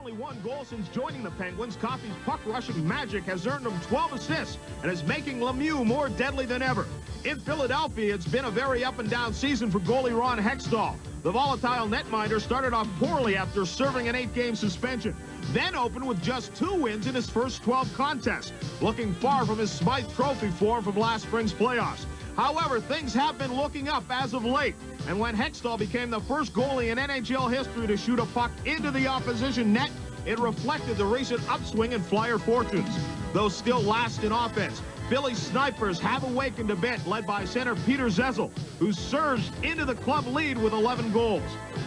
Only one goal since joining the Penguins, Coffey's puck-rushing magic has earned him 12 assists and is making Lemieux more deadly than ever. In Philadelphia, it's been a very up-and-down season for goalie Ron Hextall. The volatile netminder started off poorly after serving an 8-game suspension, then opened with just 2 wins in his first 12 contests, looking far from his Smythe Trophy form from last spring's playoffs. However, things have been looking up as of late, and when Hextall became the first goalie in NHL history to shoot a puck into the opposition net, it reflected the recent upswing in Flyer fortunes. Though still last in offense, Philly snipers have awakened a bit, led by center Peter Zezel, who surged into the club lead with 11 goals.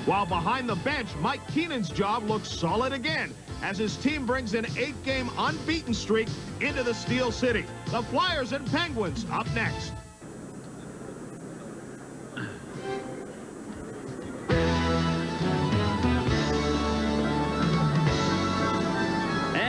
While behind the bench, Mike Keenan's job looks solid again, as his team brings an 8-game unbeaten streak into the Steel City. The Flyers and Penguins up next.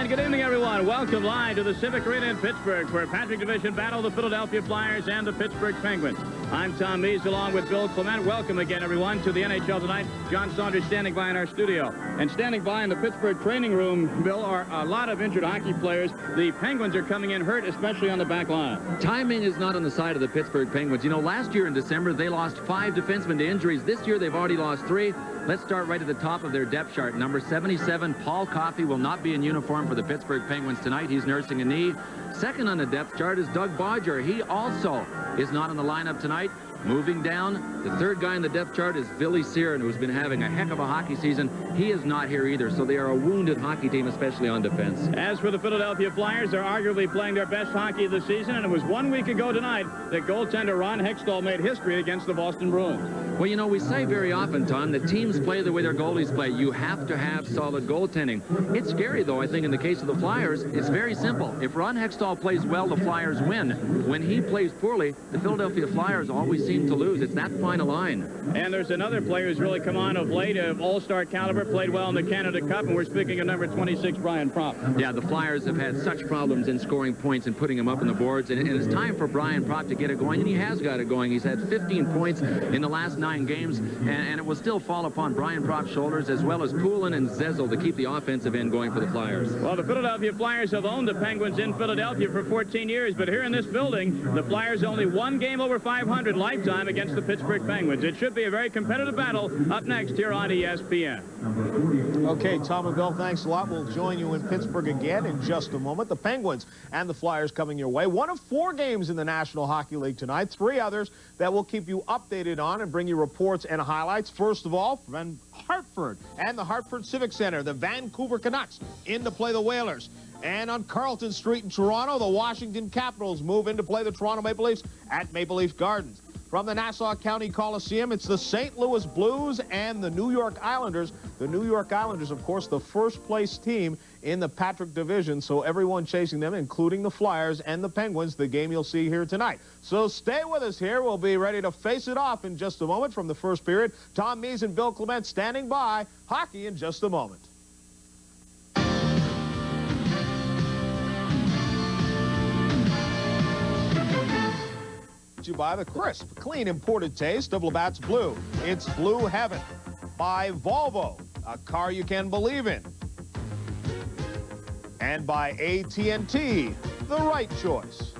Good evening, everyone. Welcome live to the Civic Arena in Pittsburgh for a Patrick Division battle, the Philadelphia Flyers and the Pittsburgh Penguins. I'm Tom Mees along with Bill Clement. Welcome again, everyone, to the NHL Tonight. John Saunders standing by in our studio. And standing by in the Pittsburgh training room, Bill, are a lot of injured hockey players. The Penguins are coming in hurt, especially on the back line. Timing is not on the side of the Pittsburgh Penguins. You know, last year in December, they lost 5 defensemen to injuries. This year, they've already lost 3. Let's start right at the top of their depth chart. Number 77, Paul Coffey, will not be in uniform for the Pittsburgh Penguins tonight. He's nursing a knee. Second on the depth chart is Doug Bodger. He also is not in the lineup tonight. Moving down, the third guy on the depth chart is Billy Searin, who's been having a heck of a hockey season. He is not here either, so they are a wounded hockey team, especially on defense. As for the Philadelphia Flyers, they're arguably playing their best hockey of the season, and it was 1 week ago tonight that goaltender Ron Hextall made history against the Boston Bruins. Well, you know, we say very often, Tom, that teams play the way their goalies play. You have to have solid goaltending. It's scary, though, I think, in the case of the Flyers. It's very simple. If Ron Hextall plays well, the Flyers win. When he plays poorly, the Philadelphia Flyers always seem to lose. It's that fine a line. And there's another player who's really come on of late, of all-star caliber, played well in the Canada Cup, and we're speaking of number 26, Brian Propp. Yeah, the Flyers have had such problems in scoring points and putting them up on the boards, and it's time for Brian Propp to get it going, and he has got it going. He's had 15 points in the last 9 games, and it will still fall upon Brian Propp's shoulders, as well as Poulin and Zezel, to keep the offensive end going for the Flyers. Well, the Philadelphia Flyers have owned the Penguins in Philadelphia for 14 years, but here in this building, the Flyers only 1 game over 500 lifetime against the Pittsburgh Penguins. It should be a very competitive battle up next here on ESPN. Okay, Tom and Bill, thanks a lot. We'll join you in Pittsburgh again in just a moment. The Penguins and the Flyers coming your way. 1 of 4 games in the National Hockey League tonight. 3 others that we'll keep you updated on and bring you reports and highlights. First of all, from Hartford and the Hartford Civic Center, the Vancouver Canucks in to play the Whalers. And on Carlton Street in Toronto, the Washington Capitals move in to play the Toronto Maple Leafs at Maple Leaf Gardens. From the Nassau County Coliseum, it's the St. Louis Blues and the New York Islanders. The New York Islanders, of course, the first-place team in the Patrick Division, so everyone chasing them, including the Flyers and the Penguins, the game you'll see here tonight. So stay with us here. We'll be ready to face it off in just a moment from the first period. Tom Mees and Bill Clement standing by. Hockey in just a moment. You by the crisp, clean imported taste of Labatt's Blue. It's Blue Heaven. By Volvo, a car you can believe in. And by AT&T, the right choice.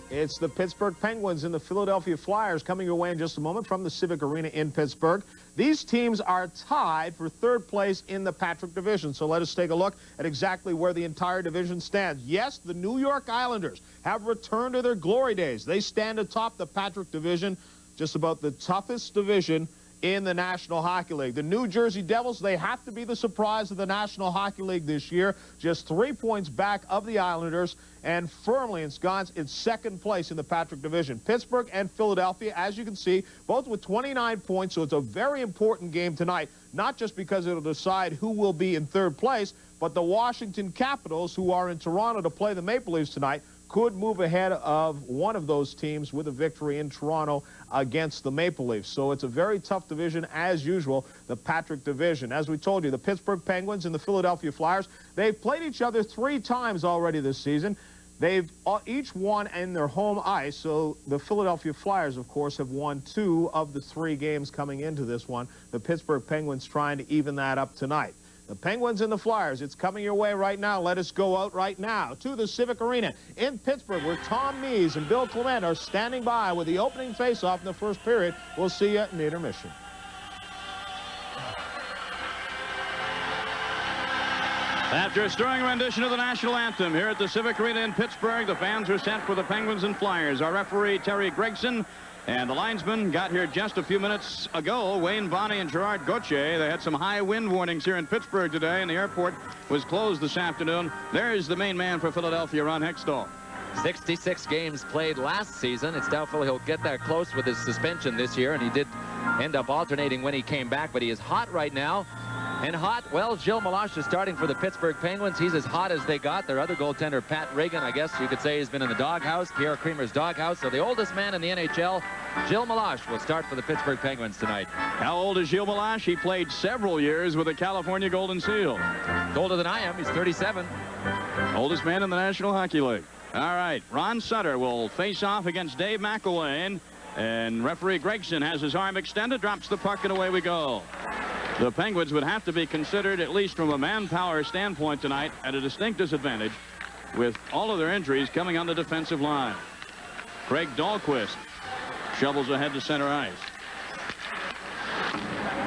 It's the Pittsburgh Penguins and the Philadelphia Flyers coming your way in just a moment from the Civic Arena in Pittsburgh. These teams are tied for 3rd place in the Patrick Division. So let us take a look at exactly where the entire division stands. Yes, the New York Islanders have returned to their glory days. They stand atop the Patrick Division, just about the toughest division in the National Hockey League. The New Jersey Devils, they have to be the surprise of the National Hockey League this year. Just 3 points back of the Islanders and firmly ensconced in 2nd place in the Patrick Division. Pittsburgh and Philadelphia, as you can see, both with 29 points, so it's a very important game tonight, not just because it'll decide who will be in 3rd place, but the Washington Capitals, who are in Toronto to play the Maple Leafs tonight, could move ahead of one of those teams with a victory in Toronto against the Maple Leafs. So it's a very tough division, as usual, the Patrick Division. As we told you, the Pittsburgh Penguins and the Philadelphia Flyers, they've played each other 3 times already this season. They've each won in their home ice, so the Philadelphia Flyers, of course, have won 2 of the 3 games coming into this one. The Pittsburgh Penguins trying to even that up tonight. The Penguins and the Flyers, it's coming your way right now. Let us go out right now to the Civic Arena in Pittsburgh, where Tom Mees and Bill Clement are standing by with the opening faceoff in the first period. We'll see you in intermission. After a stirring rendition of the national anthem here at the Civic Arena in Pittsburgh, the fans are set for the Penguins and Flyers. Our referee, Terry Gregson, and the linesman got here just a few minutes ago, Wayne Bonney and Gerard Gauthier. They had some high wind warnings here in Pittsburgh today, and the airport was closed this afternoon. There's the main man for Philadelphia, Ron Hextall. 66 games played last season. It's doubtful he'll get that close with his suspension this year, and he did end up alternating when he came back, but he is hot right now. And hot, well, Gilles Meloche is starting for the Pittsburgh Penguins. He's as hot as they got. Their other goaltender, Pat Regan, I guess you could say, has been in the doghouse, Pierre Creamer's doghouse. So the oldest man in the NHL, Gilles Meloche, will start for the Pittsburgh Penguins tonight. How old is Gilles Meloche? He played several years with the California Golden Seal. Older than I am. He's 37. Oldest man in the National Hockey League. All right, Ron Sutter will face off against Dave McElwain. And referee Gregson has his arm extended, drops the puck, and away we go. The Penguins would have to be considered, at least from a manpower standpoint tonight, at a distinct disadvantage with all of their injuries coming on the defensive line. Craig Dahlquist shovels ahead to center ice.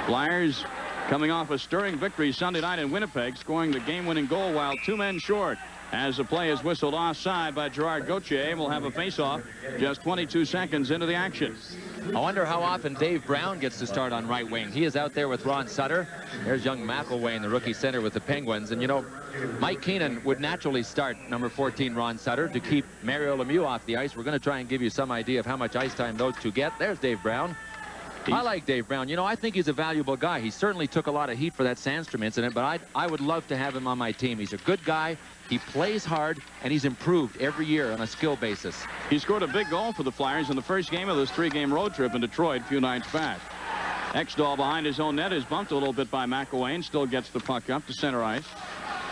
Flyers coming off a stirring victory Sunday night in Winnipeg, scoring the game-winning goal while 2 men short. As the play is whistled offside by Gerard Gauthier, we'll have a face-off just 22 seconds into the action. I wonder how often Dave Brown gets to start on right wing. He is out there with Ron Sutter. There's young McElwain, the rookie center with the Penguins. And, you know, Mike Keenan would naturally start number 14, Ron Sutter, to keep Mario Lemieux off the ice. We're going to try and give you some idea of how much ice time those two get. There's Dave Brown. I like Dave Brown. You know, I think he's a valuable guy. He certainly took a lot of heat for that Sandstrom incident, but I would love to have him on my team. He's a good guy. He plays hard, and he's improved every year on a skill basis. He scored a big goal for the Flyers in the first game of this 3-game road trip in Detroit a few nights back. Hextall behind his own net is bumped a little bit by McElwain. Still gets the puck up to center ice.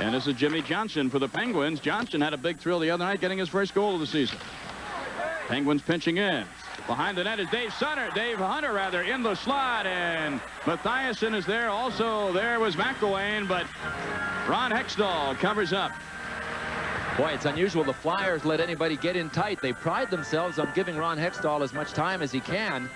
And this is Jimmy Johnson for the Penguins. Johnson had a big thrill the other night getting his first goal of the season. Penguins pinching in. Behind the net is Dave Hunter, in the slot, and Mathiasen is there. Also, there was McElwain, but Ron Hextall covers up. Boy, it's unusual. The Flyers let anybody get in tight. They pride themselves on giving Ron Hextall as much time as he can.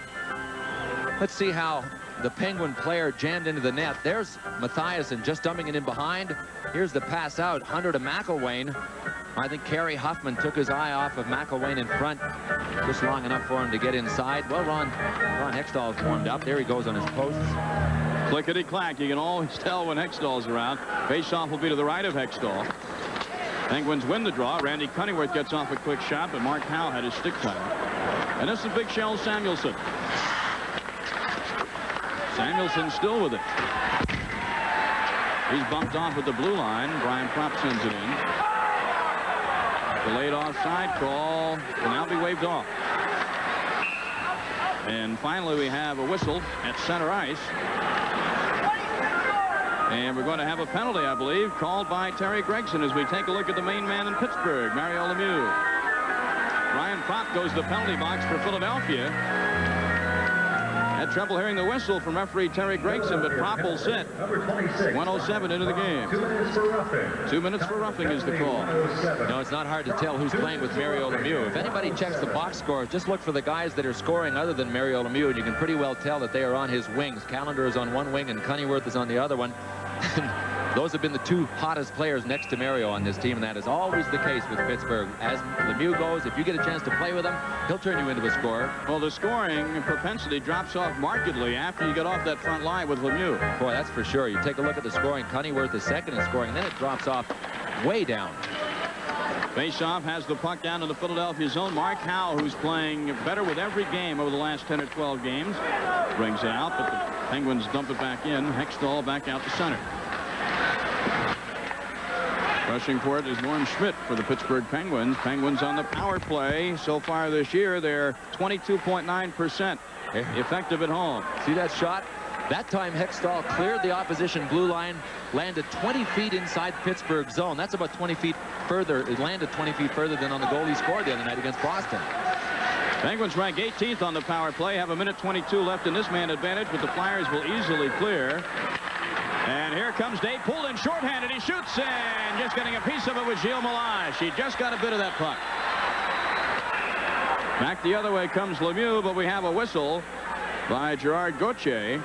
Let's see how the Penguin player jammed into the net. There's Mathiasen just dumping it in behind. Here's the pass out. Hunter to McElwain. I think Kerry Huffman took his eye off of McElwain in front just long enough for him to get inside. Well, Ron Hextall is warmed up. There he goes on his posts. Clickety-clack. You can always tell when Hextall's around. Face-off will be to the right of Hextall. Penguins win the draw. Randy Cunningworth gets off a quick shot, but Mark Howe had his stick tied. And this is Big Shell Samuelson. Samuelson still with it. He's bumped off at the blue line. Brian Propp sends it in. Delayed offside call will now be waved off. And finally we have a whistle at center ice. And we're going to have a penalty, I believe, called by Terry Gregson as we take a look at the main man in Pittsburgh, Mario Lemieux. Brian Propp goes to the penalty box for Philadelphia. Had trouble hearing the whistle from referee Terry Gregson, but Propp will sit. 1:07 into the game. 2 minutes for roughing is the call. No, it's not hard to tell who's playing with Mario Lemieux. If anybody checks the box score, just look for the guys that are scoring other than Mario Lemieux, and you can pretty well tell that they are on his wings. Callender is on one wing, and Cunningworth is on the other one. Those have been the 2 hottest players next to Mario on this team, and that is always the case with Pittsburgh. As Lemieux goes, if you get a chance to play with him, he'll turn you into a scorer. Well, the scoring propensity drops off markedly after you get off that front line with Lemieux. Boy, that's for sure. You take a look at the scoring. Cunningworth is second in scoring, and then it drops off way down. Faceoff has the puck down in the Philadelphia zone. Mark Howe, who's playing better with every game over the last 10 or 12 games, brings it out, but the Penguins dump it back in. Hextall back out to center. Rushing for it is Norm Schmidt for the Pittsburgh Penguins. Penguins on the power play. So far this year, they're 22.9% effective at home. See that shot? That time Hextall cleared the opposition blue line, landed 20 feet inside Pittsburgh zone. That's about 20 feet further. It landed 20 feet further than on the goal he scored the other night against Boston. Penguins rank 18th on the power play, have a minute 22 left in this man advantage, but the Flyers will easily clear. And here comes Dave Poulin, shorthanded. He shoots, and just getting a piece of it with Gilles Melange. He just got a bit of that puck. Back the other way comes Lemieux, but we have a whistle by Gerard Gauthier.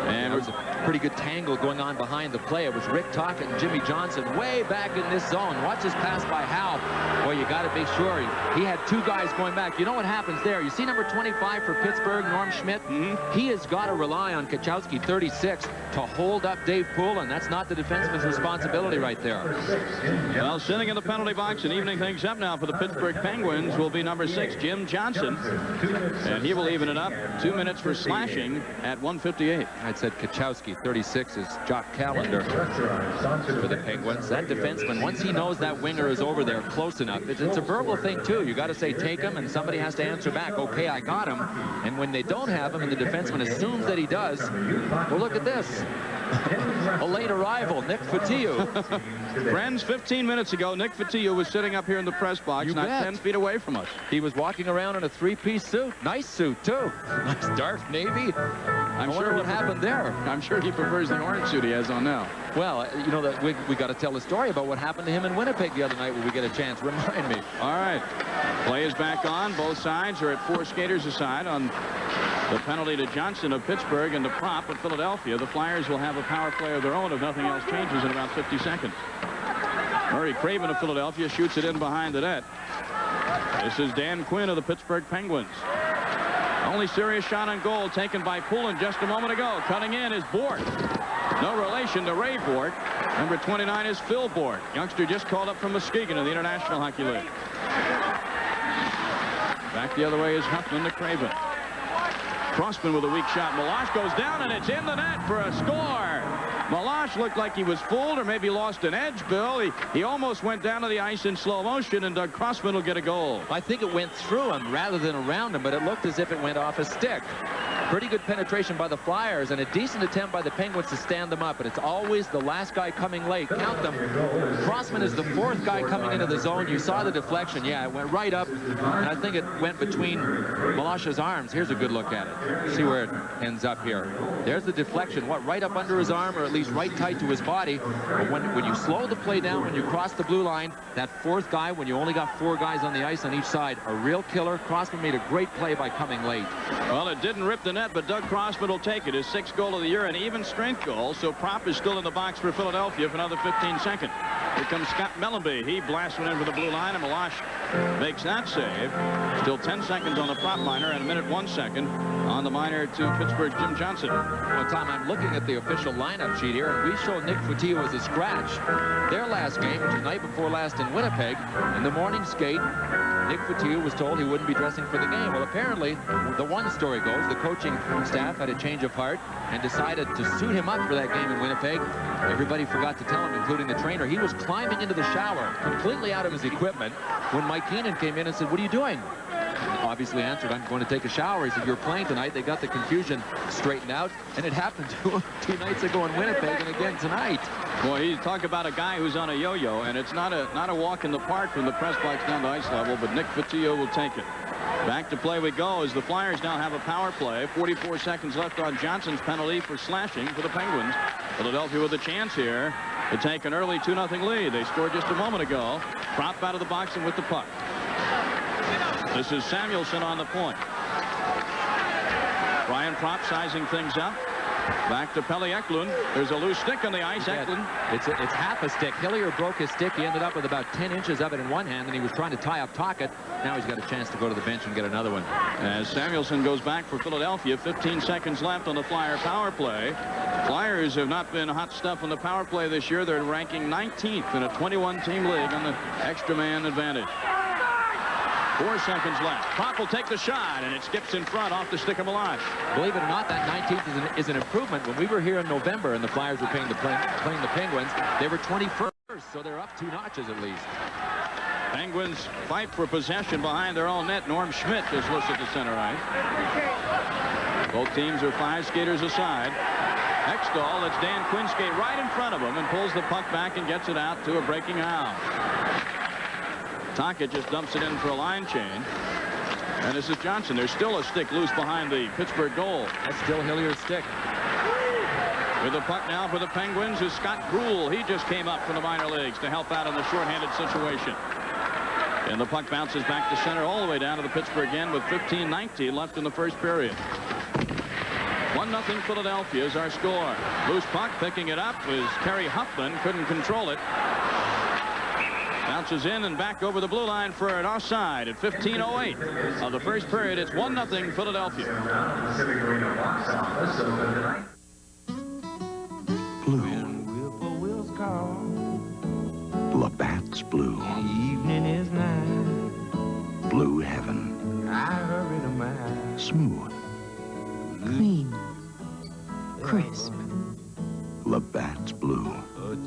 And there was a pretty good tangle going on behind the play. It was Rick Tocchet and Jimmy Johnson way back in this zone. Watch this pass by Howe. Boy, you got to be sure. He had two guys going back. You know what happens there? You see number 25 for Pittsburgh, Norm Schmidt? He has got to rely on Kachowski, 36, to hold up Dave Poulin. That's not the defenseman's responsibility right there. Well, sitting in the penalty box and evening things up now for the Pittsburgh Penguins will be number 6, Jim Johnson. And he will even it up. 2 minutes for slashing at 1:58. I'd said Kachowski. 36 is Jock Callender for the Penguins. That defenseman, once he knows that winger is over there close enough, it's a verbal thing too. You got to say take him, and somebody has to answer back, okay, I got him. And when they don't have him and the defenseman assumes that he does, well, look at this. A late arrival, Nick Fotiu. Friends, 15 minutes ago, Nick Fotiu was sitting up here in the press box, not 10 feet away from us. He was walking around in a three-piece suit. Nice suit, too. Nice dark navy. I wonder what happened there. I'm sure he prefers the orange suit he has on now. Well, you know, that we got to tell the story about what happened to him in Winnipeg the other night when we get a chance. Remind me. All right. Play is back on. Both sides are at 4 skaters aside on the penalty to Johnson of Pittsburgh and the prop of Philadelphia. The Flyers will have a power play of their own if nothing else changes in about 50 seconds. Murray Craven of Philadelphia shoots it in behind the net. This is Dan Quinn of the Pittsburgh Penguins. Only serious shot on goal taken by Poulin just a moment ago. Cutting in is Bork. No relation to Ray Bork. Number 29 is Phil Bork. Youngster just called up from Muskegon in the International Hockey League. Back the other way is Huffman to Craven. Crossman with a weak shot. Melange goes down, and it's in the net for a score. Melange looked like he was fooled or maybe lost an edge, Bill. He almost went down to the ice in slow motion, and Doug Crossman will get a goal. I think it went through him rather than around him, but it looked as if it went off a stick. Pretty good penetration by the Flyers and a decent attempt by the Penguins to stand them up, but it's always the last guy coming late. Count them. Crossman is the 4th guy coming into the zone. You saw the deflection. Yeah, it went right up, and I think it went between Melange's arms. Here's a good look at it. See where it ends up here. There's the deflection. What, right up under his arm, or at least right tight to his body. But when you slow the play down, when you cross the blue line, that 4th guy, when you only got 4 guys on the ice on each side, a real killer. Crossman made a great play by coming late. Well, it didn't rip the net, but Doug Crossman will take it. His 6th goal of the year, an even strength goal. So Prop is still in the box for Philadelphia for another 15 seconds. Here comes Scott Mellenby. He blasts one in for the blue line, and Melange makes that save. Still 10 seconds on the Prop minor and a minute 1 second on the minor to Pittsburgh's Jim Johnson. Well, Tom, I'm looking at the official lineup sheet here, and we show Nick Fotiu as a scratch. Their last game, which was night before last in Winnipeg, in the morning skate, Nick Fotiu was told he wouldn't be dressing for the game. Well, apparently, the one story goes, the coaching staff had a change of heart and decided to suit him up for that game in Winnipeg. Everybody forgot to tell him, including the trainer. He was climbing into the shower, completely out of his equipment, when Mike Keenan came in and said, "What are you doing?" Obviously answered, "I'm going to take a shower." He said, "You're playing tonight." They got the confusion straightened out, and it happened to him 2 nights ago in Winnipeg and again tonight. Boy, you talk about a guy who's on a yo-yo, and it's not a walk in the park from the press box down to ice level, but Nick Fotiu will take it. Back to play we go as the Flyers now have a power play. 44 seconds left on Johnson's penalty for slashing for the Penguins. Philadelphia with a chance here to take an early 2-0 lead. They scored just a moment ago. Prop out of the box and with the puck. This is Samuelson on the point. Brian Prop sizing things up. Back to Pelle Eklund. There's a loose stick on the ice. Eklund. It's half a stick. Hillier broke his stick. He ended up with about 10 inches of it in one hand, and he was trying to tie up Tocchet. Now he's got a chance to go to the bench and get another one. As Samuelson goes back for Philadelphia, 15 seconds left on the Flyer power play. Flyers have not been hot stuff on the power play this year. They're ranking 19th in a 21-team league on the extra man advantage. 4 seconds left. Prop will take the shot, and it skips in front off the stick of Melange. Believe it or not, that 19th is an improvement. When we were here in November and the Flyers were playing the Penguins, they were 21st, so they're up 2 notches at least. Penguins fight for possession behind their own net. Norm Schmidt just looks at the center ice. Both teams are 5 skaters aside. Hextall lets Dan Quinn skate right in front of him and pulls the puck back and gets it out to a breaking Howe. Tocchet just dumps it in for a line change. And this is Johnson. There's still a stick loose behind the Pittsburgh goal. That's still Hillier's stick. With the puck now for the Penguins is Scott Gruel. He just came up from the minor leagues to help out in the shorthanded situation. And the puck bounces back to center all the way down to the Pittsburgh end with 15:19 left in the first period. 1-0 Philadelphia is our score. Loose puck, picking it up is Kerry Huffman. Couldn't control it. Bounces in and back over the blue line for an offside at 15:08 of the first period. It's 1-0 Philadelphia. Blue. Labatt's blue. Evening is night. Blue heaven. I hurry to my Smooth. Clean. Crisp. Labatt's blue.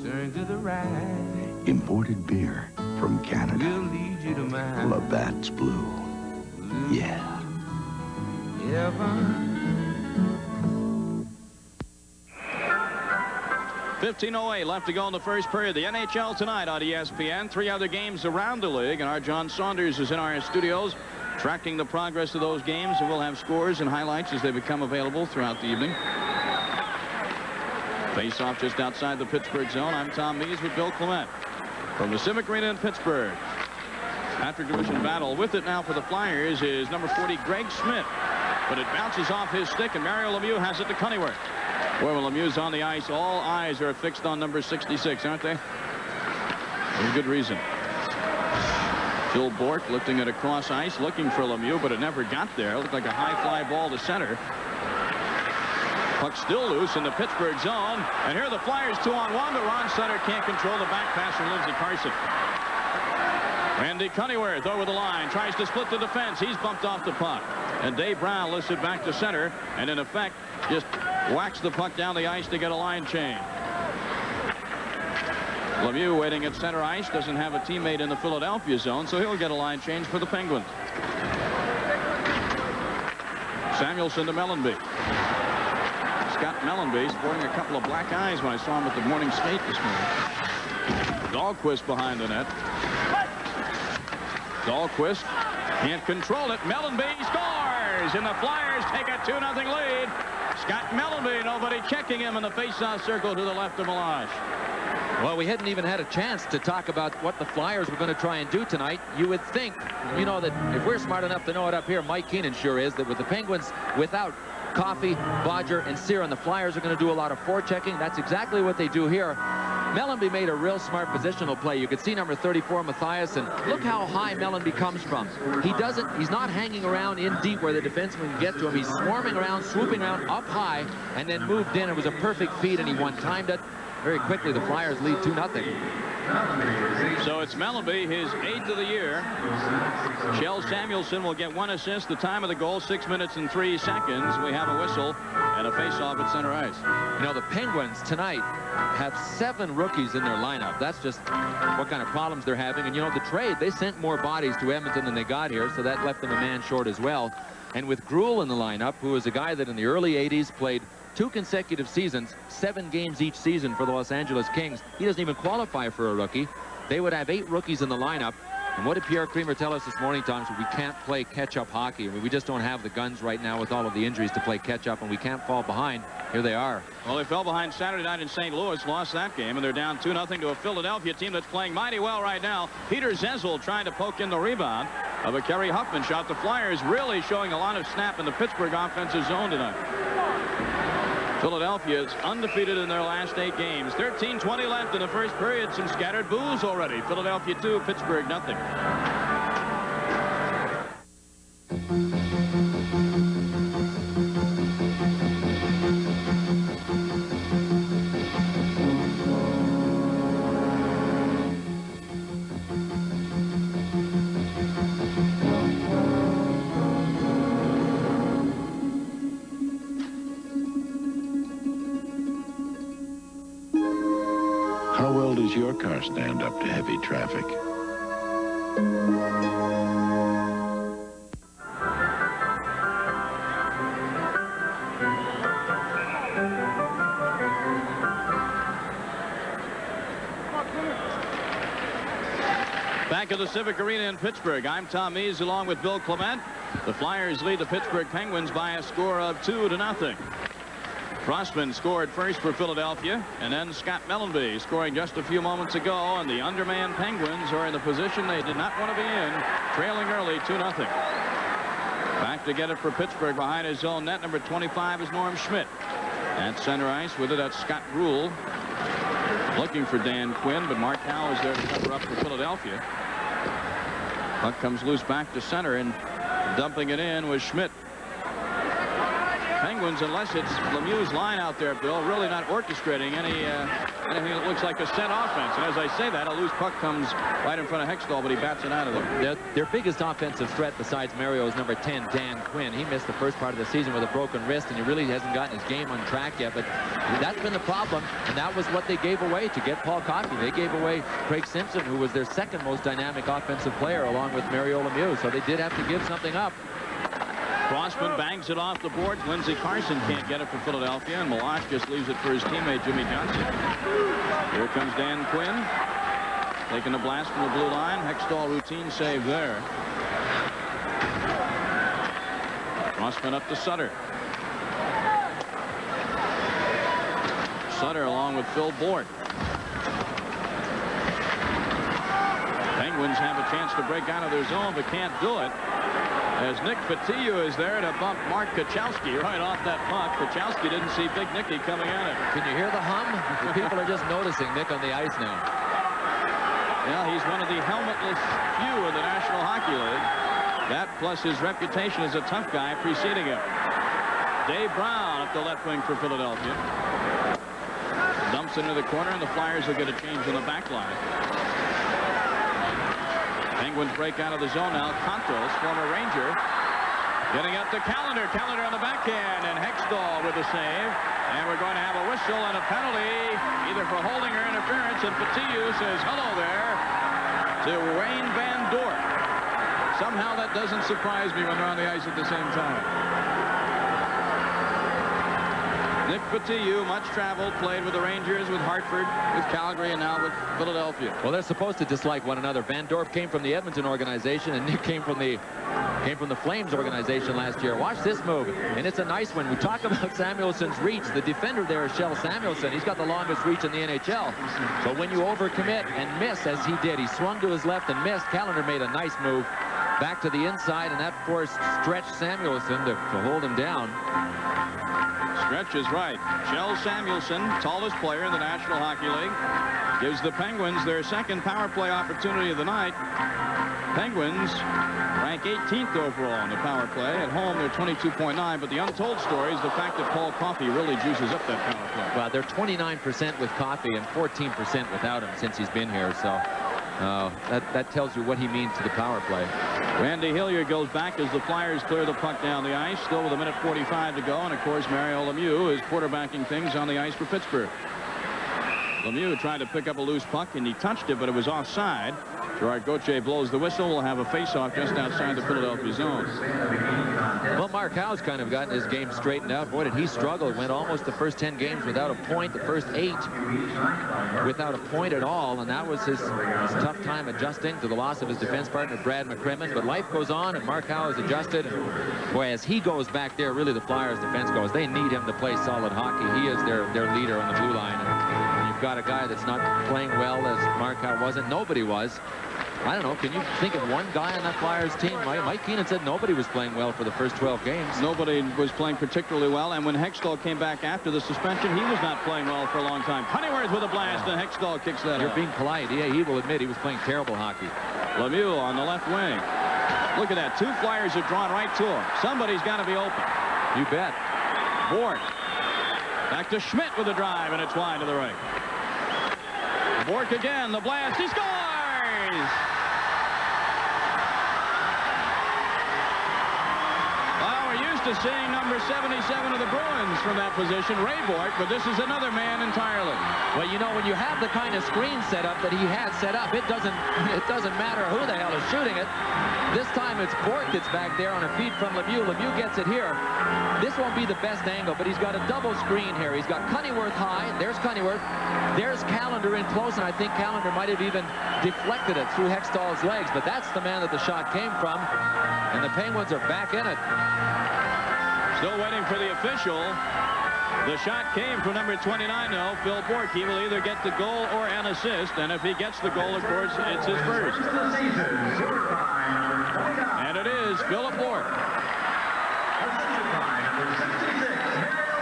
turn to the right. Imported beer from Canada. We'll lead you to my Labatt's blue. Yeah. heaven. 15:08 left to go in the first period. The NHL tonight on ESPN. 3 other games around the league, and our John Saunders is in our studios tracking the progress of those games, and we'll have scores and highlights as they become available throughout the evening. Face-off just outside the Pittsburgh zone. I'm Tom Mees with Bill Clement from the Civic Arena in Pittsburgh. Patrick Division battle. With it now for the Flyers is number 40, Greg Smith. But it bounces off his stick, and Mario Lemieux has it to Cunneyworth. Well, when Lemieux's on the ice, all eyes are fixed on number 66, aren't they? For good reason. Phil Bourque lifting it across ice, looking for Lemieux, but it never got there. It looked like a high fly ball to center. Puck still loose in the Pittsburgh zone. And here are the Flyers 2-on-1, but Ron Sutter can't control the back pass from Lindsey Carson. Randy Cunneyworth over the line, tries to split the defense. He's bumped off the puck. And Dave Brown lifts it back to center, and in effect, just whacks the puck down the ice to get a line change. Lemieux waiting at center ice, doesn't have a teammate in the Philadelphia zone, so he'll get a line change for the Penguins. Samuelson to Mellenby. Scott Mellenby sporting a couple of black eyes when I saw him at the morning skate this morning. Dahlquist behind the net. Dahlquist can't control it. Mellenby scores, and the Flyers take a 2-0 lead. Scott Mellenby, nobody checking him in the face-off circle to the left of Melange. Well, we hadn't even had a chance to talk about what the Flyers were going to try and do tonight. You would think, you know, that if we're smart enough to know it up here, Mike Keenan sure is, that with the Penguins without Coffey, Bodger, and Sear, and the Flyers are going to do a lot of forechecking. That's exactly what they do here. Mellenby made a real smart positional play. You could see number 34, Matthias, and look how high Mellenby comes from. He's not hanging around in deep where the defenseman can get to him. He's swarming around, swooping around up high, and then moved in. It was a perfect feed, and he one-timed it. Very quickly, the Flyers lead 2-0. So it's Mellenby, his 8th of the year. Shell Samuelson will get 1 assist. The time of the goal, 6 minutes and 3 seconds. We have a whistle and a face-off at center ice. You know, the Penguins tonight have 7 rookies in their lineup. That's just what kind of problems they're having. And, you know, the trade, they sent more bodies to Edmonton than they got here, so that left them a man short as well. And with Gruel in the lineup, who is a guy that in the early 80s played 2 consecutive seasons, 7 games each season for the Los Angeles Kings. He doesn't even qualify for a rookie. They would have 8 rookies in the lineup. And what did Pierre Creamer tell us this morning, Tom? So we can't play catch-up hockey. I mean, we just don't have the guns right now with all of the injuries to play catch-up, and we can't fall behind. Here they are. Well, they fell behind Saturday night in St. Louis, lost that game, and they're down 2-0 to a Philadelphia team that's playing mighty well right now. Peter Zezel trying to poke in the rebound of a Kerry Huffman shot. The Flyers really showing a lot of snap in the Pittsburgh offensive zone tonight. Philadelphia is undefeated in their last 8 games. 13:20 left in the first period. Some scattered boos already. Philadelphia 2, Pittsburgh 0. How well does your car stand up to heavy traffic? Back at the Civic Arena in Pittsburgh, I'm Tom Mees along with Bill Clement. The Flyers lead the Pittsburgh Penguins by a score of 2-0. Crossman scored first for Philadelphia, and then Scott Mellenby scoring just a few moments ago, and the undermanned Penguins are in the position they did not want to be in, trailing early 2-0. Back to get it for Pittsburgh behind his own net. Number 25 is Norm Schmidt. At center ice with it, that's Scott Rule. Looking for Dan Quinn, but Mark Howe is there to cover up for Philadelphia. Puck comes loose back to center, and dumping it in was Schmidt. Penguins, unless it's Lemieux's line out there, Bill, really not orchestrating anything that looks like a set offense. And as I say that, a loose puck comes right in front of Hextall, but he bats it out of there. Their biggest offensive threat besides Mario is number 10, Dan Quinn. He missed the first part of the season with a broken wrist, and he really hasn't gotten his game on track yet. But that's been the problem, and that was what they gave away to get Paul Coffey. They gave away Craig Simpson, who was their second most dynamic offensive player, along with Mario Lemieux. So they did have to give something up. Crossman bangs it off the boards. Lindsey Carson can't get it for Philadelphia, and Milosh just leaves it for his teammate Jimmy Johnson. Here comes Dan Quinn, taking the blast from the blue line. Hextall routine save there. Crossman up to Sutter. Sutter along with Phil Bourque. Penguins have a chance to break out of their zone, but can't do it, as Nick Fatiu is there to bump Mark Kachowski right off that puck. Kachowski didn't see Big Nicky coming at it. Can you hear the hum? The people are just noticing Nick on the ice now. Yeah, he's one of the helmetless few in the National Hockey League. That plus his reputation as a tough guy preceding him. Dave Brown up the left wing for Philadelphia. Dumps into the corner, and the Flyers will get a change on the back line. Penguins break out of the zone now. Contos, former Ranger, getting up to Callender. Callender on the backhand, and Hextall with the save. And we're going to have a whistle and a penalty, either for holding or interference. And Fatiu says hello there to Wayne Van Dorp. Somehow that doesn't surprise me when they're on the ice at the same time. Nick Fatiu, much traveled, played with the Rangers, with Hartford, with Calgary, and now with Philadelphia. Well, they're supposed to dislike one another. Van Dorp came from the Edmonton organization, and Nick came from the Flames organization last year. Watch this move, and it's a nice one. We talk about Samuelson's reach. The defender there is Shel Samuelson. He's got the longest reach in the NHL. So when you overcommit and miss, as he did, he swung to his left and missed. Callender made a nice move back to the inside, and that forced Stretch Samuelson to hold him down. Stretch is right. Shel Samuelson, tallest player in the National Hockey League, gives the Penguins their second power play opportunity of the night. Penguins rank 18th overall in the power play. At home, they're 22.9, but the untold story is the fact that Paul Coffey really juices up that power play. Well, they're 29% with Coffey and 14% without him since he's been here, so that tells you what he means to the power play. Randy Hilliard goes back as the Flyers clear the puck down the ice, still with 1:45 to go, and of course Mario Lemieux is quarterbacking things on the ice for Pittsburgh. Lemieux tried to pick up a loose puck, and he touched it, but it was offside. Gerard Gauthier blows the whistle. We'll have a face-off just outside the Philadelphia zone. Well, Mark Howe's kind of gotten his game straightened out. Boy, did he struggle. Went almost the first 10 games without a point. The first 8 without a point at all. And that was his tough time adjusting to the loss of his defense partner, Brad McCrimmon. But life goes on, and Mark Howe has adjusted. Boy, as he goes back there, really the Flyers defense goes. They need him to play solid hockey. He is their leader on the blue line. And you've got a guy that's not playing well, as Mark Howe wasn't. Nobody was. I don't know. Can you think of one guy on that Flyers team? Mike Keenan said nobody was playing well for the first 12 games. Nobody was playing particularly well, and when Hextall came back after the suspension, he was not playing well for a long time. Honeyworth with a blast, and Hextall kicks that You're out. being polite. Yeah, he will admit he was playing terrible hockey. Lemieux on the left wing. Look at that. 2 Flyers are drawn right to him. Somebody's got to be open. You bet. Bourque. Back to Schmidt with a drive, and it's wide to the right. Bourque again. The blast. He scores! used to seeing number 77 of the Bruins from that position, Ray Boyd, but this is another man entirely. Well, you know, when you have the kind of screen setup that he had set up, it doesn't matter who the hell is shooting it. This time it's Boyd that's back there on a feed from Lemieux. Lemieux gets it here. This won't be the best angle, but he's got a double screen here. He's got Cunneyworth high. There's Cunneyworth. There's Callender in close, and I think Callender might have even deflected it through Hextall's legs, but that's the man that the shot came from, and the Penguins are back in it. Still waiting for the official. The shot came from number 29, though, Phil Bourque. He will either get the goal or an assist, and if he gets the goal, of course, it's his first. And it is Philip Bourque.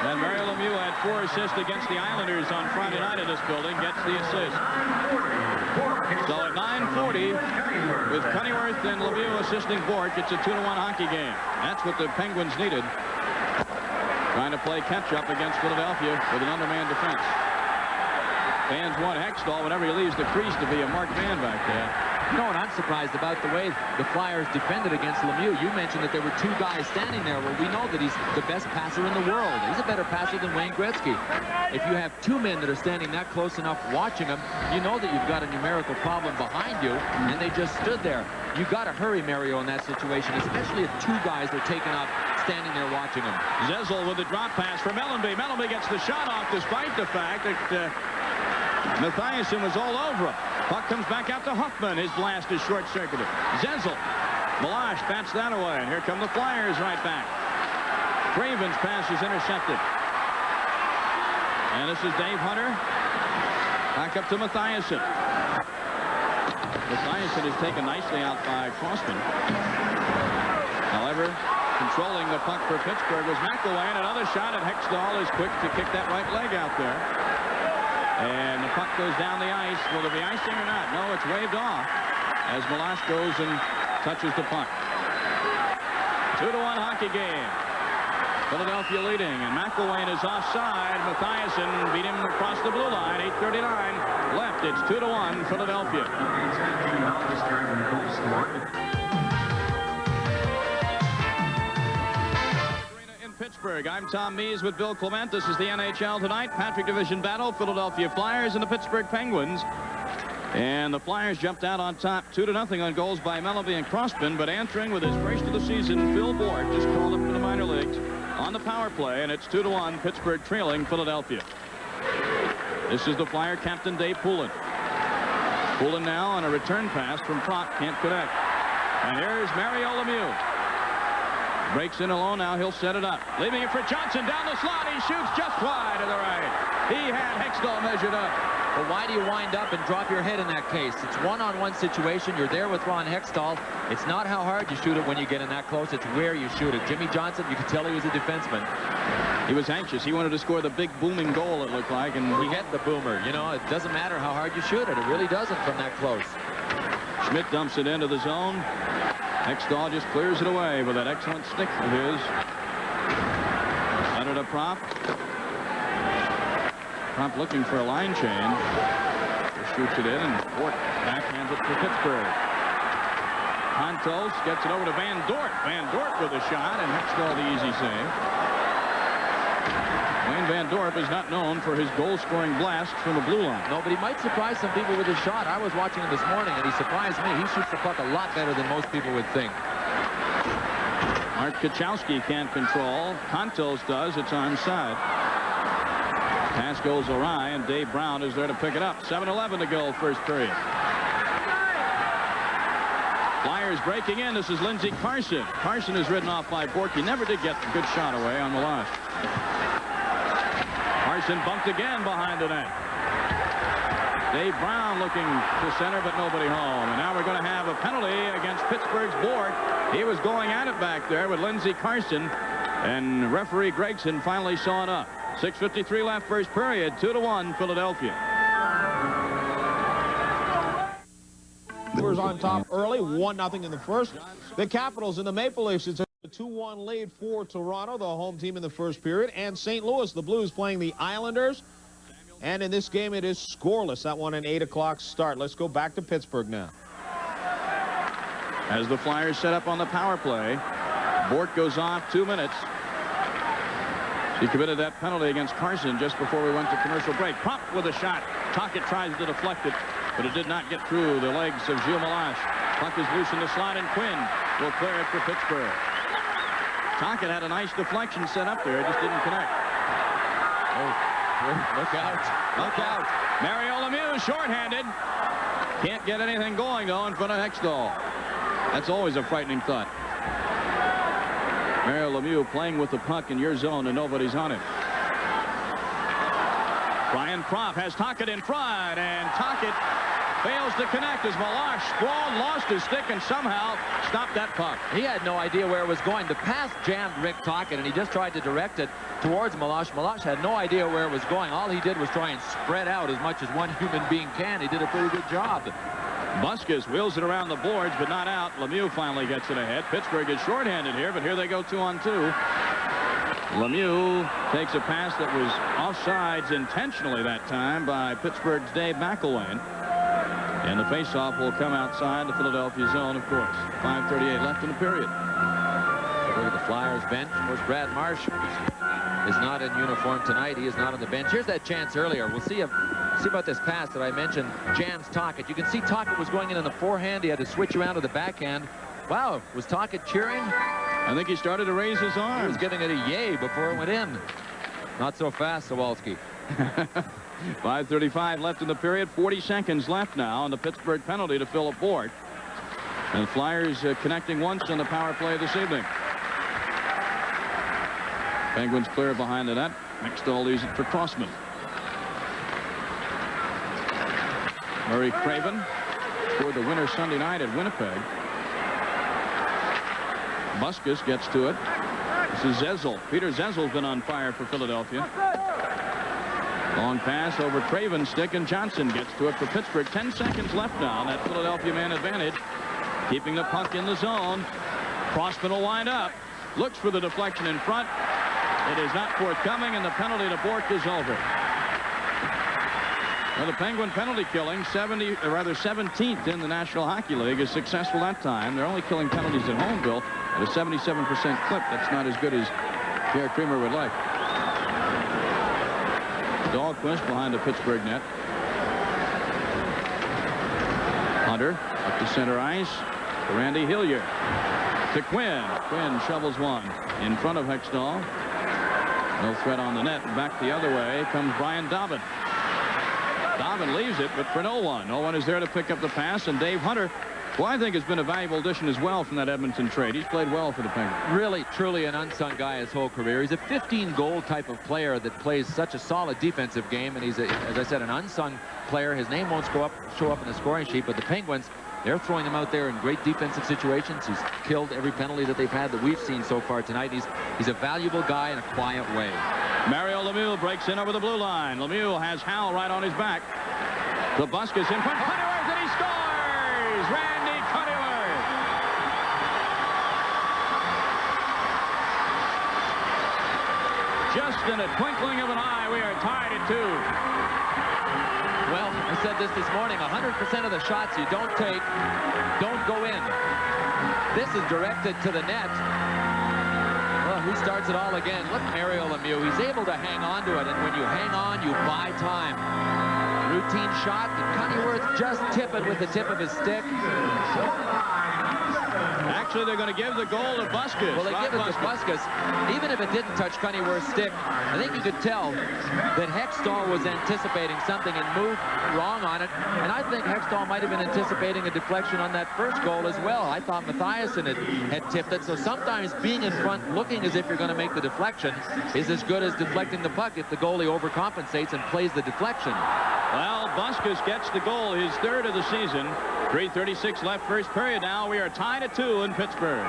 And Mario Lemieux had 4 assists against the Islanders on Friday night in this building, gets the assist. So at 9:40, with Cunneyworth and Lemieux assisting Bourque, it's a 2-1 hockey game. That's what the Penguins needed. Trying to play catch-up against Philadelphia with an undermanned defense. Fans want Hextall whenever he leaves the crease to be a marked man back there. You know what I'm surprised about? The way the Flyers defended against Lemieux. You mentioned that there were 2 guys standing there. Well, we know that he's the best passer in the world. He's a better passer than Wayne Gretzky. If you have 2 men that are standing that close enough watching him, you know that you've got a numerical problem behind you, and they just stood there. You got to hurry, Mario, in that situation, especially if 2 guys are taken up standing there watching him. Zezel with the drop pass for Mellenby. Mellenby gets the shot off despite the fact that Mathiasen was all over him. Puck comes back out to Huffman. His blast is short-circuited. Zezel. Malash bats that away. And here come the Flyers right back. Craven's pass is intercepted. And this is Dave Hunter. Back up to Mathiasen. Mathiasen is taken nicely out by Crossman. However, controlling the puck for Pittsburgh was McElwain. Another shot at Hextall is quick to kick that right leg out there. And the puck goes down the ice. Will there be icing or not? No, it's waved off as Malash goes and touches the puck. 2-1 hockey game. Philadelphia leading, and McElwain is offside. Mathiasen beat him across the blue line. 8:39 left. It's 2-1 Philadelphia. Pittsburgh. I'm Tom Mees with Bill Clement. This is the NHL Tonight Patrick Division battle. Philadelphia Flyers and the Pittsburgh Penguins. And the Flyers jumped out on top 2-0 on goals by Mellenby and Crossman, but answering with his first of the season, Phil Bourque just called up for the minor leagues on the power play, and it's 2-1 Pittsburgh trailing Philadelphia. This is the Flyer captain Dave Poulin. Poulin now on a return pass from Propp, can't connect. And here's Mario Lemieux. Breaks in alone now. He'll set it up. Leaving it for Johnson down the slot. He shoots just wide to the right. He had Hextall measured up. But why do you wind up and drop your head in that case? It's one-on-one situation. You're there with Ron Hextall. It's not how hard you shoot it when you get in that close. It's where you shoot it. Jimmy Johnson, you could tell he was a defenseman. He was anxious. He wanted to score the big booming goal, it looked like, and he hit the boomer. You know, it doesn't matter how hard you shoot it. It really doesn't from that close. Schmidt dumps it into the zone. Hextall just clears it away with that excellent stick of his. Under to Propp. Propp looking for a line change. Just shoots it in, and Bourque backhands it for Pittsburgh. Contos gets it over to Van Dort. Van Dort with a shot, and Hextall the easy save. Wayne Van Dorp is not known for his goal-scoring blast from the blue line. No, but he might surprise some people with his shot. I was watching him this morning, and he surprised me. He shoots the puck a lot better than most people would think. Art Kachowski can't control. Contos does. It's onside. Pass goes awry, and Dave Brown is there to pick it up. 7:11 to go, first period. Flyers breaking in. This is Lindsey Carson. Carson is ridden off by Bourque. He never did get a good shot away on Malash. Carson bumped again behind the net. Dave Brown looking to center, but nobody home. And now we're going to have a penalty against Pittsburgh's Bourque. He was going at it back there with Lindsey Carson, and referee Gregson finally saw it up. 6:53 left, first period. 2-1 Philadelphia. Brewers on top early, 1-0 in the first. The Capitals and the Maple Leafs, it's a 2-1 lead for Toronto, the home team in the first period. And St. Louis, the Blues playing the Islanders. And in this game, it is scoreless. That one an 8 o'clock start. Let's go back to Pittsburgh now. As the Flyers set up on the power play, Bork goes off 2 minutes. He committed that penalty against Carson just before we went to commercial break. Prompt with a shot. Tocchet tries to deflect it, but it did not get through the legs of Gilles Malache. Puck is loose in the slot, and Quinn will clear it for Pittsburgh. Tocchet had a nice deflection set up there. It just didn't connect. Oh, look out. Look out. Mario Lemieux shorthanded. Can't get anything going, though, in front of Hextall. That's always a frightening thought. Mario Lemieux playing with the puck in your zone and nobody's on it. Brian Propp has Tocchet in front, and Tocchet fails to connect as Malache sprawled, lost his stick, and somehow stopped that puck. He had no idea where it was going. The pass jammed Rick Tocchet, and he just tried to direct it towards Malache. Malache had no idea where it was going. All he did was try and spread out as much as one human being can. He did a pretty good job. Busquets wheels it around the boards, but not out. Lemieux finally gets it ahead. Pittsburgh is shorthanded here, but here they go 2-on-2. Lemieux takes a pass that was offsides intentionally that time by Pittsburgh's Dave McElwain. And the faceoff will come outside the Philadelphia zone, of course. 5:38 left in the period. Look at the Flyers bench. Of course, Brad Marsh is not in uniform tonight. He is not on the bench. Here's that chance earlier. We'll see about this pass that I mentioned. Jams Tocchet. You can see Tocchet was going in the forehand. He had to switch around to the backhand. Wow, was Tocchet cheering? I think he started to raise his arms. He was giving it a yay before it went in. Not so fast, Sawalski. 5:35 left in the period. 40 seconds left now on the Pittsburgh penalty to Philip Bork. And the Flyers connecting once on the power play this evening. Penguins clear behind the net. Hextall leaves it for Crossman. Murray Craven scored the winner Sunday night at Winnipeg. Busquets gets to it. This is Zezel. Peter Zezel's been on fire for Philadelphia. Long pass over Craven's stick, and Johnson gets to it for Pittsburgh. 10 seconds left now. That Philadelphia man advantage. Keeping the puck in the zone. Crossman will wind up. Looks for the deflection in front. It is not forthcoming, and the penalty to Bork is over. Well, the Penguin penalty killing, 17th in the National Hockey League, is successful that time. They're only killing penalties at home, Bill, at a 77% clip. That's not as good as Pierre Creamer would like. Dahlquist behind the Pittsburgh net. Hunter up to center ice. To Randy Hillier. To Quinn. Quinn shovels one in front of Hextall. No threat on the net. Back the other way comes Brian Dobbin. Dobbin leaves it, but for no one. No one is there to pick up the pass, and Dave Hunter, who I think has been a valuable addition as well from that Edmonton trade. He's played well for the Penguins. Really, truly an unsung guy his whole career. He's a 15-goal type of player that plays such a solid defensive game, and he's, as I said, an unsung player. His name won't show up in the scoring sheet, but the Penguins, they're throwing him out there in great defensive situations. He's killed every penalty that they've had that we've seen so far tonight. He's a valuable guy in a quiet way. Mario Lemieux breaks in over the blue line. Lemieux has Hal right on his back. The Busquets in front. Cunninworth, and he scores! Randy Cunninworth! Just in a twinkling of an eye, we are tied at 2. Well, I said this morning, 100% of the shots you don't take don't go in. This is directed to the net. Well, who starts it all again? Look, Mario Lemieux. He's able to hang on to it, and when you hang on, you buy time. Routine shot. Did Cunninworth just tip it with the tip of his stick? Actually, they're going to give the goal to Busquets. Well, they give it to Busquets. Even if it didn't touch Cunninworth's stick, I think you could tell that Hextall was anticipating something and moved wrong on it. And I think Hextall might have been anticipating a deflection on that first goal as well. I thought Mathiasen had tipped it. So sometimes being in front, looking as if you're going to make the deflection, is as good as deflecting the puck if the goalie overcompensates and plays the deflection. Well, Busquets gets the goal, his third of the season. 3:36 left first period now. We are tied at 2 in Pittsburgh.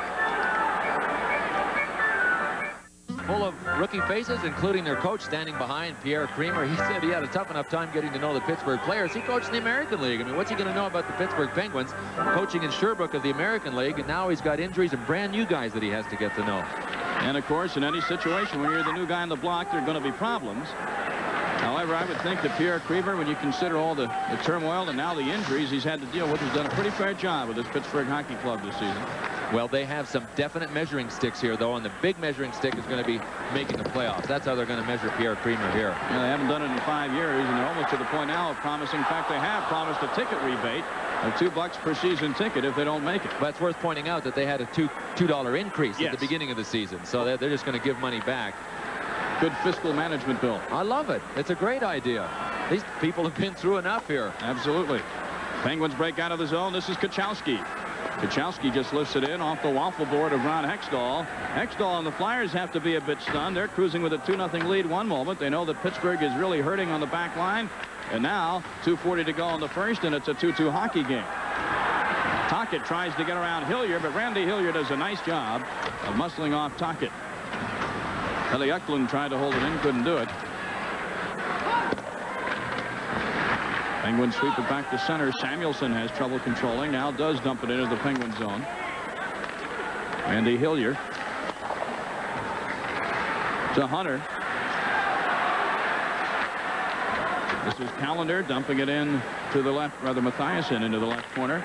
Full of rookie faces, including their coach standing behind, Pierre Creamer. He said he had a tough enough time getting to know the Pittsburgh players. He coached in the American League. I mean, what's he going to know about the Pittsburgh Penguins? Coaching in Sherbrooke of the American League, and now he's got injuries and brand new guys that he has to get to know. And, of course, in any situation, when you're the new guy on the block, there are going to be problems. However, I would think that Pierre Creamer, when you consider all the turmoil and now the injuries he's had to deal with, has done a pretty fair job with this Pittsburgh Hockey Club this season. Well, they have some definite measuring sticks here, though, and the big measuring stick is going to be making the playoffs. That's how they're going to measure Pierre Creamer here. Yeah, they haven't done it in 5 years, and they're almost to the point now of promising. In fact, they have promised a ticket rebate of $2 per season ticket if they don't make it. But it's worth pointing out that they had a $2 increase at the beginning of the season, so they're just going to give money back. Good fiscal management, Bill. I love it. It's a great idea. These people have been through enough here. Absolutely. Penguins break out of the zone. This is Kachowski. Kachowski just lifts it in off the waffle board of Ron Hextall. Hextall and the Flyers have to be a bit stunned. They're cruising with a 2-0 lead one moment. They know that Pittsburgh is really hurting on the back line. And now 2:40 to go in the first, and it's a 2-2 hockey game. Tocchet tries to get around Hillier, but Randy Hillier does a nice job of muscling off Tocchet. Ellie Eklund tried to hold it in, couldn't do it. Penguins sweep it back to center. Samuelson has trouble controlling. Now does dump it into the Penguin zone. Randy Hillier to Hunter. This is Callender dumping it in to the left, rather Mathiasen into the left corner.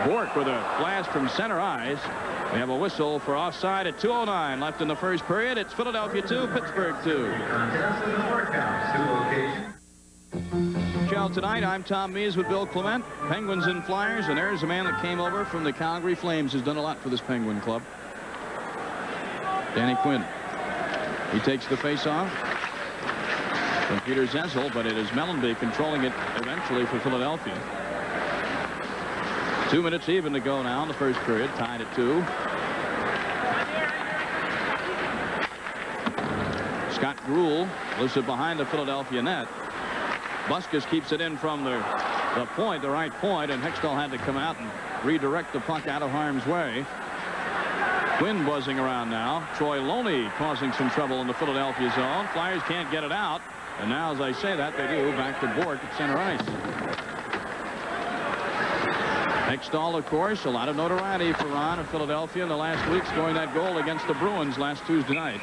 Bork with a blast from center ice. We have a whistle for offside at 2:09 left in the first period. It's Philadelphia 2, Pittsburgh 2. Show tonight. I'm Tom Mees with Bill Clement. Penguins and Flyers, and there's a man that came over from the Calgary Flames, who's done a lot for this Penguin club. Danny Quinn. He takes the face-off from Peter Zessel, but it is Mellenby controlling it eventually for Philadelphia. 2 minutes even to go now in the first period, tied at 2. Scott Gruel lifts it behind the Philadelphia net. Busquets keeps it in from the point, the right point, and Hextall had to come out and redirect the puck out of harm's way. Quinn buzzing around now. Troy Loney causing some trouble in the Philadelphia zone. Flyers can't get it out. And now, as I say that, they do. Back to Bork at center ice. Hextall, of course, a lot of notoriety for Ron of Philadelphia in the last week, scoring that goal against the Bruins last Tuesday night.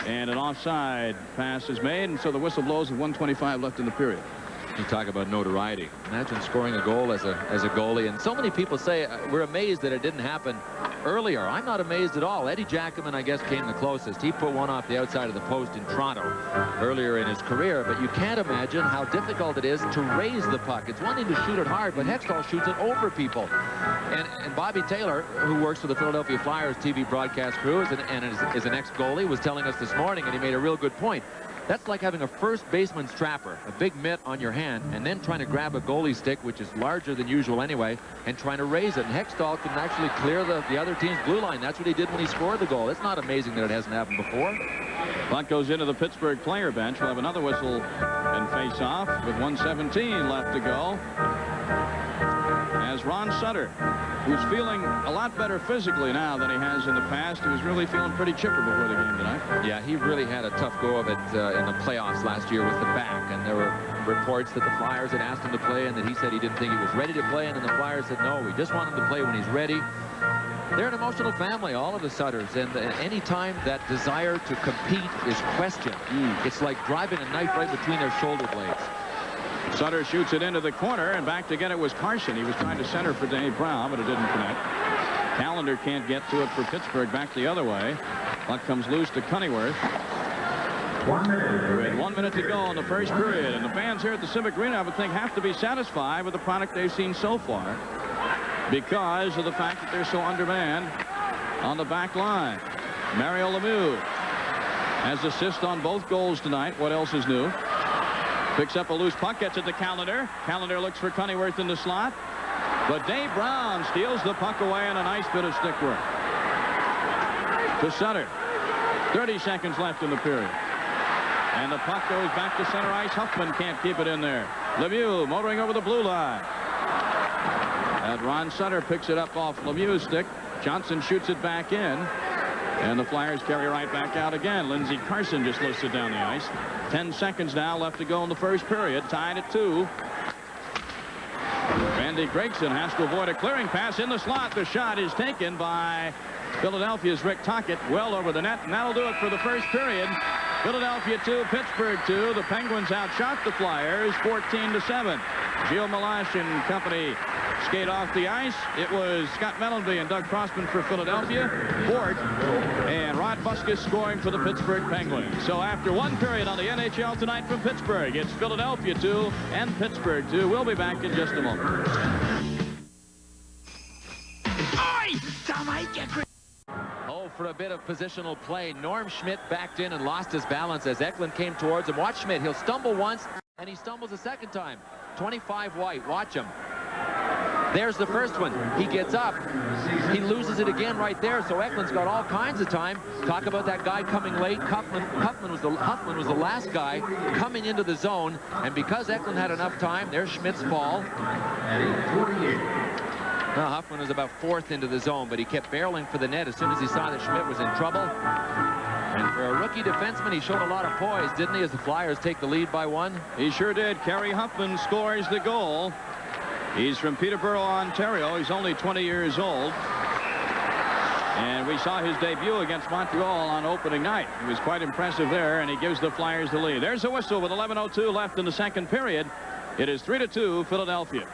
And an offside pass is made, and so the whistle blows with 1:25 left in the period. You talk about notoriety. Imagine scoring a goal as a goalie. And so many people say we're amazed that it didn't happen earlier. I'm not amazed at all. Eddie Jackman, I guess, came the closest. He put one off the outside of the post in Toronto earlier in his career. But you can't imagine how difficult it is to raise the puck. It's one thing to shoot it hard, but Hextall shoots it over people. And Bobby Taylor, who works for the Philadelphia Flyers TV broadcast crew and is an ex-goalie, was telling us this morning, and he made a real good point. That's like having a first baseman strapper, a big mitt on your hand, and then trying to grab a goalie stick, which is larger than usual anyway, and trying to raise it. And Hextall can actually clear the other team's blue line. That's what he did when he scored the goal. It's not amazing that it hasn't happened before. Puck goes into the Pittsburgh player bench. We'll have another whistle and face-off with 1:17 left to go. As Ron Sutter, who's feeling a lot better physically now than he has in the past. He was really feeling pretty chipper before the game tonight. Yeah, he really had a tough go of it in the playoffs last year with the back. And there were reports that the Flyers had asked him to play and that he said he didn't think he was ready to play. And then the Flyers said, no, we just want him to play when he's ready. They're an emotional family, all of the Sutters. And any time that desire to compete is questioned, it's like driving a knife right between their shoulder blades. Sutter shoots it into the corner, and back to get it was Carson. He was trying to center for Dave Brown, but it didn't connect. Callender can't get to it for Pittsburgh. Back the other way. Puck comes loose to Cunneyworth. 1 minute. With 1 minute to go in the first period, and the fans here at the Civic Arena, I would think, have to be satisfied with the product they've seen so far because of the fact that they're so undermanned on the back line. Mario Lemieux has assists on both goals tonight. What else is new? Picks up a loose puck, gets it to Callender. Callender looks for Cunneyworth in the slot. But Dave Brown steals the puck away and a nice bit of stick work. To Sutter. 30 seconds left in the period. And the puck goes back to center ice. Huffman can't keep it in there. Lemieux motoring over the blue line. And Ron Sutter picks it up off Lemieux's stick. Johnson shoots it back in. And the Flyers carry right back out again. Lindsey Carson just lifts it down the ice. 10 seconds now left to go in the first period. Tied at 2. Randy Gregson has to avoid a clearing pass in the slot. The shot is taken by Philadelphia's Rick Tocchet well over the net. And that'll do it for the first period. Philadelphia 2, Pittsburgh 2. The Penguins outshot the Flyers 14-7. Gio Malash and company skate off the ice. It was Scott Mellenby and Doug Crossman for Philadelphia. Ford and Rod Buskus scoring for the Pittsburgh Penguins. So after one period on the NHL tonight from Pittsburgh, it's Philadelphia 2 and Pittsburgh 2. We'll be back in just a moment. Oh, for a bit of positional play. Norm Schmidt backed in and lost his balance as Eklund came towards him. Watch Schmidt. He'll stumble once, and he stumbles a second time. 25 White. Watch him. There's the first one. He gets up. He loses it again right there, so Eklund's got all kinds of time. Talk about that guy coming late. Huffman was the last guy coming into the zone, and because Eklund had enough time, there's Schmidt's fall. Well, Huffman was about fourth into the zone, but he kept barreling for the net as soon as he saw that Schmidt was in trouble. And for a rookie defenseman, he showed a lot of poise, didn't he, as the Flyers take the lead by 1? He sure did. Kerry Huffman scores the goal. He's from Peterborough, Ontario. He's only 20 years old. And we saw his debut against Montreal on opening night. He was quite impressive there, and he gives the Flyers the lead. There's a whistle with 11:02 left in the second period. It is 3-2 Philadelphia.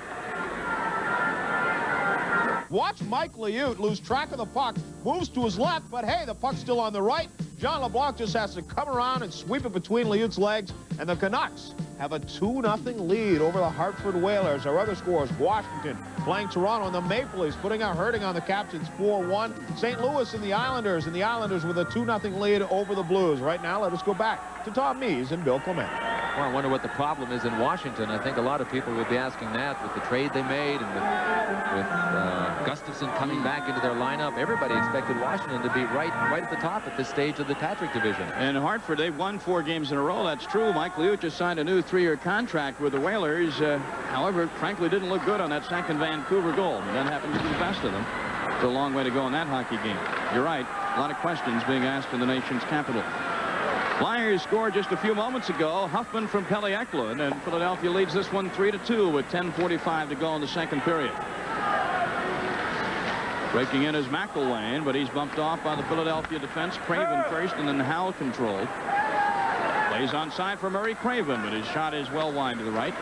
Watch Mike Liut lose track of the puck, moves to his left, but hey, the puck's still on the right. John LeBlanc just has to come around and sweep it between Liut's legs, and the Canucks have a 2-0 lead over the Hartford Whalers. Our other scores, Washington playing Toronto, and the Maple Leafs putting out hurting on the Captains 4-1. St. Louis and the Islanders with a 2-0 lead over the Blues. Right now, let us go back to Tom Mees and Bill Clement. Well, I wonder what the problem is in Washington. I think a lot of people would be asking that with the trade they made and with Gustafson coming back into their lineup. Everybody expected Washington to be right at the top at this stage of the Patrick division. And Hartford, they've won 4 games in a row. That's true. Mike Liut just signed a new 3-year contract with the Whalers. However, frankly, didn't look good on that second Vancouver goal. And that happens to be the best of them. It's a long way to go in that hockey game. You're right. A lot of questions being asked in the nation's capital. Flyers scored just a few moments ago. Huffman from Pelle Eklund, and Philadelphia leads this one 3-2 with 10:45 to go in the second period. Breaking in is McElwain, but he's bumped off by the Philadelphia defense. Craven first, and then Howell controlled. Plays onside for Murray Craven, but his shot is well wide to the right.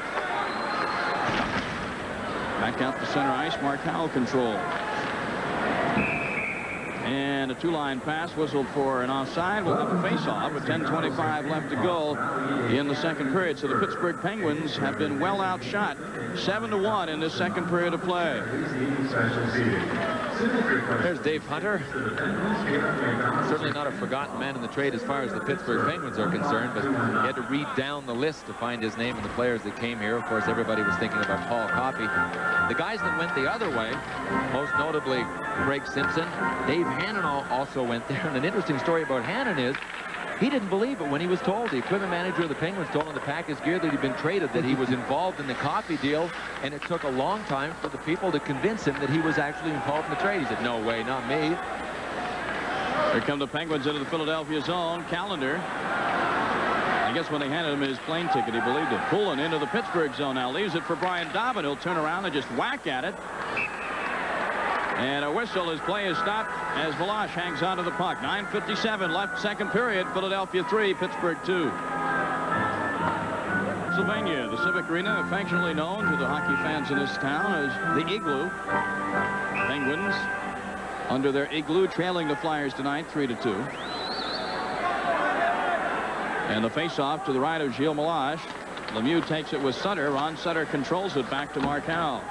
Back out to center ice, Mark Howell controlled. And a 2-line pass whistled for an offside. We'll have a face-off with 10:25 left to go in the second period. So the Pittsburgh Penguins have been well outshot, 7-1 in this second period of play. There's Dave Hunter. Certainly not a forgotten man in the trade as far as the Pittsburgh Penguins are concerned, but he had to read down the list to find his name and the players that came here. Of course, everybody was thinking about Paul Coffey. The guys that went the other way, most notably Greg Simpson, Dave Hannon also went there. And an interesting story about Hannon is he didn't believe it when he was told. The equipment manager of the Penguins told him to pack his gear that he'd been traded, that he was involved in the Coffey deal, and it took a long time for the people to convince him that he was actually involved in the trade. He said, no way, not me. Here come the Penguins into the Philadelphia zone. Callender. I guess when they handed him his plane ticket, he believed it. Pulling into the Pittsburgh zone now. Leaves it for Brian Dobbin. He'll turn around and just whack at it. And a whistle as play is stopped as Valash hangs onto the puck. 9:57 left second period. Philadelphia 3, Pittsburgh 2. Pennsylvania, the Civic Arena, affectionately known to the hockey fans in this town as the Igloo. Penguins under their igloo trailing the Flyers tonight 3-2. And the face-off to the right of Gilles Malache. Lemieux takes it with Sutter. Ron Sutter controls it back to Mark Howell.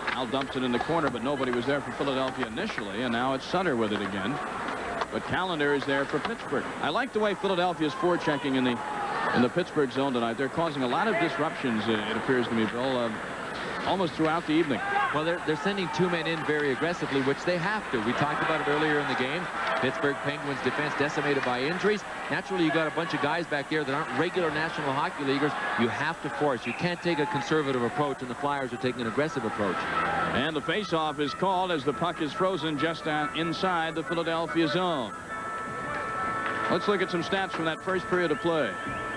Howell dumps it in the corner, but nobody was there for Philadelphia initially, and now it's Sutter with it again. But Callender is there for Pittsburgh. I like the way Philadelphia's forechecking in the Pittsburgh zone tonight. They're causing a lot of disruptions, it appears to me, Bill, almost throughout the evening. Well, they're sending 2 men in very aggressively, which they have to. We talked about it earlier in the game. Pittsburgh Penguins defense decimated by injuries. Naturally, you got a bunch of guys back there that aren't regular National Hockey Leaguers. You have to force. You can't take a conservative approach, and the Flyers are taking an aggressive approach. And the face-off is called as the puck is frozen just inside the Philadelphia zone. Let's look at some stats from that first period of play.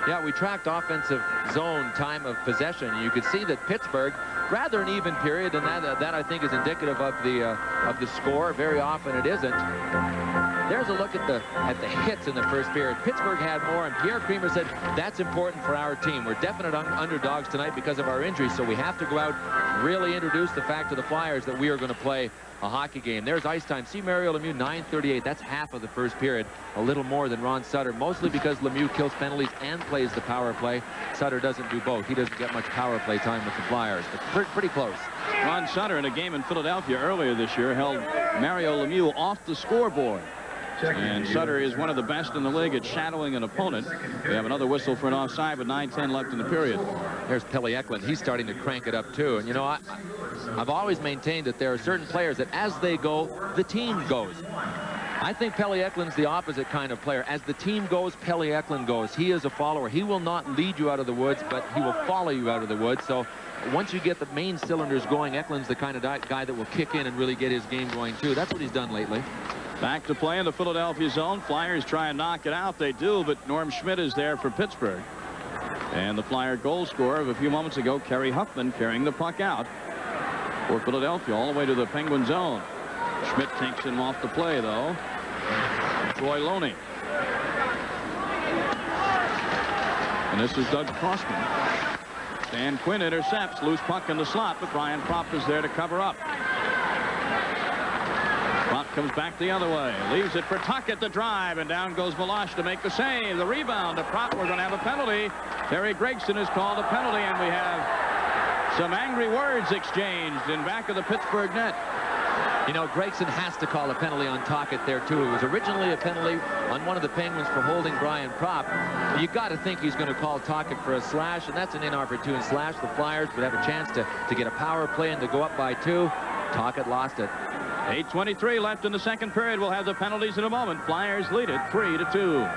Yeah, we tracked offensive zone time of possession. You could see that Pittsburgh, rather an even period, and that I think is indicative of the score. Very often it isn't. there's a look at the hits in the first period. Pittsburgh had more, and Pierre Creamer said, that's important for our team. We're definite underdogs tonight because of our injuries, so we have to go out and really introduce the fact to the Flyers that we are going to play a hockey game. There's ice time. See Mario Lemieux, 9:38. That's half of the first period. A little more than Ron Sutter, mostly because Lemieux kills penalties and plays the power play. Sutter doesn't do both. He doesn't get much power play time with the Flyers, but pretty close. Ron Sutter, in a game in Philadelphia earlier this year, held Mario Lemieux off the scoreboard. And Sutter is one of the best in the league at shadowing an opponent. We have another whistle for an offside with 9:10 left in the period. There's Pelle Eklund. He's starting to crank it up, too. And, you know, I've always maintained that there are certain players that as they go, the team goes. I think Pelle Eklund's the opposite kind of player. As the team goes, Pelle Eklund goes. He is a follower. He will not lead you out of the woods, but he will follow you out of the woods. So once you get the main cylinders going, Eklund's the kind of guy that will kick in and really get his game going, too. That's what he's done lately. Back to play in the Philadelphia zone. Flyers try and knock it out. They do, but Norm Schmidt is there for Pittsburgh. And the Flyer goal scorer of a few moments ago, Kerry Huffman, carrying the puck out for Philadelphia all the way to the Penguin zone. Schmidt takes him off the play, though. Troy Loney. And this is Doug Crossman. Stan Quinn intercepts. Loose puck in the slot, but Brian Propp is there to cover up. Propp comes back the other way. Leaves it for Tuck at the drive, and down goes Milosh to make the save. The rebound to Propp. We're going to have a penalty. Terry Gregson has called a penalty, and we have some angry words exchanged in back of the Pittsburgh net. You know, Gregson has to call a penalty on Tocchet there, too. It was originally a penalty on one of the Penguins for holding Brian Propp. You got to think he's going to call Tocchet for a slash, and that's an inopportune slash. The Flyers would have a chance to get a power play and to go up by 2. Tocchet lost it. 8:23 left in the second period. We'll have the penalties in a moment. Flyers lead it 3-2.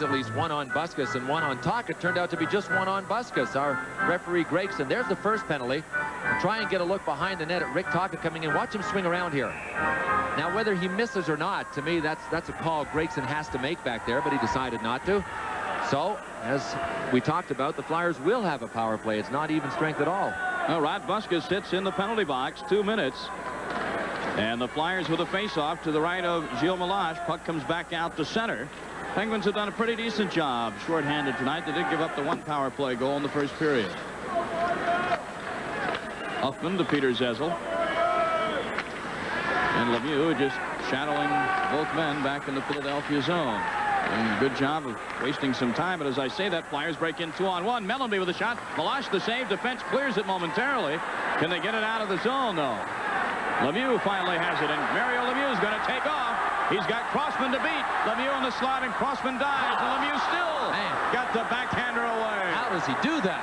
At least one on Busquets and one on Tocchet. Turned out to be just one on Busquets. Our referee Gregson. There's the first penalty. We'll try and get a look behind the net at Rick Tocchet coming in. Watch him swing around here. Now, whether he misses or not, to me, that's a call Gregson has to make back there, but he decided not to. So, as we talked about, the Flyers will have a power play. It's not even strength at all. Well, Rod Busquets sits in the penalty box. 2 minutes. And the Flyers with a face-off to the right of Gilles Milosh. Puck comes back out to center. Penguins have done a pretty decent job shorthanded tonight. They did give up the 1 power play goal in the first period. Huffman to Peter Zezel. And Lemieux just shadowing both men back in the Philadelphia zone. And good job of wasting some time. But as I say that, Flyers break in 2-on-1. Mellenby with a shot. Milosh the save. Defense clears it momentarily. Can they get it out of the zone, though? Lemieux finally has it, and Mario Lemieux is going to take off. He's got Crossman to beat. Lemieux in the slot, and Crossman dives. And Lemieux still got the backhander away. How does he do that?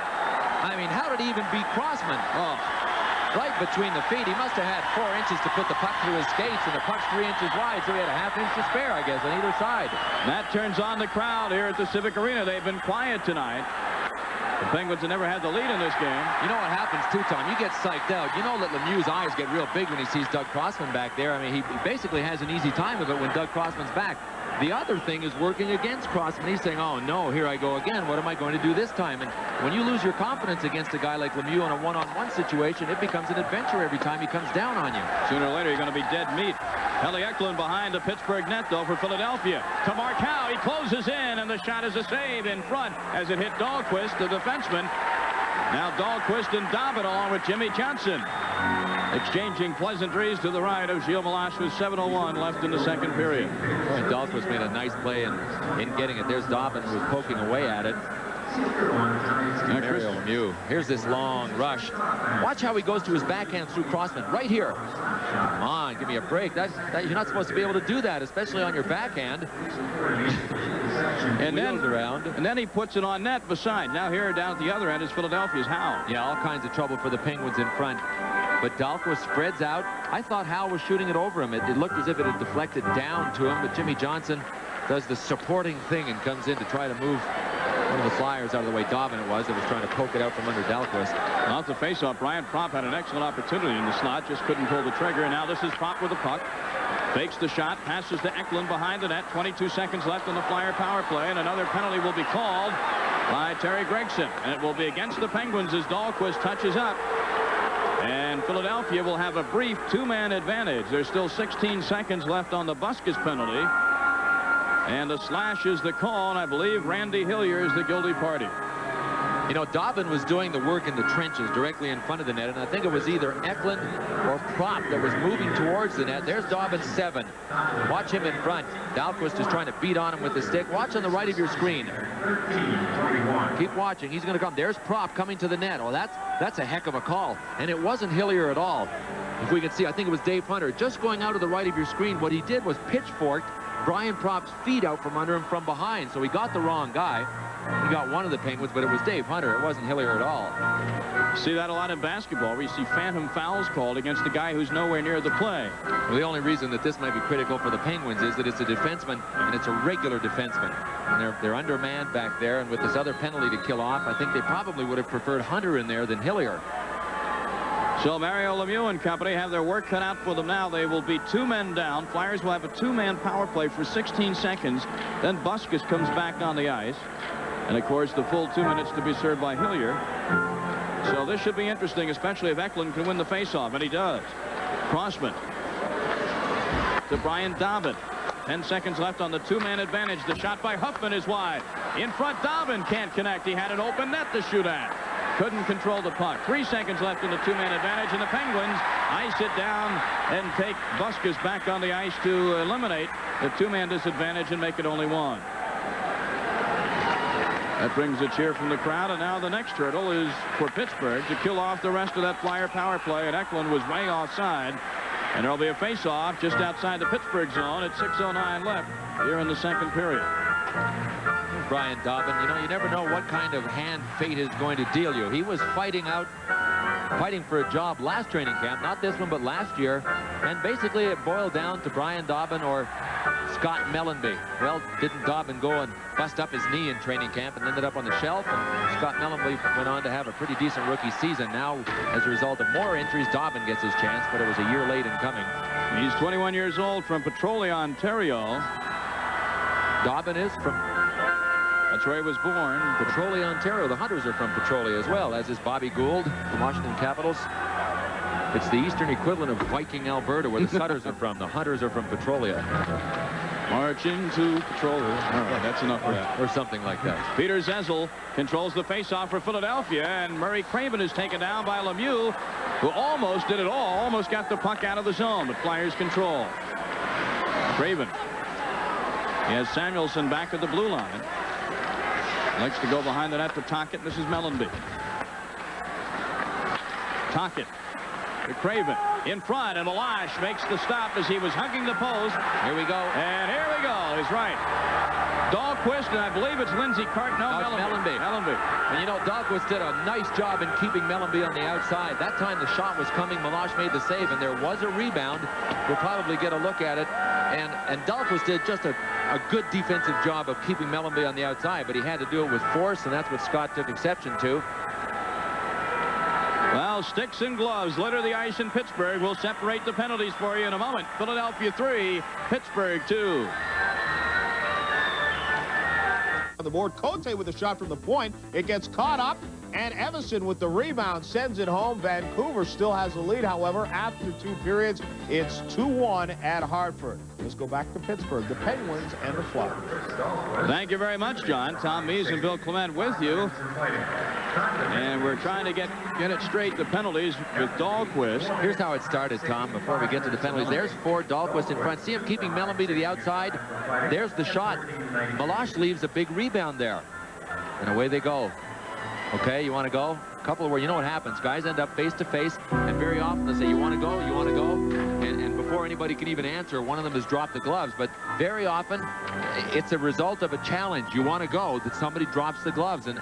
I mean, how did he even beat Crossman? Oh, right between the feet. He must have had 4 inches to put the puck through his skates, and the puck's 3 inches wide, so he had a ½ inch to spare, I guess, on either side. That turns on the crowd here at the Civic Arena. They've been quiet tonight. The Penguins have never had the lead in this game. You know what happens, too, Tom? You get psyched out. You know that Lemieux's eyes get real big when he sees Doug Crossman back there. I mean, he basically has an easy time of it when Doug Crossman's back. The other thing is working against Crossman. He's saying, oh, no, here I go again. What am I going to do this time? And when you lose your confidence against a guy like Lemieux in a one-on-one situation, it becomes an adventure every time he comes down on you. Sooner or later, you're going to be dead meat. Pelle Eklund behind the Pittsburgh net, though, for Philadelphia. To Markow, he closes in, and the shot is a save in front as it hit Dahlquist, the defenseman. Now Dahlquist and Dobbin along with Jimmy Johnson. Exchanging pleasantries to the right of Gilles Milosh with 7:01 left in the second period. And Dahlquist made a nice play in getting it. There's Dobbin who was poking away at it. Mario Lemieux. Here's this long rush. Watch how he goes to his backhand through Crossman. Right here. Come on, give me a break. You're not supposed to be able to do that, especially on your backhand. And then he puts it on net beside. Now here down at the other end is Philadelphia's Howe. Yeah, all kinds of trouble for the Penguins in front. But Dahlquist spreads out. I thought Howe was shooting it over him. It looked as if it had deflected down to him, but Jimmy Johnson does the supporting thing and comes in to try to move one of the Flyers out of the way. Dobbin it was that was trying to poke it out from under Dahlquist. Off the faceoff, Brian Propp had an excellent opportunity in the slot, just couldn't pull the trigger. And now this is Propp with the puck. Fakes the shot, passes to Eklund behind the net. 22 seconds left on the Flyer power play, and another penalty will be called by Terry Gregson. And it will be against the Penguins as Dahlquist touches up. And Philadelphia will have a brief two-man advantage. There's still 16 seconds left on the Busquets penalty. And the slash is the call, and I believe Randy Hillier is the guilty party. You know, Dobbin was doing the work in the trenches directly in front of the net, and I think it was either Eklund or Prop that was moving towards the net. There's Dobbin 7. Watch him in front. Dahlquist is trying to beat on him with the stick. Watch on the right of your screen. Keep watching. He's going to come. There's Prop coming to the net. Oh, that's a heck of a call. And it wasn't Hillier at all. If we can see, I think it was Dave Hunter. Just going out to the right of your screen, what he did was pitchforked Brian Prop's feet out from under him from behind. So he got the wrong guy. He got one of the Penguins, but it was Dave Hunter. It wasn't Hillier at all. See that a lot in basketball, where you see phantom fouls called against the guy who's nowhere near the play. Well, the only reason that this might be critical for the Penguins is that it's a defenseman, and it's a regular defenseman. And they're undermanned back there, and with this other penalty to kill off, I think they probably would have preferred Hunter in there than Hillier. So Mario Lemieux and company have their work cut out for them now. They will be 2 men down. Flyers will have a 2-man power play for 16 seconds. Then Busquets comes back on the ice. And, of course, the full 2 minutes to be served by Hillier. So this should be interesting, especially if Eklund can win the faceoff, and he does. Crossman to Brian Dobbin. 10 seconds left on the 2-man advantage. The shot by Huffman is wide. In front, Dobbin can't connect. He had an open net to shoot at. Couldn't control the puck. 3 seconds left in the 2-man advantage, and the Penguins ice it down and take Busquets back on the ice to eliminate the 2-man disadvantage and make it only 1. That brings a cheer from the crowd, and now the next hurdle is for Pittsburgh to kill off the rest of that Flyer power play, and Eklund was way offside. And there'll be a face-off just outside the Pittsburgh zone at 6:09 left here in the second period. Brian Dobbin, you know, you never know what kind of hand fate is going to deal you. He was fighting for a job last training camp, not this one, but last year. And basically it boiled down to Brian Dobbin or Scott Mellenby. Well, didn't Dobbin go and bust up his knee in training camp and ended up on the shelf? And Scott Mellenby went on to have a pretty decent rookie season. Now, as a result of more injuries, Dobbin gets his chance, but it was a year late in coming. He's 21 years old from Petrolia, Ontario. Dobbin is from... That's where he was born. Petrolia, Ontario. The Hunters are from Petrolia as well, as is Bobby Gould from Washington Capitals. It's the eastern equivalent of Viking, Alberta, where the Sutters are from. The Hunters are from Petrolia. Marching to Petrolia. All right, that's enough for that. Or something like that. Peter Zezel controls the faceoff for Philadelphia, and Murray Craven is taken down by Lemieux, who almost did it all, almost got the puck out of the zone, but Flyers control. Craven. He has Samuelson back at the blue line. Likes to go behind the net to Tocchet. This is Mellenby. Tocchet to Craven in front, and Malash makes the stop as he was hugging the post. Here we go. And here we go. He's right. Dahlquist, and I believe it's Lindsey Cart. No, Mellenby. And you know, Dahlquist did a nice job in keeping Mellenby on the outside. That time the shot was coming. Malash made the save, and there was a rebound. We'll probably get a look at it. And Dahlquist did just a good defensive job of keeping Mellenby on the outside, but he had to do it with force, and that's what Scott took exception to. Well, sticks and gloves litter the ice in Pittsburgh. We'll separate the penalties for you in a moment. Philadelphia 3, Pittsburgh 2. On the board, Cote with a shot from the point. It gets caught up, and Evason with the rebound sends it home. Vancouver still has the lead, however, after 2 periods. It's 2-1 at Hartford. Let's go back to Pittsburgh, the Penguins and the Flyers. Thank you very much, John. Tom Mees and Bill Clement with you. And we're trying to get it straight, the penalties with Dahlquist. Here's how it started, Tom, before we get to the penalties. There's Ford, Dahlquist in front. See him keeping Mellenby to the outside? There's the shot. Malash leaves a big rebound there. And away they go. Okay, you want to go? A couple where you know what happens. Guys end up face to face, and very often they say, you want to go? You want to go? And before anybody can even answer, one of them has dropped the gloves. But very often, it's a result of a challenge. You want to go, that somebody drops the gloves and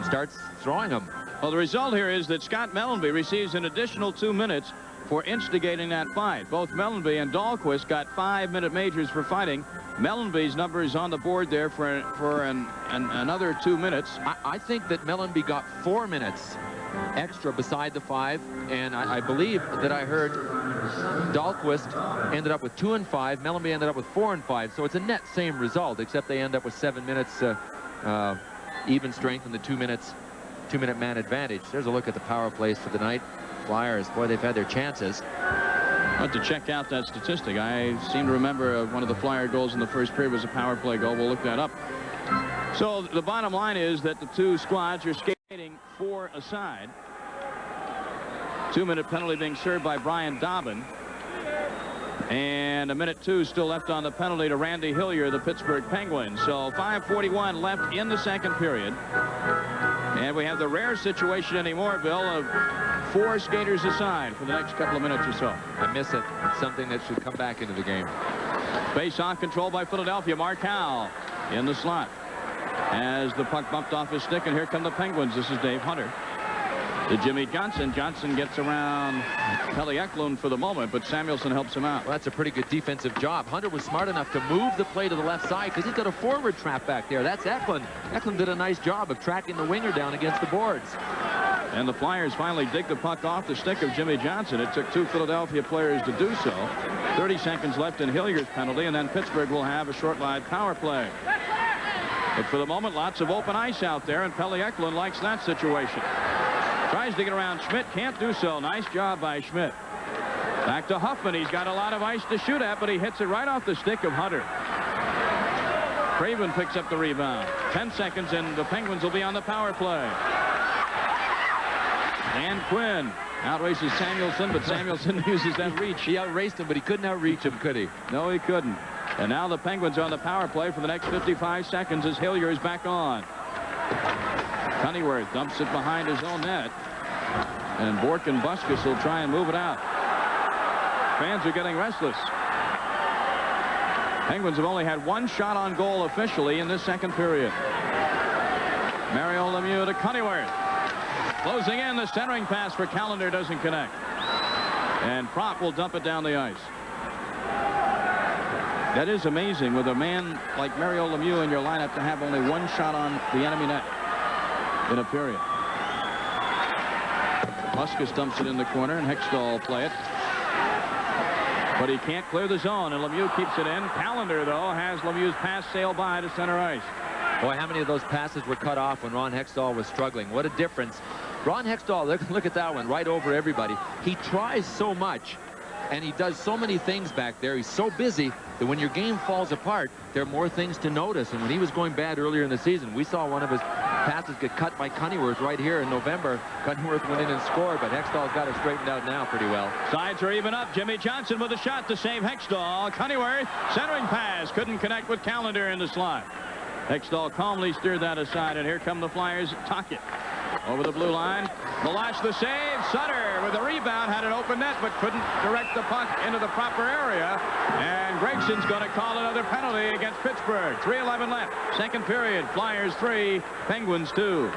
starts throwing them. Well, the result here is that Scott Mellenby receives an additional 2 minutes for instigating that fight. Both Mellenby and Dahlquist got 5-minute majors for fighting. Mellenby's number is on the board there for another 2 minutes. I think that Mellenby got 4 minutes extra beside the 5, and I believe that I heard Dahlquist ended up with 2 and 5. Mellenby ended up with 4 and 5, so it's a net same result, except they end up with 7 minutes even strength in the 2 minute man advantage. There's a look at the power plays for the night. Flyers, boy, they've had their chances. But to check out that statistic, I seem to remember one of the Flyer goals in the first period was a power play goal. We'll look that up. So the bottom line is that the two squads are skating 4 aside. 2-minute penalty being served by Brian Dobbin. And a minute 2 still left on the penalty to Randy Hillier, the Pittsburgh Penguins. So 5:41 left in the second period. And we have the rare situation anymore, Bill, of 4 skaters aside for the next couple of minutes or so. I miss it. Something that should come back into the game. Face-off control by Philadelphia. Markal in the slot as the puck bumped off his stick, and here come the Penguins. This is Dave Hunter to Jimmy Johnson. Johnson gets around Pelle Eklund for the moment, but Samuelsson helps him out. Well, that's a pretty good defensive job. Hunter was smart enough to move the play to the left side because he's got a forward trap back there. That's Eklund. Eklund did a nice job of tracking the winger down against the boards. And the Flyers finally dig the puck off the stick of Jimmy Johnson. It took 2 Philadelphia players to do so. 30 seconds left in Hillier's penalty, and then Pittsburgh will have a short-line power play. But for the moment, lots of open ice out there, and Pelle Eklund likes that situation. Tries to get around Schmidt, can't do so. Nice job by Schmidt. Back to Huffman. He's got a lot of ice to shoot at, but he hits it right off the stick of Hunter. Craven picks up the rebound. 10 seconds, and the Penguins will be on the power play. Dan Quinn outraces Samuelsson, but Samuelsson uses that reach. He outraced him, but he couldn't outreach him, could he? No, he couldn't. And now the Penguins are on the power play for the next 55 seconds as Hillier is back on. Cunnyworth dumps it behind his own net. And Bork and Buskus will try and move it out. Fans are getting restless. Penguins have only had 1 shot on goal officially in this second period. Mario Lemieux to Cunnyworth. Closing in, the centering pass for Callender doesn't connect. And Prop will dump it down the ice. That is amazing with a man like Mario Lemieux in your lineup to have only 1 shot on the enemy net in a period. Buskus dumps it in the corner, and Hextall will play it. But he can't clear the zone, and Lemieux keeps it in. Callender, though, has Lemieux's pass sail by to center ice. Boy, how many of those passes were cut off when Ron Hextall was struggling? What a difference. Ron Hextall, look at that one, right over everybody. He tries so much, and he does so many things back there. He's so busy that when your game falls apart, there are more things to notice. And when he was going bad earlier in the season, we saw one of his passes get cut by Cunnyworth right here in November. Cunnyworth went in and scored, but Hextall's got it straightened out now pretty well. Sides are even up. Jimmy Johnson with a shot to save Hextall. Cunnyworth, centering pass, couldn't connect with Callender in the slot. Hextall calmly steered that aside, and here come the Flyers. Tocchet over the blue line. Malash the save. Sutter with a rebound, had an open net, but couldn't direct the puck into the proper area. And Gregson's going to call another penalty against Pittsburgh. 3:11 left. Second period. Flyers 3, Penguins 2.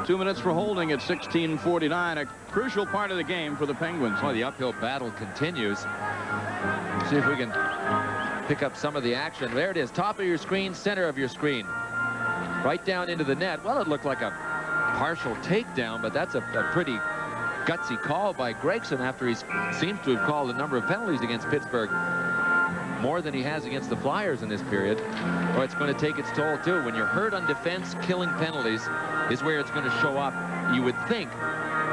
2 minutes for holding at 16:49. A crucial part of the game for the Penguins. Well, the uphill battle continues. See if we can pick up some of the action. There it is. Top of your screen, center of your screen. Right down into the net. Well, it looked like a partial takedown, but that's a pretty gutsy call by Gregson after he seems to have called a number of penalties against Pittsburgh. More than he has against the Flyers in this period. Oh, it's going to take its toll, too. When you're hurt on defense, killing penalties is where it's going to show up, you would think.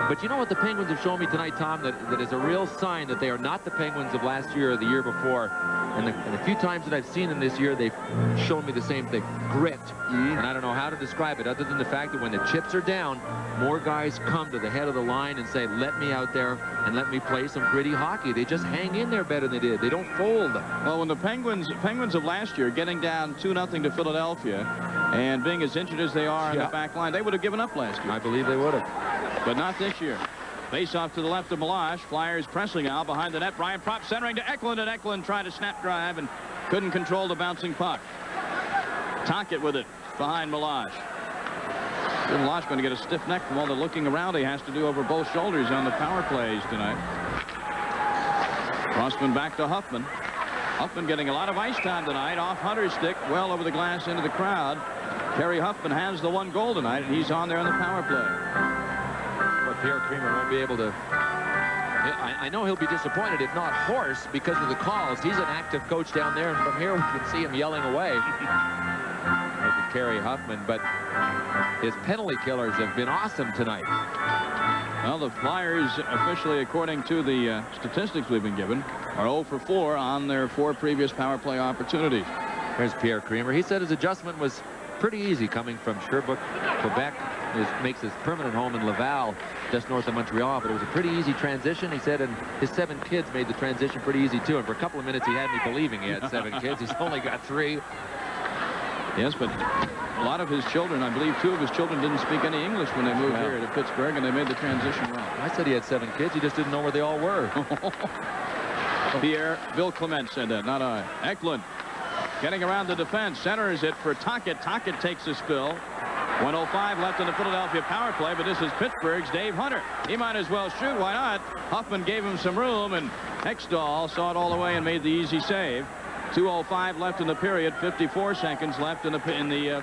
But you know what the Penguins have shown me tonight, Tom, that is a real sign that they are not the Penguins of last year or the year before. And the few times that I've seen them this year, they've shown me the same thing. Grit. And I don't know how to describe it other than the fact that when the chips are down, more guys come to the head of the line and say, let me out there and let me play some gritty hockey. They just hang in there better than they did. They don't fold. Well, when the Penguins of last year getting down 2-0 to Philadelphia and being as injured as they are in the back line, they would have given up last year. I believe they would have. But not this year. Face off to the left of Malash. Flyers pressing now behind the net. Brian Prop centering to Eklund, and Eklund tried to snap drive and couldn't control the bouncing puck. Tocchet with it behind Malash. Malash going to get a stiff neck from all the looking around he has to do over both shoulders on the power plays tonight. Crossman back to Huffman. Huffman getting a lot of ice time tonight off Hunter's stick, well over the glass into the crowd. Kerry Huffman has the 1 goal tonight, and he's on there on the power play. Pierre Creamer won't be able to. I know he'll be disappointed, if not hoarse, because of the calls. He's an active coach down there, and from here we can see him yelling away. Carey Huffman, but his penalty killers have been awesome tonight. Well, the Flyers, officially, according to the statistics we've been given, are 0 for 4 on their 4 previous power play opportunities. Here's Pierre Creamer. He said his adjustment was pretty easy coming from Sherbrooke, Quebec. Makes his permanent home in Laval, just north of Montreal, but it was a pretty easy transition. He said, and his 7 kids made the transition pretty easy too. And for a couple of minutes, he had me believing he had 7 kids. He's only got 3. Yes, but a lot of his children, I believe 2 of his children didn't speak any English when they moved here to Pittsburgh, and they made the transition well. I said he had 7 kids. He just didn't know where they all were. Bill Clement said that, not I. Eklund getting around the defense, centers it for Tocchet. Tocchet takes a spill. 1:05 left in the Philadelphia power play, but this is Pittsburgh's Dave Hunter. He might as well shoot. Why not? Huffman gave him some room, and Hextall saw it all the way and made the easy save. 2:05 left in the period. 54 seconds left in the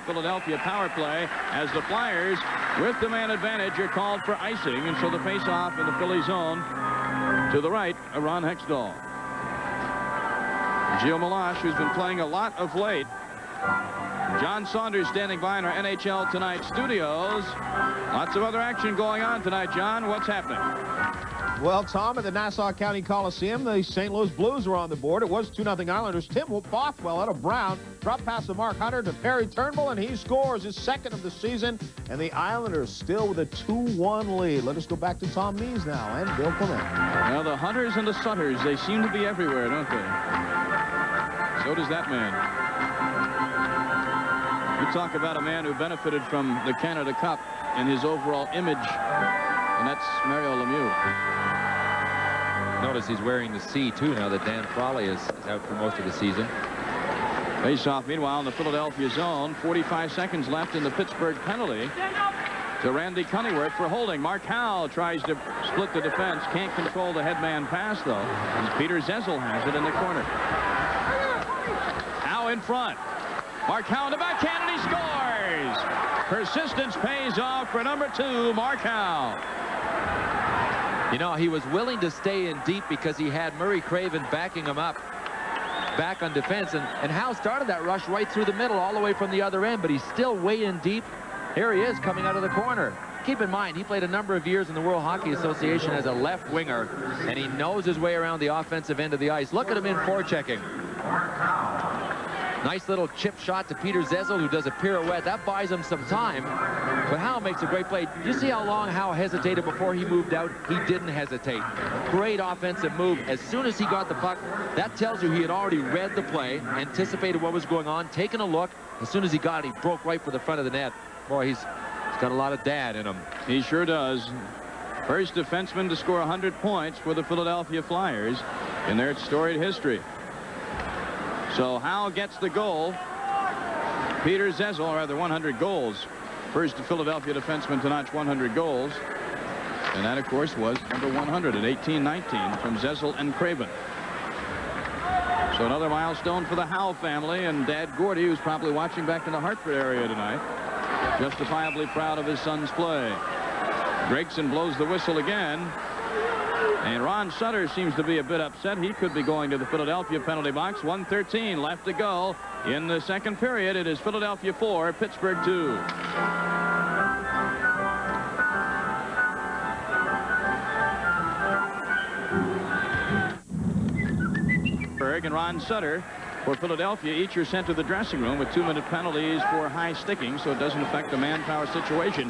Philadelphia power play, as the Flyers, with the man advantage, are called for icing, and so the face-off in the Philly zone to the right of Ron Hextall. Gio Malash, who's been playing a lot of late. John Saunders standing by in our NHL Tonight studios. Lots of other action going on tonight, John. What's happening? Well, Tom, at the Nassau County Coliseum, the St. Louis Blues are on the board. It was 2-0 Islanders. Tim Bothwell out of Brown. Drop pass to Mark Hunter to Perry Turnbull, and he scores his 2nd of the season. And the Islanders still with a 2-1 lead. Let us go back to Tom Mees now and Bill Clement. Well, the Hunters and the Sutters, they seem to be everywhere, don't they? So does that man. You talk about a man who benefited from the Canada Cup and his overall image, and that's Mario Lemieux. Notice he's wearing the C too now that Dan Frawley is out for most of the season. Face-off, meanwhile, in the Philadelphia zone. 45 seconds left in the Pittsburgh penalty to Randy Cunneyworth for holding. Mark Howe tries to split the defense. Can't control the headman pass, though. And Peter Zezel has it in the corner. Howe in front. Mark Howe in the backhand, and he scores! Persistence pays off for number 2, Mark Howe. You know, he was willing to stay in deep because he had Murray Craven backing him up back on defense, and Howe started that rush right through the middle all the way from the other end, but he's still way in deep. Here he is coming out of the corner. Keep in mind, he played a number of years in the World Hockey Association as a left winger, and he knows his way around the offensive end of the ice. Look at him in forechecking. Nice little chip shot to Peter Zezel, who does a pirouette. That buys him some time, but Howe makes a great play. You see how long Howe hesitated before he moved out? He didn't hesitate. Great offensive move. As soon as he got the puck, that tells you he had already read the play, anticipated what was going on, taken a look. As soon as he got it, he broke right for the front of the net. Boy, he's got a lot of dad in him. He sure does. First defenseman to score 100 points for the Philadelphia Flyers in their storied history. So Howe gets the goal. Peter Zezel, or rather 100 goals. First Philadelphia defenseman to notch 100 goals. And that, of course, was number 100 at 18-19 from Zezel and Craven. So another milestone for the Howe family, and Dad Gordy, who's probably watching back in the Hartford area tonight, justifiably proud of his son's play. Gregson blows the whistle again. And Ron Sutter seems to be a bit upset. He could be going to the Philadelphia penalty box. 1:13 left to go in the second period. It is Philadelphia 4, Pittsburgh 2. And Ron Sutter for Philadelphia each are sent to the dressing room with 2-minute penalties for high sticking, so it doesn't affect the manpower situation.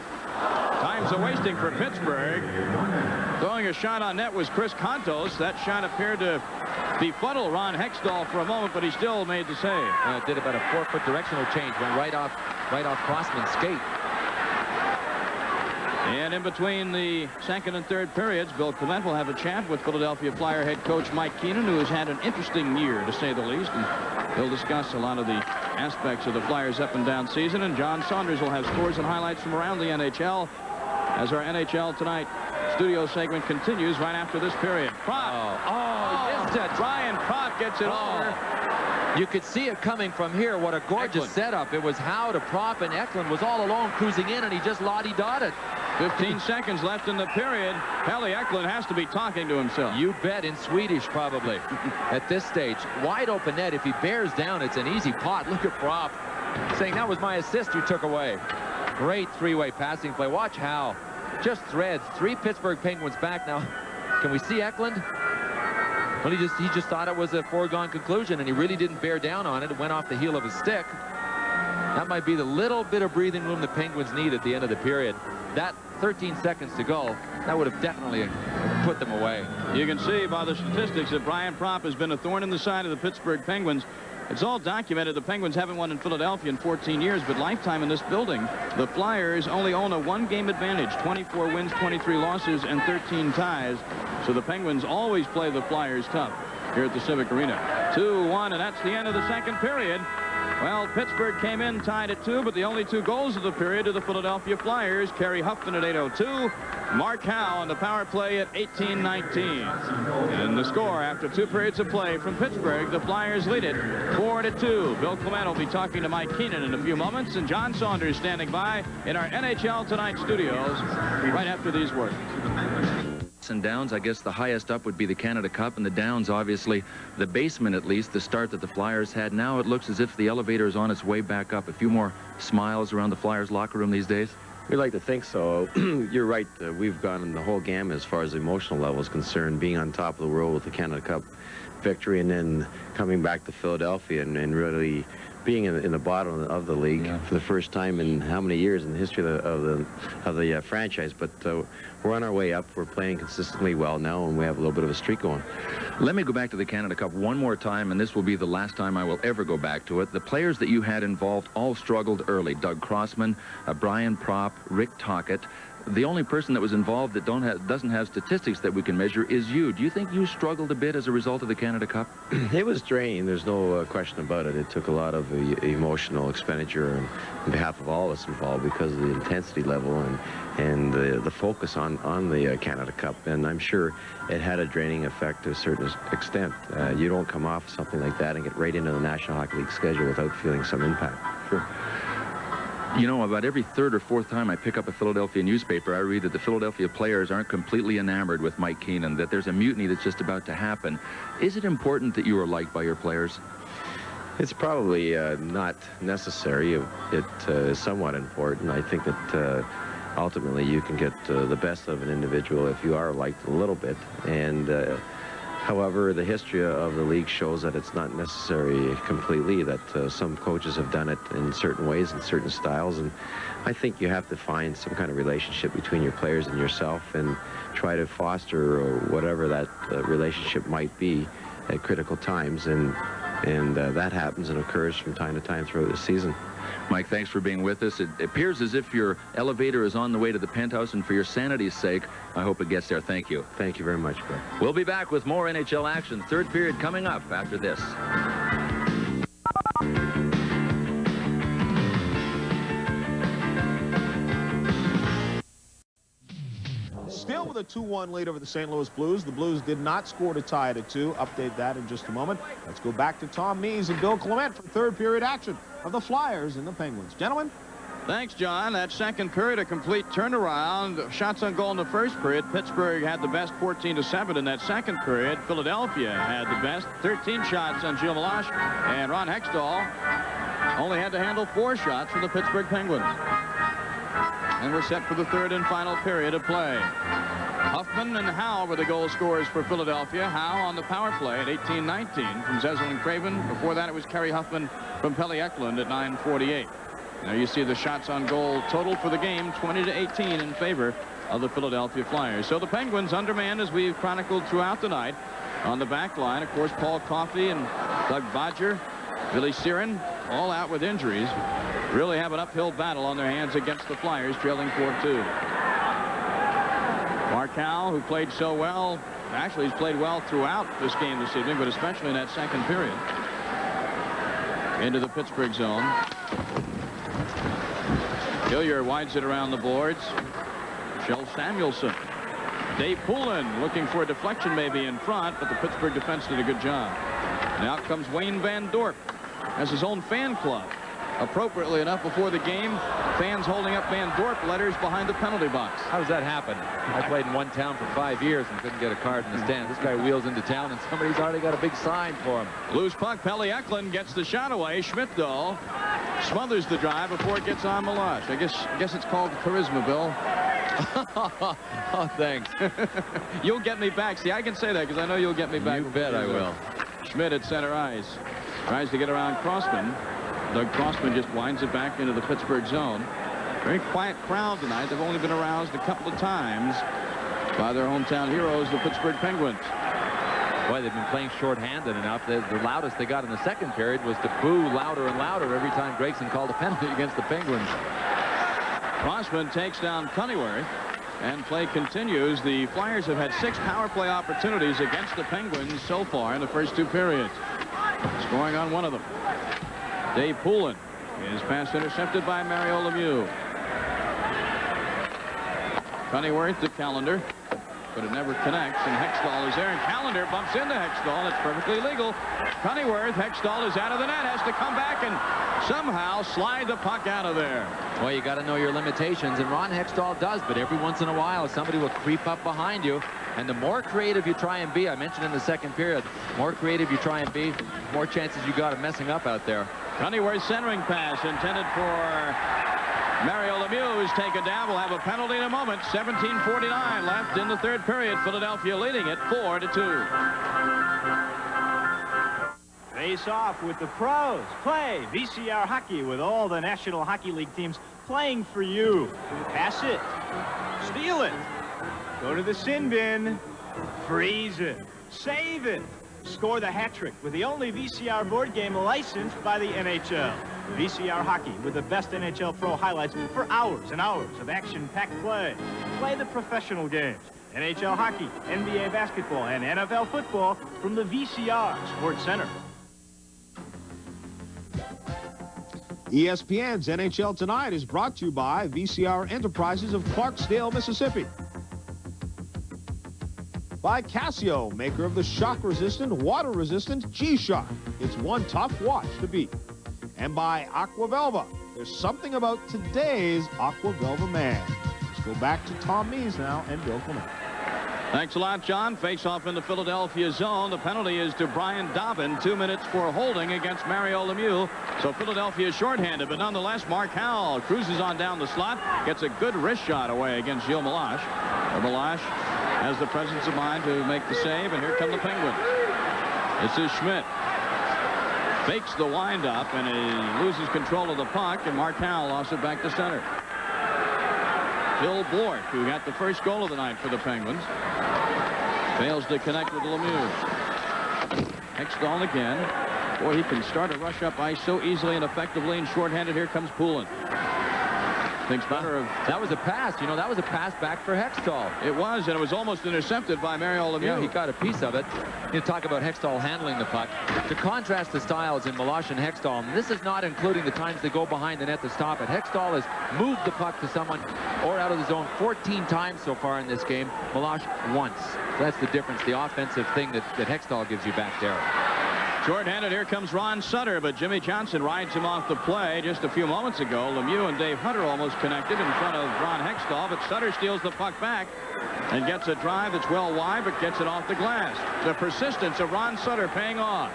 Time's a wasting for Pittsburgh. Throwing a shot on net was Chris Kontos. That shot appeared to befuddle Ron Hextall for a moment, but he still made the save. Did about a 4-foot directional change, went right off Crossman's skate. And in between the second and third periods, Bill Clement will have a chat with Philadelphia Flyer head coach Mike Keenan, who has had an interesting year, to say the least. And he'll discuss a lot of the aspects of the Flyers' up-and-down season. And John Saunders will have scores and highlights from around the NHL as our NHL Tonight studio segment continues right after this period. Propp. Oh, missed it. Brian Propp gets it over. You could see it coming from here. What a gorgeous setup. It was Howe to Propp, and Eklund was all alone cruising in, and he just lottie-dotted. 15 seconds left in the period. Pelle Eklund has to be talking to himself. You bet, in Swedish, probably, at this stage. Wide open net. If he bears down, it's an easy pot. Look at Propp saying, that was my assist you took away. Great three-way passing play. Watch Howe. just threads. 3 Pittsburgh Penguins back now. Can we see Eklund? Well, he just thought it was a foregone conclusion, and he really didn't bear down on it. It went off the heel of his stick. That might be the little bit of breathing room the Penguins need at the end of the period. That 13 seconds to go, that would have definitely put them away. You can see by the statistics that Brian Propp has been a thorn in the side of the Pittsburgh Penguins. It's all documented. The Penguins haven't won in Philadelphia in 14 years, but lifetime in this building. The Flyers only own a 1-game advantage, 24 wins, 23 losses, and 13 ties. So the Penguins always play the Flyers tough here at the Civic Arena. 2-1, and that's the end of the second period. Well, Pittsburgh came in tied at 2, but the only 2 goals of the period are the Philadelphia Flyers. Kerry Huffman at 8:02. Mark Howe on the power play at 18:19. And the score after 2 periods of play from Pittsburgh, the Flyers lead it 4-2. Bill Clement will be talking to Mike Keenan in a few moments, and John Saunders standing by in our NHL Tonight studios right after these words. And downs, I guess the highest up would be the Canada Cup, and the downs, obviously, the basement at least, the start that the Flyers had. Now it looks as if the elevator is on its way back up. A few more smiles around the Flyers locker room these days. We'd like to think so. You're right. We've gone in the whole gamut as far as the emotional level is concerned, being on top of the world with the Canada Cup victory and then coming back to Philadelphia and really being in the bottom of the league for the first time in how many years in the history of the franchise. But we're on our way up. We're playing consistently well now, and we have a little bit of a streak going. Let me go back to the Canada Cup one more time, and this will be the last time I will ever go back to it. The players that you had involved all struggled early. Doug Crossman, Brian Propp, Rick Tocchet. The only person that was involved that doesn't have statistics that we can measure is you. Do you think you struggled a bit as a result of the Canada Cup? It was draining. There's no question about it. It took a lot of emotional expenditure on behalf of all of us involved because of the intensity level and the focus on the Canada Cup. And I'm sure it had a draining effect to a certain extent. You don't come off something like that and get right into the National Hockey League schedule without feeling some impact. Sure. You know, about every 3rd or 4th time I pick up a Philadelphia newspaper, I read that the Philadelphia players aren't completely enamored with Mike Keenan, that there's a mutiny that's just about to happen. Is it important that you are liked by your players? It's probably not necessary. It is somewhat important. I think that ultimately you can get the best of an individual if you are liked a little bit. And however, the history of the league shows that it's not necessary completely, that some coaches have done it in certain ways, in certain styles, and I think you have to find some kind of relationship between your players and yourself and try to foster whatever that relationship might be at critical times, and that happens and occurs from time to time throughout the season. Mike, thanks for being with us. It appears as if your elevator is on the way to the penthouse, and for your sanity's sake, I hope it gets there. Thank you. Thank you very much, Bill. We'll be back with more NHL action. 3rd period coming up after this. Still with a 2-1 lead over the St. Louis Blues. The Blues did not score to tie it at 2. Update that in just a moment. Let's go back to Tom Mees and Bill Clement for 3rd period action of the Flyers and the Penguins. Gentlemen. Thanks, John. That second period, a complete turnaround. Shots on goal in the first period. Pittsburgh had the best 14-7 in that second period. Philadelphia had the best 13 shots on Gilles Meloche. And Ron Hextall only had to handle 4 shots from the Pittsburgh Penguins. And we're set for the 3rd and final period of play. Huffman and Howe were the goal scorers for Philadelphia. Howe on the power play at 18:19 from Zezel and Craven. Before that, it was Kerry Huffman from Pelle Eklund at 9:48. Now you see the shots on goal total for the game, 20-18 in favor of the Philadelphia Flyers. So the Penguins undermanned, as we've chronicled throughout the night. On the back line, of course, Paul Coffey and Doug Bodger, Billy Siren, all out with injuries. Really have an uphill battle on their hands against the Flyers, trailing 4-2. Mark Howe, who played so well, actually he's played well throughout this game this evening, but especially in that second period. Into the Pittsburgh zone. Hillier winds it around the boards. Shel Samuelson. Dave Poulin looking for a deflection maybe in front, but the Pittsburgh defense did a good job. And out comes Wayne Van Dorp. Has his own fan club. Appropriately enough, before the game, fans holding up Van Dorp letters behind the penalty box. How does that happen? I played in one town for 5 years and couldn't get a card in the stand. This guy wheels into town and somebody's already got a big sign for him. Loose puck. Pelle Eklund gets the shot away. Schmidt, though, smothers the drive before it gets on Meloche. I guess it's called charisma, Bill. Oh, thanks. You'll get me back. See, I can say that because I know you'll get me back. You bet I will. Schmidt at center ice. Tries to get around Crossman. Doug Crossman just winds it back into the Pittsburgh zone. Very quiet crowd tonight. They've only been aroused a couple of times by their hometown heroes, the Pittsburgh Penguins. Boy, they've been playing shorthanded enough. The loudest they got in the second period was to boo louder and louder every time Gregson called a penalty against the Penguins. Crossman takes down Cunningham, and play continues. The Flyers have had 6 power play opportunities against the Penguins so far in the first 2 periods. Scoring on one of them. Dave Poulin. His pass intercepted by Mario Lemieux. Cunningham to Callender, but it never connects, and Hextall is there, and Callender bumps into Hextall. It's perfectly legal. Cunningham, Hextall is out of the net, has to come back and somehow slide the puck out of there. Well, you got to know your limitations, and Ron Hextall does, but every once in a while somebody will creep up behind you, and the more creative you try and be, I mentioned in the second period, more creative you try and be, more chances you got of messing up out there. Cunningham's centering pass intended for Mario Lemieux, who's taken down. Will have a penalty in a moment. 17:49 left in the third period. Philadelphia leading it 4-2. Face off with the pros. Play VCR hockey with all the National Hockey League teams playing for you. Pass it. Steal it. Go to the sin bin. Freeze it. Save it. Score the hat trick with the only VCR board game licensed by the NHL. VCR hockey with the best NHL Pro highlights for hours and hours of action-packed play. Play the professional games. NHL hockey, NBA basketball, and NFL football from the VCR Sports Center. ESPN's NHL Tonight is brought to you by VCR Enterprises of Clarksdale, Mississippi. By Casio, maker of the shock-resistant, water-resistant G-Shock. It's one tough watch to beat. And by Aquavelva. There's something about today's Aquavelva man. Let's go back to Tom Mees now and Bill Clement. Thanks a lot, John. Face off in the Philadelphia zone. The penalty is to Brian Dobbin. 2 minutes for holding against Mario Lemieux. So Philadelphia is shorthanded, but nonetheless, Mark Howell cruises on down the slot. Gets a good wrist shot away against Gilles Malache. Malache has the presence of mind to make the save, and here come the Penguins. This is Schmidt. Fakes the windup, and he loses control of the puck, and Mark Howell lost it back to center. Phil Blort, who got the first goal of the night for the Penguins, fails to connect with Lemieux. Hextall again. Boy, he can start a rush up ice so easily and effectively, and shorthanded. Here comes Poulin. Thinks better of... That was a pass. You know, that was a pass back for Hextall. It was, and it was almost intercepted by Mario Lemieux. Yeah, he got a piece of it. You talk about Hextall handling the puck. To contrast the styles in Malache and Hextall, and this is not including the times they go behind the net to stop it. Hextall has moved the puck to someone or out of the zone 14 times so far in this game. Malache once. So that's the difference, the offensive thing that Hextall gives you back there. Short-handed, here comes Ron Sutter, but Jimmy Johnson rides him off the play just a few moments ago. Lemieux and Dave Hunter almost connected in front of Ron Hextall, but Sutter steals the puck back and gets a drive that's well wide, but gets it off the glass. The persistence of Ron Sutter paying off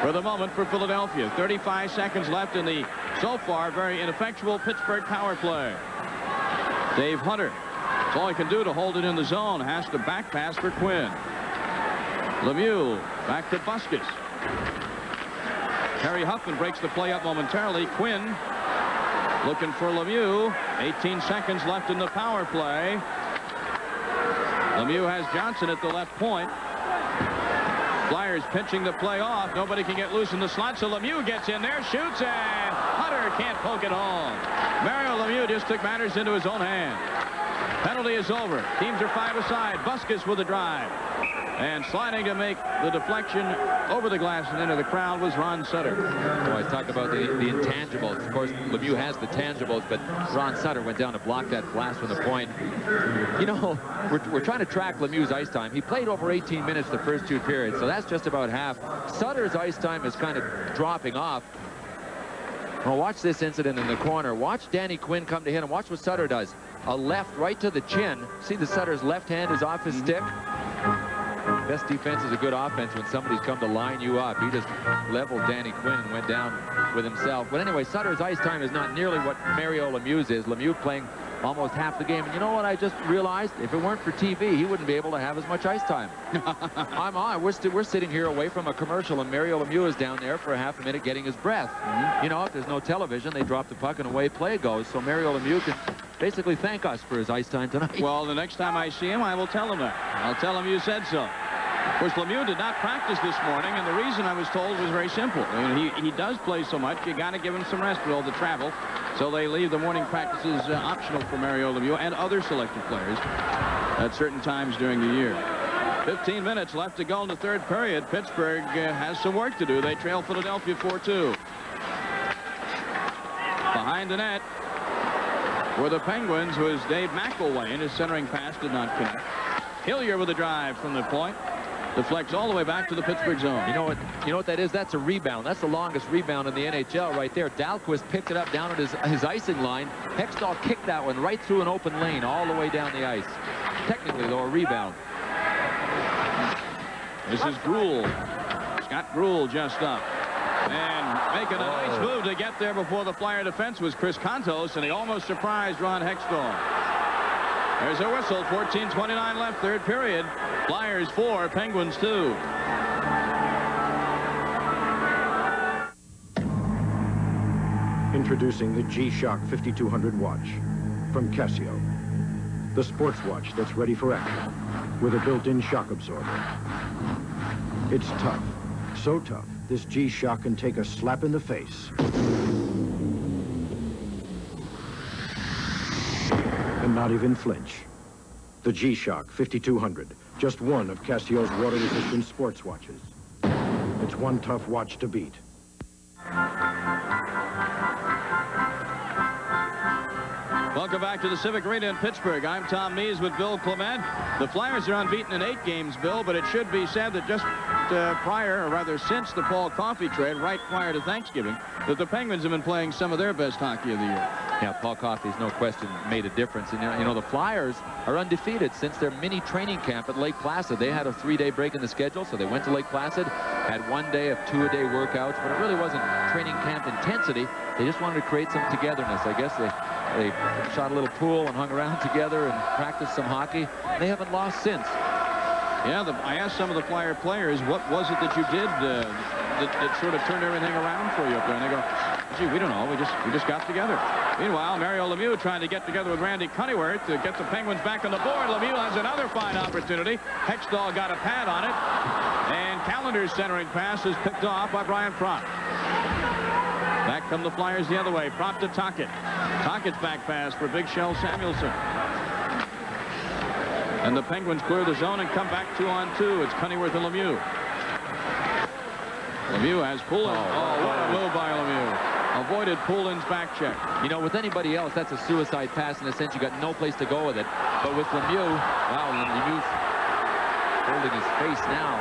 for the moment for Philadelphia. 35 seconds left in the, so far, very ineffectual Pittsburgh power play. Dave Hunter, that's all he can do to hold it in the zone, has to back pass for Quinn. Lemieux back to Busquets. Harry Huffman breaks the play up momentarily. Quinn looking for Lemieux. 18 seconds left in the power play. Lemieux has Johnson at the left point. Flyers pinching the play off. Nobody can get loose in the slot, so Lemieux gets in there, shoots, and Hunter can't poke it home. Mario Lemieux just took matters into his own hand. Penalty is over. Teams are 5 aside. Busquets with a drive. And sliding to make the deflection over the glass and into the crowd was Ron Sutter. Boy, talk about the intangibles. Of course, Lemieux has the tangibles, but Ron Sutter went down to block that blast from the point. You know, we're trying to track Lemieux's ice time. He played over 18 minutes the first 2 periods, so that's just about half. Sutter's ice time is kind of dropping off. Well, watch this incident in the corner. Watch Danny Quinn come to hit him. Watch what Sutter does. A left right to the chin. See the Sutter's left hand is off his stick. Best defense is a good offense when somebody's come to line you up. He just leveled Danny Quinn and went down with himself. But anyway, Sutter's ice time is not nearly what Mario Lemieux's is. Lemieux playing almost half the game. And you know what I just realized? If it weren't for TV, he wouldn't be able to have as much ice time. I'm on. We're sitting here away from a commercial, and Mario Lemieux is down there for a half a minute getting his breath. You know, if there's no television, they drop the puck and away play goes. So Mario Lemieux can basically thank us for his ice time tonight. Well, the next time I see him, I will tell him that. I'll tell him you said so. Of course, Lemieux did not practice this morning, and the reason I was told was very simple. I mean, he does play so much, you got to give him some rest with all the travel. So they leave the morning practices optional for Mario Lemieux and other selected players at certain times during the year. 15 minutes left to go in the third period. Pittsburgh has some work to do. They trail Philadelphia 4-2. Behind the net were the Penguins, who is Dave McElwain. His centering pass did not connect. Hillier with a drive from the point. Deflects all the way back to the Pittsburgh zone. You know what that is? That's a rebound. That's the longest rebound in the NHL right there. Dahlquist picked it up down at his icing line. Hextall kicked that one right through an open lane all the way down the ice. Technically, though, a rebound. This is Gruhl. Scott Gruhl just up. And making a nice move to get there before the Flyer defense was Chris Kontos, and he almost surprised Ron Hextall. There's a whistle. 14:29 left, third period. Flyers 4, Penguins 2. Introducing the G-Shock 5200 watch from Casio. The sports watch that's ready for action with a built-in shock absorber. It's tough. So tough, this G-Shock can take a slap in the face and not even flinch. The G-Shock 5200, just one of Casio's water-resistant sports watches. It's one tough watch to beat. Welcome back to the Civic Arena in Pittsburgh. I'm Tom Mees with Bill Clement. The Flyers are unbeaten in 8 games, Bill, but it should be said that just prior, or rather since the Paul Coffey trade, right prior to Thanksgiving, that the Penguins have been playing some of their best hockey of the year. Yeah, Paul Coffey's no question made a difference. And, you know, the Flyers are undefeated since their mini training camp at Lake Placid. They had a 3-day break in the schedule, so they went to Lake Placid, had 1 day of 2-a-day workouts, but it really wasn't training camp intensity. They just wanted to create some togetherness. I guess they shot a little pool and hung around together and practiced some hockey. They haven't lost since. Yeah, I asked some of the Flyer players, what was it that you did that sort of turned everything around for you up there? And they go, gee, we don't know. We just got together. Meanwhile, Mario Lemieux trying to get together with Randy Cunningham to get the Penguins back on the board. Lemieux has another fine opportunity. Hextall got a pad on it. And Callender's centering pass is picked off by Brian Propp. Back come the Flyers the other way. Propp to Tocchet. Tocchet's back pass for Big Shell Samuelson. And the Penguins clear the zone and come back 2-on-2. It's Cunningham and Lemieux. Lemieux has Poulin. Oh, what a move by Lemieux. Avoided Poulin's back check. You know, with anybody else, that's a suicide pass in a sense. You got no place to go with it. But with Lemieux, wow, Lemieux holding his face now.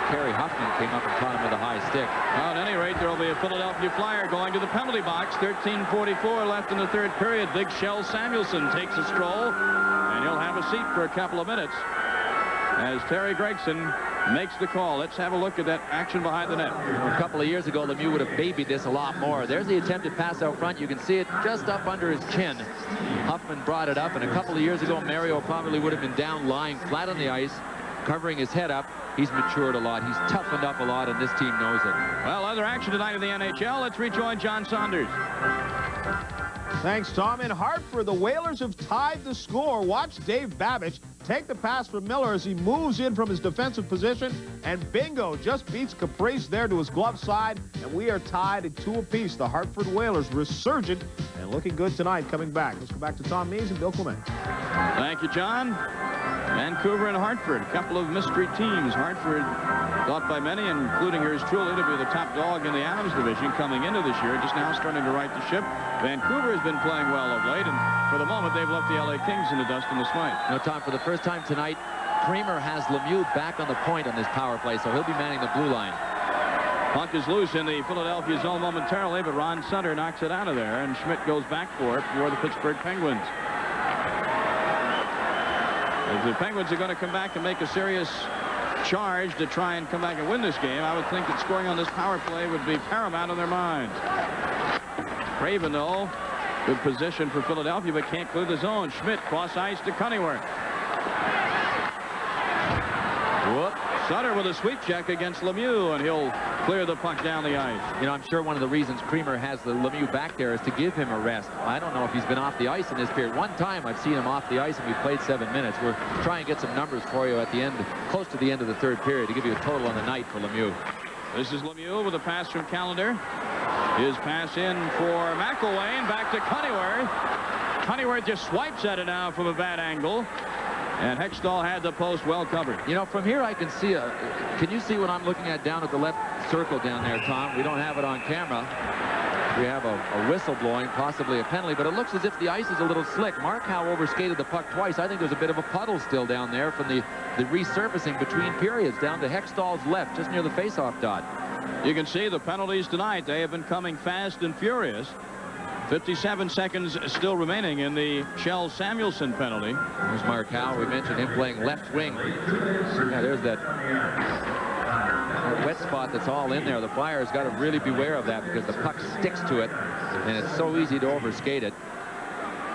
Kerry Huffman came up and caught him with a high stick. Well, at any rate, there will be a Philadelphia Flyer going to the penalty box. 13:44 left in the third period. Big Shell Samuelson takes a stroll, and he'll have a seat for a couple of minutes as Terry Gregson makes the call. Let's have a look at that action behind the net. A couple of years ago, Lemieux would have babied this a lot more. There's the attempted pass out front. You can see it just up under his chin. Huffman brought it up, and a couple of years ago, Mario probably would have been down, lying flat on the ice, covering his head up. He's matured a lot. He's toughened up a lot, and this team knows it. Well, other action tonight in the NHL. Let's rejoin John Saunders. Thanks, Tom. In Hartford, the Whalers have tied the score. Watch Dave Babbage take the pass from Miller as he moves in from his defensive position. And bingo, just beats Caprice there to his glove side. And we are tied at 2 apiece. The Hartford Whalers resurgent and looking good tonight coming back. Let's go back to Tom Mees and Bill Clement. Thank you, John. Vancouver and Hartford, a couple of mystery teams. Hartford, thought by many, including yours truly, to be the top dog in the Adams division coming into this year, just now starting to right the ship. Vancouver has been playing well of late, and for the moment, they've left the LA Kings in the dust and the smite. No, Tom, for the first time tonight, Kramer has Lemieux back on the point on this power play, so he'll be manning the blue line. Puck is loose in the Philadelphia zone momentarily, but Ron Sutter knocks it out of there, and Schmidt goes back for it for the Pittsburgh Penguins. If the Penguins are going to come back and make a serious charge to try and come back and win this game, I would think that scoring on this power play would be paramount in their minds. Craven, though, Good position for Philadelphia, but can't clear the zone. Schmidt cross ice to Cunneyworth. Whoop. Sutter with a sweep check against Lemieux, and he'll clear the puck down the ice. You know, I'm sure one of the reasons Creamer has the Lemieux back there is to give him a rest. I don't know if he's been off the ice in this period. One time I've seen him off the ice and we played 7 minutes. We're trying to get some numbers for you at the end, close to the end of the third period, to give you a total on the night for Lemieux. This is Lemieux with a pass from Callender. His pass in for McElwain, back to Cunneyworth. Cunneyworth just swipes at it now from a bad angle. And Hextall had the post well covered. You know, from here I can see can you see what I'm looking at down at the left circle down there, Tom? We don't have it on camera. We have a whistle blowing, possibly a penalty, but it looks as if the ice is a little slick. Mark Howe overskated the puck twice. I think there's a bit of a puddle still down there from the resurfacing between periods down to Hextall's left, just near the face-off dot. You can see the penalties tonight. They have been coming fast and furious. 57 seconds still remaining in the Shell Samuelson penalty. There's Mark Howe. We mentioned him playing left wing. Yeah, there's that wet spot that's all in there. The Flyers got to really beware of that because the puck sticks to it, and it's so easy to overskate it.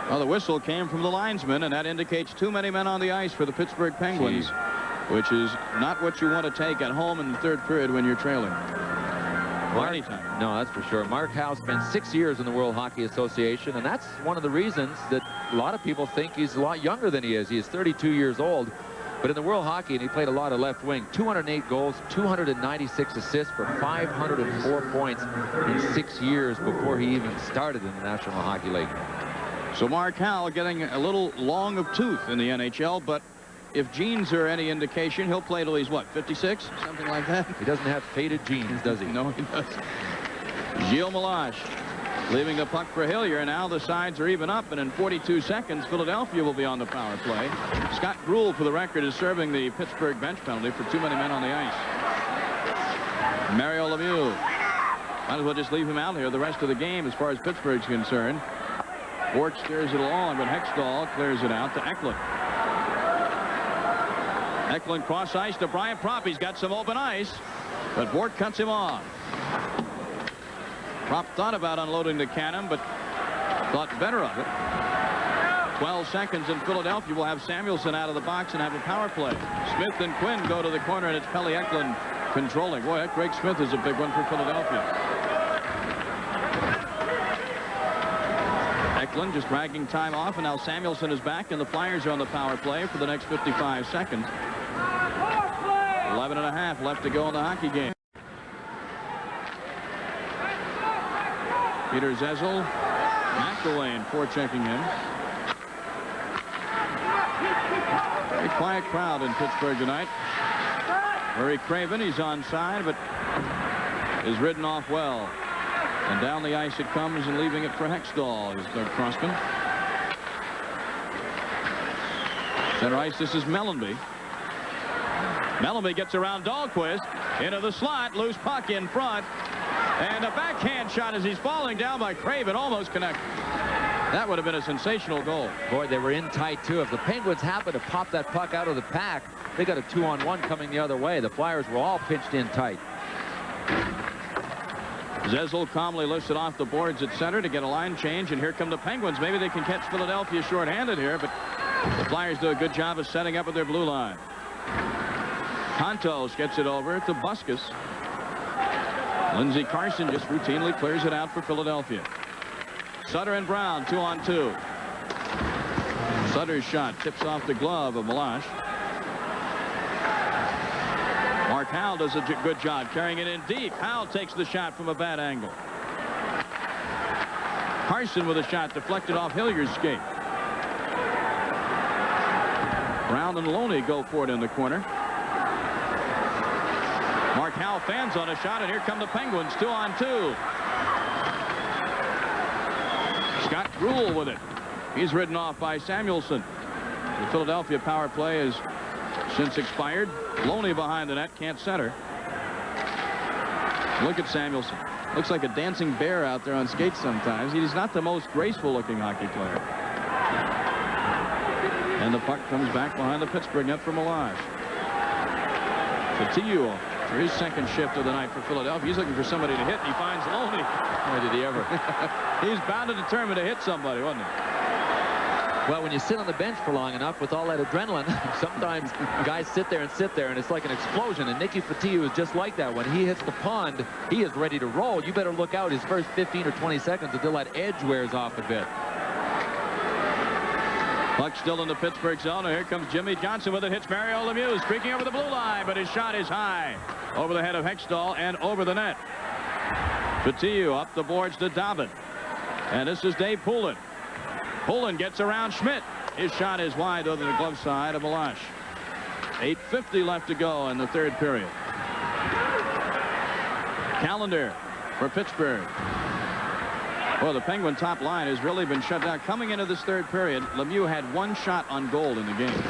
Well, the whistle came from the linesman, and that indicates too many men on the ice for the Pittsburgh Penguins, which is not what you want to take at home in the third period when you're trailing. No, that's for sure. Mark Howe spent 6 years in the World Hockey Association, and that's one of the reasons that a lot of people think he's a lot younger than he is. He is 32 years old, but in the World Hockey, and he played a lot of left wing, 208 goals, 296 assists for 504 points in 6 years before he even started in the National Hockey League. So Mark Howe getting a little long of tooth in the NHL, but if genes are any indication, he'll play till he's, what, 56? Something like that? He doesn't have faded genes, does he? No, he doesn't. Gilles Meloche leaving the puck for Hillier. Now the sides are even up, and in 42 seconds, Philadelphia will be on the power play. Scott Gruel, for the record, is serving the Pittsburgh bench penalty for too many men on the ice. Mario Lemieux. Might as well just leave him out here the rest of the game as far as Pittsburgh's concerned. Bork steers it along, but Hextall clears it out to Eklund. Eklund cross ice to Brian Propp. He's got some open ice, but Bork cuts him off. Propp thought about unloading the cannon, but thought better of it. 12 seconds, and Philadelphia will have Samuelson out of the box and have a power play. Smith and Quinn go to the corner, and it's Pelle Eklund controlling. Boy, that Greg Smith is a big one for Philadelphia. Eklund just dragging time off, and now Samuelson is back, and the Flyers are on the power play for the next 55 seconds. 11 and a half left to go in the hockey game. Peter Zezel, McElwain forechecking him. Very quiet crowd in Pittsburgh tonight. Murray Craven, he's onside, but is ridden off well. And down the ice it comes, and leaving it for Hextall is Doug Crossman. Center ice, this is Mellenby. Mellenby gets around Dahlquist into the slot, loose puck in front, and a backhand shot as he's falling down by Craven, almost connected. That would have been a sensational goal. Boy, they were in tight, too. If the Penguins happen to pop that puck out of the pack, they got a 2-on-1 coming the other way. The Flyers were all pinched in tight. Zezel calmly lifts it off the boards at center to get a line change, and here come the Penguins. Maybe they can catch Philadelphia shorthanded here, but the Flyers do a good job of setting up with their blue line. Contos gets it over to Buskus. Lindsey Carson just routinely clears it out for Philadelphia. Sutter and Brown, 2-on-2. Sutter's shot tips off the glove of Meloche. Mark Howe does a good job carrying it in deep. Howe takes the shot from a bad angle. Carson with a shot deflected off Hillier's skate. Brown and Loney go for it in the corner. Mark Howe fans on a shot, and here come the Penguins, 2-on-2. Scott Gruel with it. He's ridden off by Samuelson. The Philadelphia power play has since expired. Loney behind the net, can't center. Look at Samuelson. Looks like a dancing bear out there on skates sometimes. He's not the most graceful looking hockey player. And the puck comes back behind the Pittsburgh net for Meloche. Coutinho His second shift of the night for Philadelphia. He's looking for somebody to hit, and he finds Loney. Boy, did he ever. He's bound and determined to hit somebody, wasn't he? Well, when you sit on the bench for long enough with all that adrenaline, sometimes guys sit there, and it's like an explosion. And Nicky Fotiu is just like that. When he hits the pond, he is ready to roll. You better look out his first 15 or 20 seconds until that edge wears off a bit. Puck still in the Pittsburgh zone. Here comes Jimmy Johnson with it. Hits Mario Lemieux, streaking over the blue line, but his shot is high. Over the head of Hextall and over the net. Fotiu up the boards to Dobbin. And this is Dave Poulin. Poulin gets around Schmidt. His shot is wide over the glove side of Malash. 8:50 left to go in the third period. Calendar for Pittsburgh. Well, the Penguin top line has really been shut down. Coming into this third period, Lemieux had one shot on goal in the game.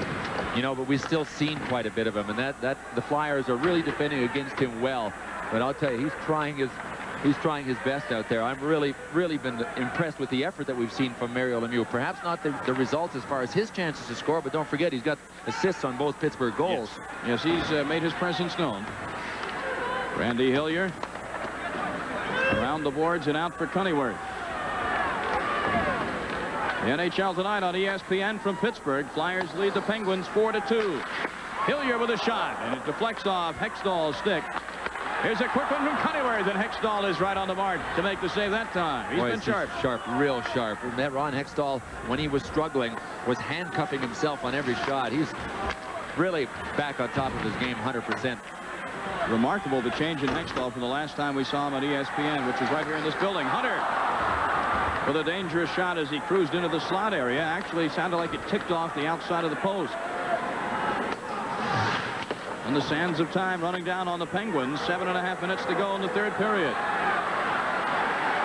You know, but we've still seen quite a bit of him, and that the Flyers are really defending against him well. But I'll tell you, he's trying his best out there. I'm really been impressed with the effort that we've seen from Mario Lemieux. Perhaps not the results as far as his chances to score, but don't forget he's got assists on both Pittsburgh goals. Yes, he's made his presence known. Randy Hillier around the boards and out for Cunneyworth. The NHL tonight on ESPN from Pittsburgh. Flyers lead the Penguins 4-2. Hillier with a shot, and it deflects off Hextall's stick. Here's a quick one from Cunneyworth, and Hextall is right on the mark to make the save that time. He's been sharp. Sharp, real sharp. Ron Hextall, when he was struggling, was handcuffing himself on every shot. He's really back on top of his game 100%. Remarkable the change in Hextall from the last time we saw him on ESPN, which is right here in this building. Hunter with a dangerous shot as he cruised into the slot area. Actually sounded like it ticked off the outside of the post. And the sands of time running down on the Penguins. 7.5 minutes to go in the third period.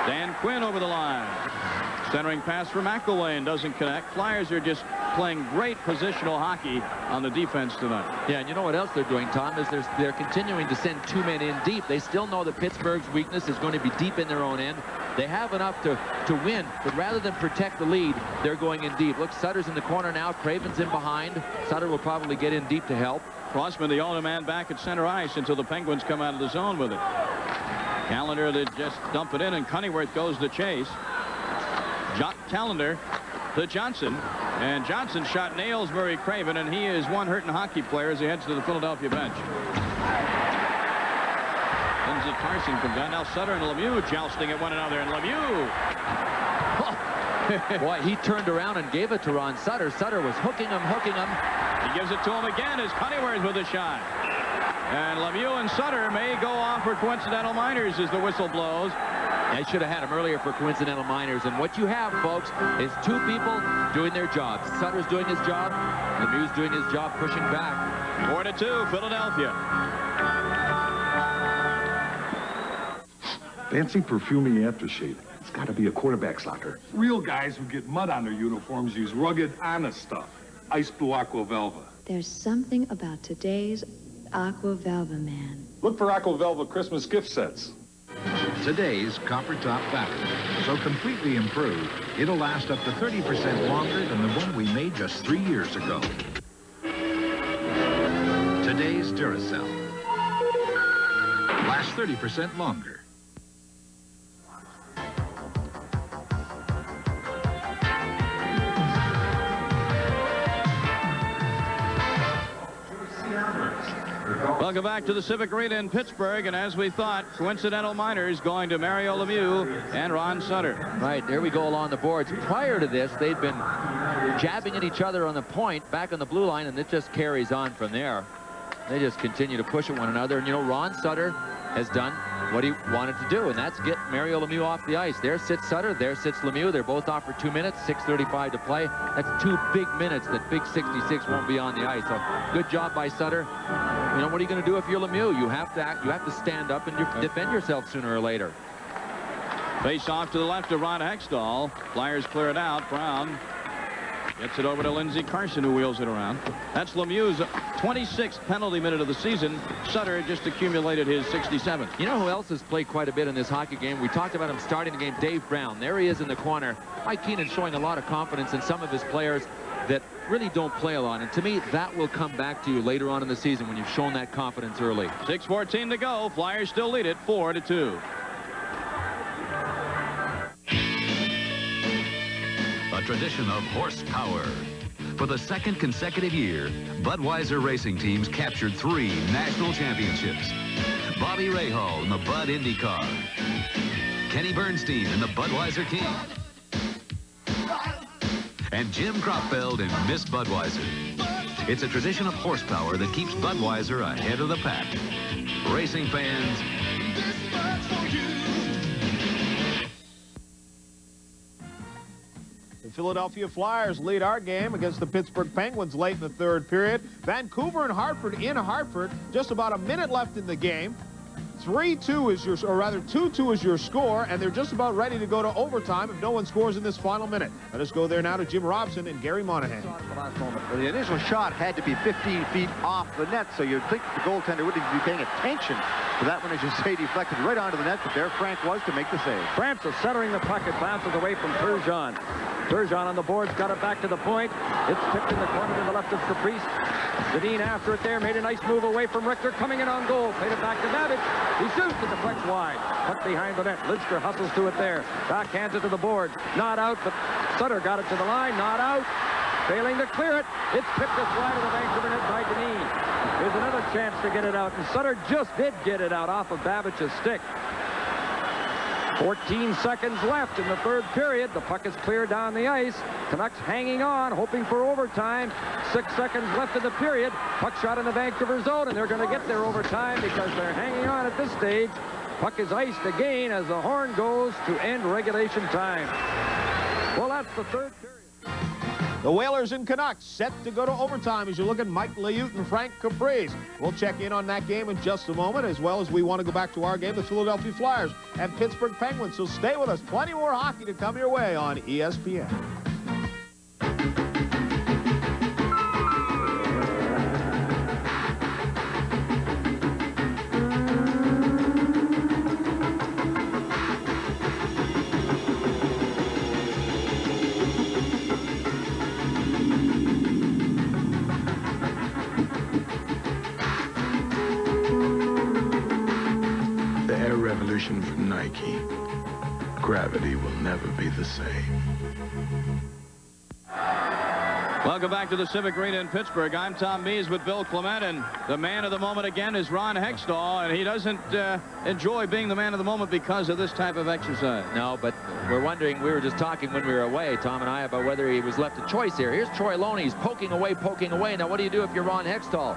Dan Quinn over the line. Centering pass for McElwain doesn't connect. Flyers are just playing great positional hockey on the defense tonight. Yeah, and you know what else they're doing, Tom, is they're continuing to send two men in deep. They still know that Pittsburgh's weakness is going to be deep in their own end. They have enough to win, but rather than protect the lead, they're going in deep. Look, Sutter's in the corner now. Craven's in behind. Sutter will probably get in deep to help. Crossman, the only man back at center ice until the Penguins come out of the zone with it. Calendar to just dump it in, and Cunneyworth goes to chase. Calendar to Johnson, and Johnson's shot nails Murray Craven, and he is one hurting hockey player as he heads to the Philadelphia bench. Lindsey Carson comes down. Now Sutter and Lemieux jousting at one another, and Lemieux. Boy, he turned around and gave it to Ron Sutter. Sutter was hooking him. He gives it to him again as Cunneyworth with a shot. And Lemieux and Sutter may go off for coincidental minors as the whistle blows. They should have had him earlier for coincidental minors. And what you have, folks, is two people doing their jobs. Sutter's doing his job. Lemieux's doing his job pushing back. 4-2, Philadelphia. Fancy perfumey aftershave. It's got to be a quarterback's locker. Real guys who get mud on their uniforms use rugged, honest stuff. Ice Blue Aqua Velva. There's something about today's Aqua Velva, man. Look for Aqua Velva Christmas gift sets. Today's copper top battery, so completely improved, it'll last up to 30% longer than the one we made just 3 years ago. Today's Duracell lasts 30% longer. Welcome back to the Civic Arena in Pittsburgh, and as we thought, coincidental minors going to Mario Lemieux and Ron Sutter. Right, there we go along the boards. Prior to this, they'd been jabbing at each other on the point, back on the blue line, and it just carries on from there. They just continue to push at one another, and you know, Ron Sutter has done what he wanted to do, and that's get Mario Lemieux off the ice. There sits Sutter, there sits Lemieux. They're both off for 2 minutes, 6:35 to play. That's 2 big minutes that Big 66 won't be on the ice. So good job by Sutter. You know, what are you going to do if you're Lemieux? You have to act, you have to stand up and defend yourself sooner or later. Face off to the left of Ron Hextall. Flyers clear it out. Brown gets it over to Lindsey Carson, who wheels it around. That's Lemieux's 26th penalty minute of the season. Sutter just accumulated his 67th. You know who else has played quite a bit in this hockey game? We talked about him starting the game, Dave Brown. There he is in the corner. Mike Keenan showing a lot of confidence in some of his players. that really don't play a lot. And to me, that will come back to you later on in the season when you've shown that confidence early. 6:14 to go. Flyers still lead it 4-2. A tradition of horsepower. For the second consecutive year, Budweiser racing teams captured 3 national championships. Bobby Rahal in the Bud Indy car. Kenny Bernstein in the Budweiser King. And Jim Cropfeld in Miss Budweiser. It's a tradition of horsepower that keeps Budweiser ahead of the pack. Racing fans, the Philadelphia Flyers lead our game against the Pittsburgh Penguins late in the third period. Vancouver and Hartford in Hartford. Just about a minute left in the game. 3-2 is your, or rather 2-2 is your score, and they're just about ready to go to overtime if no one scores in this final minute. Let us go there now to Jim Robson and Gary Monahan. Well, the initial shot had to be 15 feet off the net, so you'd think the goaltender wouldn't be paying attention to that one, as you say, deflected right onto the net, but there Frank was to make the save. Francis centering the puck. It bounces away from Turgeon. Turgeon on the boards, got it back to the point. It's tipped in the corner to the left of Caprice. Zadine after it there, made a nice move away from Richter, coming in on goal. Played it back to Babbage. He shoots and deflects wide. Puck behind the net. Lidster hustles to it there. Backhands it to the boards. Not out, but Sutter got it to the line. Not out. Failing to clear it. It's tipped just wide of the Vancouver net by Deneen. Here's another chance to get it out, and Sutter just did get it out off of Babbage's stick. 14 seconds left in the third period. The puck is clear down the ice. Canucks hanging on, hoping for overtime. 6 seconds left in the period. Puck shot in the Vancouver zone, and they're going to get their overtime because they're hanging on at this stage. Puck is iced again as the horn goes to end regulation time. Well, that's the third period. The Whalers and Canucks set to go to overtime as you look at Mike Liut and Frank Caprice. We'll check in on that game in just a moment, as well as we want to go back to our game, the Philadelphia Flyers and Pittsburgh Penguins. So stay with us. Plenty more hockey to come your way on ESPN. From Nike, gravity will never be the same. Welcome back to the Civic Arena in Pittsburgh. I'm Tom Mees with Bill Clement, and the man of the moment again is Ron Hextall, and he doesn't enjoy being the man of the moment because of this type of exercise. No, but we're wondering, we were just talking when we were away, Tom and I, about whether he was left a choice here. Here's Troy Loney. He's poking away. Now, what do you do if you're Ron Hextall?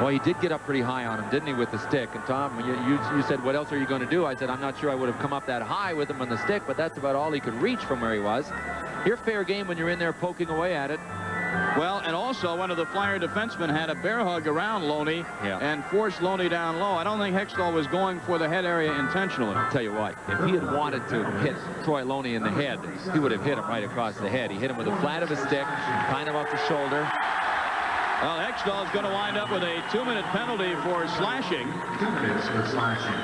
Well, he did get up pretty high on him, didn't he, with the stick? And Tom, you said, what else are you going to do? I said, I'm not sure I would have come up that high with him on the stick, but that's about all he could reach from where he was. You're fair game when you're in there poking away at it. Well, and also one of the Flyer defensemen had a bear hug around Loney and forced Loney down low. I don't think Hextall was going for the head area intentionally. I'll tell you what, if he had wanted to hit Troy Loney in the head, he would have hit him right across the head. He hit him with the flat of his stick, kind of off the shoulder. Well, Hextall is going to wind up with a 2-minute penalty for slashing. 2 minutes for slashing.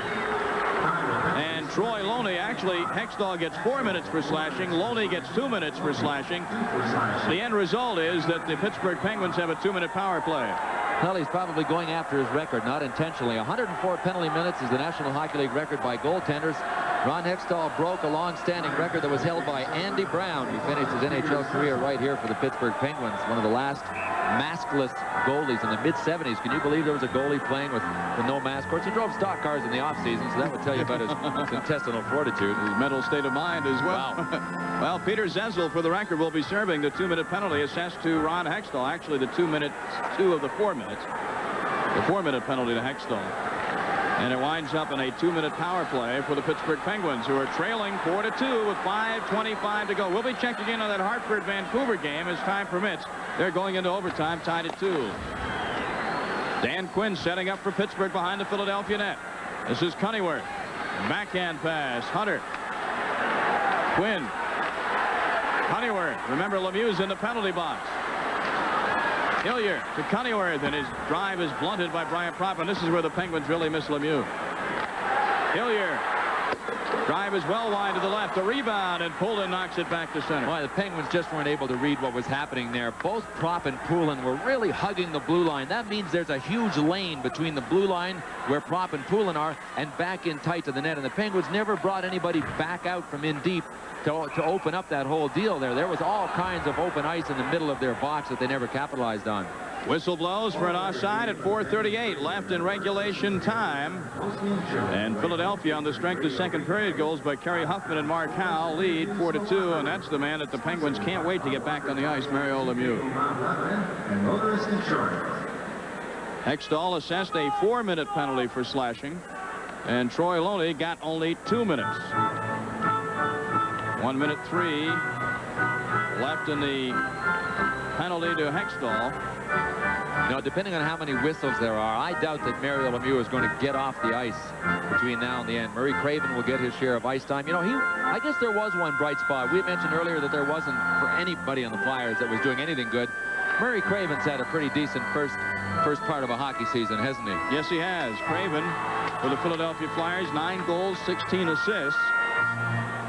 And Troy Loney, actually, Hextall gets 4 minutes for slashing. Loney gets 2 minutes for slashing. The end result is that the Pittsburgh Penguins have a 2-minute power play. Well, he's probably going after his record, not intentionally. 104 penalty minutes is the National Hockey League record by goaltenders. Ron Hextall broke a long-standing record that was held by Andy Brown, who finished his NHL career right here for the Pittsburgh Penguins, one of the last maskless goalies in the mid-70s. Can you believe there was a goalie playing with no mask? Of course, he drove stock cars in the off-season, so that would tell you about his intestinal fortitude. His mental state of mind as well. Wow. Well, Peter Zezel, for the record, will be serving the 2-minute penalty assessed to Ron Hextall. Actually, the 2 of the 4 minutes. The 4-minute penalty to Hextall. And it winds up in a 2-minute power play for the Pittsburgh Penguins, who are trailing 4-2 with 5:25 to go. We'll be checking in on that Hartford-Vancouver game as time permits. They're going into overtime, tied at 2. Dan Quinn setting up for Pittsburgh behind the Philadelphia net. This is Cunneyworth. Backhand pass. Hunter. Quinn. Cunneyworth. Remember, Lemieux's in the penalty box. Hillier to Cunneyworth, and his drive is blunted by Brian Propp, and this is where the Penguins really miss Lemieux. Hillier Drive is well wide to the left. The rebound, and Poulin knocks it back to center. Well, the Penguins just weren't able to read what was happening there. Both Prop and Poulin were really hugging the blue line. That means there's a huge lane between the blue line where Prop and Poulin are and back in tight to the net. And the Penguins never brought anybody back out from in deep to open up that whole deal there. There was all kinds of open ice in the middle of their box that they never capitalized on. Whistle blows for an offside at 4:38 left in regulation time. And Philadelphia, on the strength of second period goals by Kerry Huffman and Mark Howe, lead 4-2. And that's the man that the Penguins can't wait to get back on the ice, Mario Lemieux. Hextall assessed a 4-minute penalty for slashing. And Troy Loney got only 2 minutes. 1 minute 3 left in the penalty to Hextall. You know, depending on how many whistles there are, I doubt that Mario Lemieux is going to get off the ice between now and the end. Murray Craven will get his share of ice time. You know, I guess there was one bright spot. We mentioned earlier that there wasn't for anybody on the Flyers that was doing anything good. Murray Craven's had a pretty decent first part of a hockey season, hasn't he? Yes, he has. Craven for the Philadelphia Flyers, 9 goals, 16 assists.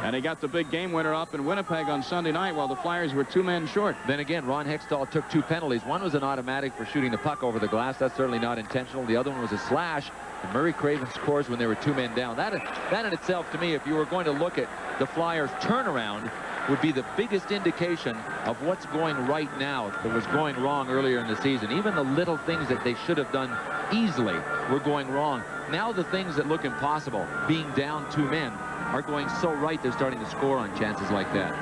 And he got the big game winner up in Winnipeg on Sunday night while the Flyers were 2 men short. Then again, Ron Hextall took 2 penalties. One was an automatic for shooting the puck over the glass. That's certainly not intentional. The other one was a slash. And Murray Craven scores when there were 2 men down. That in itself, to me, if you were going to look at the Flyers' turnaround, would be the biggest indication of what's going right now that was going wrong earlier in the season. Even the little things that they should have done easily were going wrong. Now the things that look impossible, being down 2 men, are going so right they're starting to score on chances like that.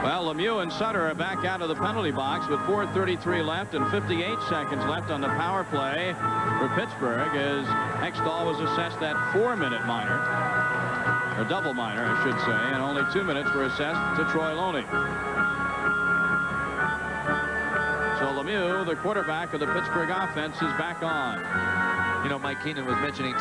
Well, Lemieux and Sutter are back out of the penalty box with 4:33 left and 58 seconds left on the power play for Pittsburgh as Hextall was assessed that 4-minute minor, or double minor, I should say, and only 2 minutes were assessed to Troy Loney. So Lemieux, the quarterback of the Pittsburgh offense, is back on. You know, Mike Keenan was mentioning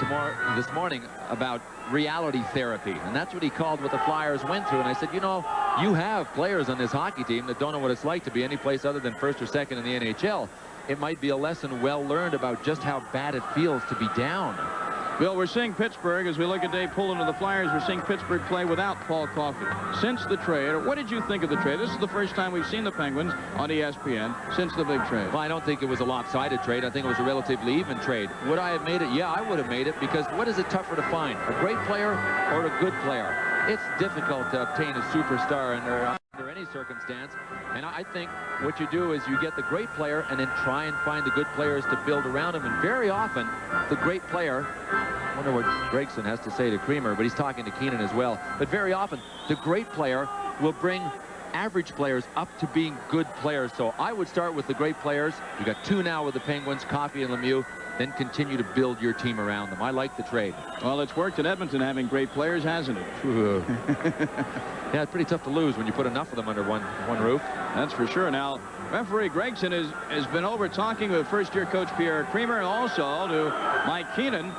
this morning about reality therapy, and that's what he called what the Flyers went through. And I said, you know, you have players on this hockey team that don't know what it's like to be any place other than first or second in the NHL. It might be a lesson well learned about just how bad it feels to be down. Bill, we're seeing Pittsburgh, as we look at Dave Poulin of the Flyers, we're seeing Pittsburgh play without Paul Coffey. Since the trade, what did you think of the trade? This is the first time we've seen the Penguins on ESPN since the big trade. Well, I don't think it was a lopsided trade. I think it was a relatively even trade. Would I have made it? Yeah, I would have made it, because what is it tougher to find? A great player or a good player? It's difficult to obtain a superstar under any circumstance. And I think what you do is you get the great player and then try and find the good players to build around him. And very often, the great player, I wonder what Gregson has to say to Creamer, but he's talking to Keenan as well. But very often, the great player will bring average players up to being good players. So I would start with the great players. You got 2 now with the Penguins, Coffey and Lemieux. Then continue to build your team around them. I like the trade. Well, it's worked in Edmonton having great players, hasn't it? Yeah, it's pretty tough to lose when you put enough of them under one roof. That's for sure. Now, referee Gregson has been over talking with first-year coach Pierre Creamer, and also to Mike Keenan,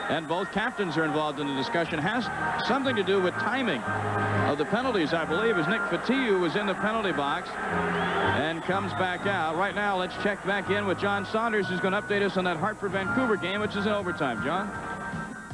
and both captains are involved in the discussion. Has something to do with timing of the penalties, I believe, as Nick Fatiou was in the penalty box and comes back out. Right now, let's check back in with John Saunders, who's going to update us on that Hartford-Vancouver game, which is in overtime. John?